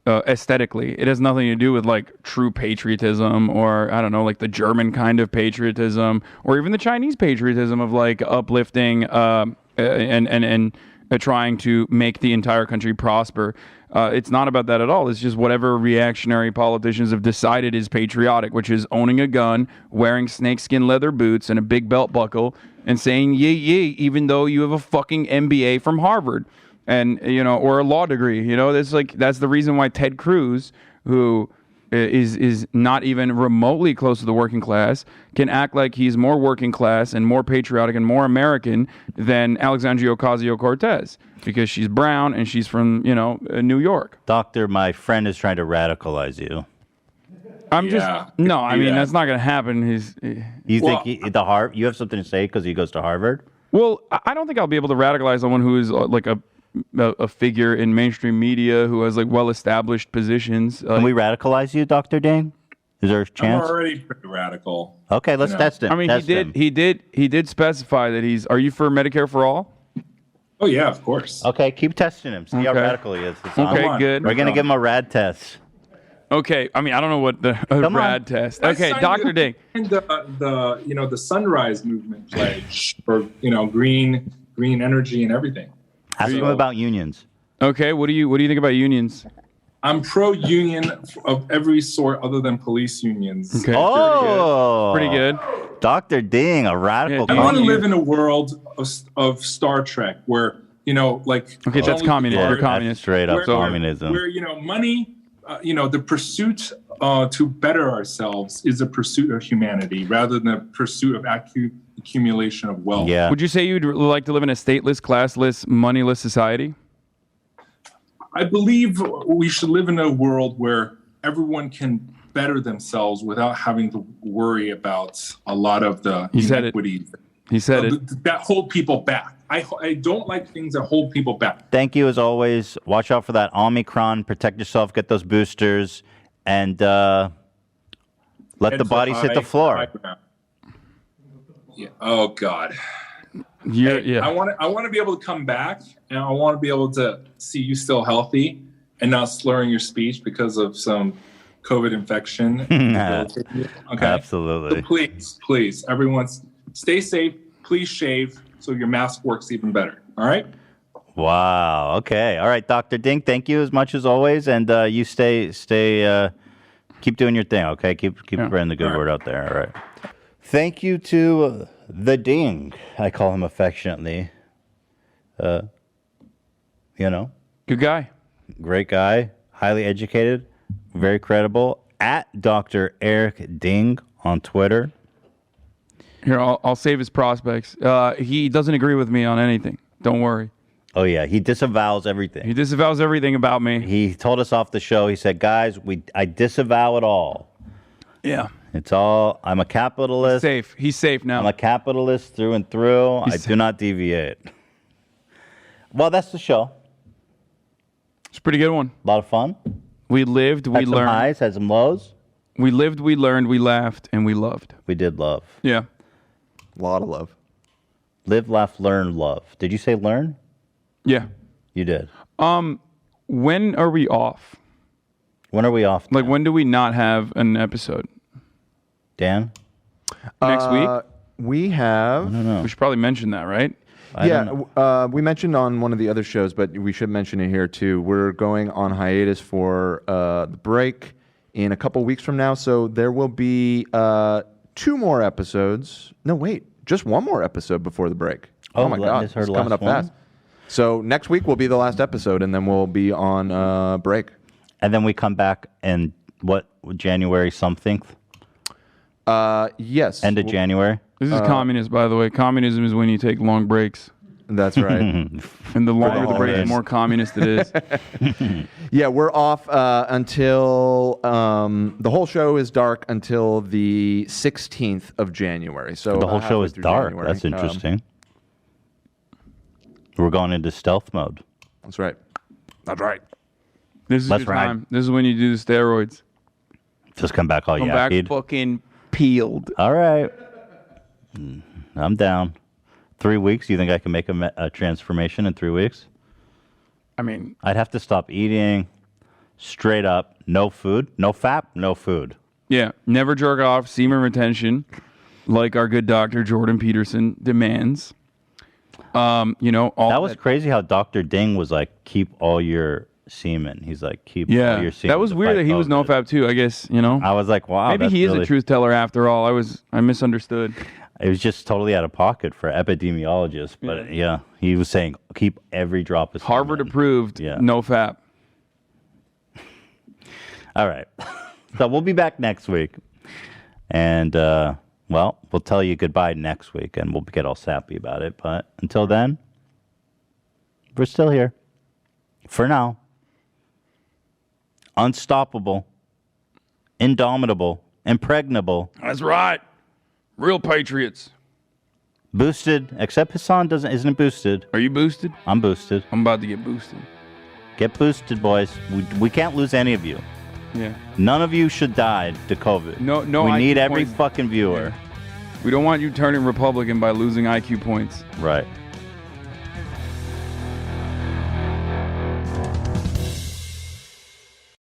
Aesthetically, it has nothing to do with true patriotism, or I don't know, the German kind of patriotism, or even the Chinese patriotism of uplifting and at trying to make the entire country prosper. It's not about that at all. It's just whatever reactionary politicians have decided is patriotic, which is owning a gun, wearing snakeskin leather boots and a big belt buckle, and saying yay yay, even though you have a fucking MBA from Harvard, and or a law degree. That's the reason why Ted Cruz, who is not even remotely close to the working class, can act like he's more working class and more patriotic and more American than Alexandria Ocasio-Cortez, because she's brown and she's from, New York. Doctor, my friend is trying to radicalize you. That's not going to happen. You think you have something to say because he goes to Harvard? Well, I don't think I'll be able to radicalize someone who is like a figure in mainstream media who has like well-established positions. Can we radicalize you, Dr. Dane? Is there a chance? I'm already pretty radical. Okay, let's test him. I mean, he did specify that are you for Medicare for all? Oh yeah, of course. Okay, keep testing him. See how radical he is. Okay, good. We're gonna give him a rad test. Okay, I mean, I don't know what the rad test. Okay, Dr. Dane. The Sunrise Movement pledge for green energy and everything. Ask him about unions. Okay, what do you think about unions? I'm pro-union of every sort other than police unions. Okay. Oh, pretty good. Dr. Ding, a radical. I want to live in a world of Star Trek where Okay, that's communism. You're communist. Straight up communism. Where money, the pursuit to better ourselves is a pursuit of humanity rather than a pursuit of accumulation of wealth. Yeah. Would you say you'd like to live in a stateless, classless, moneyless society? I believe we should live in a world where everyone can better themselves without having to worry about a lot of the inequities. He said it. That hold people back. I don't like things that hold people back. Thank you as always. Watch out for that Omicron. Protect yourself. Get those boosters. And let the bodies hit the floor. Yeah. Oh God. Yeah. I want to be able to come back, and I want to be able to see you still healthy and not slurring your speech because of some COVID infection. Okay. Absolutely. So please, everyone, stay safe. Please shave so your mask works even better. All right. Wow. Okay. All right, Dr. Ding. Thank you as much as always, and you stay. Keep doing your thing. Okay. Keep spreading the good word out there. All right. Thank you to the Ding. I call him affectionately. Good guy. Great guy. Highly educated. Very credible. At Dr. Eric Ding on Twitter. Here, I'll save his prospects. He doesn't agree with me on anything. Don't worry. Oh, yeah. He disavows everything. He disavows everything about me. He told us off the show. He said, guys, I disavow it all. Yeah. It's all, I'm a capitalist. He's safe now. I'm a capitalist through and through. I do not deviate. Well, that's the show. It's a pretty good one. A lot of fun. We lived, we had some learned. Highs, had some lows. We lived, we learned, we laughed, and we loved. We did love. Yeah. A lot of love. Live, laugh, learn, love. Did you say learn? Yeah. You did. When are we off? When are we off? Like, when do we not have an episode? Dan? Next week? We have... I don't know. We should probably mention that, right? We mentioned on one of the other shows, but we should mention it here too. We're going on hiatus for the break in a couple weeks from now, so there will be 2 more episodes. No, wait, just 1 more episode before the break. Oh my God, it's coming up fast. So next week will be the last episode, and then we'll be on break. And then we come back in January something? Yes. End of January? This is communist, by the way. Communism is when you take long breaks. That's right. And the longer the break, the more communist it is. Yeah, we're off until the whole show is dark until the 16th of January. So the whole show is dark. January. That's interesting. We're going into stealth mode. That's right. That's right. This is your time. This is when you do the steroids. Just come back all Come yakkied. back fucking peeled. All right. I'm down. 3 weeks? You think I can make a transformation in 3 weeks? I mean... I'd have to stop eating straight up. No food. No fat. No food. Yeah. Never jerk off. Semen retention. Like our good doctor, Jordan Peterson, demands. That was crazy how Dr. Ding was like, keep all your semen. He's like, keep all Yeah, your semen. that was to weird fight that he was COVID. nofap too. I guess I was like, wow. maybe that's he is really- a truth teller after all. I misunderstood. It was just totally out of pocket for epidemiologists, but yeah, he was saying keep every drop of semen. Harvard approved. Nofap. All right, so we'll be back next week, and we'll tell you goodbye next week, and we'll get all sappy about it. But until then, we're still here for now. Unstoppable, indomitable, impregnable. That's right. Real patriots. Boosted, except Hasan isn't boosted. Are you boosted? I'm boosted. I'm about to get boosted. Get boosted, boys. We can't lose any of you. Yeah. None of you should die to COVID. No. We IQ need every points. fucking viewer. Yeah. We don't want you turning Republican by losing IQ points. Right.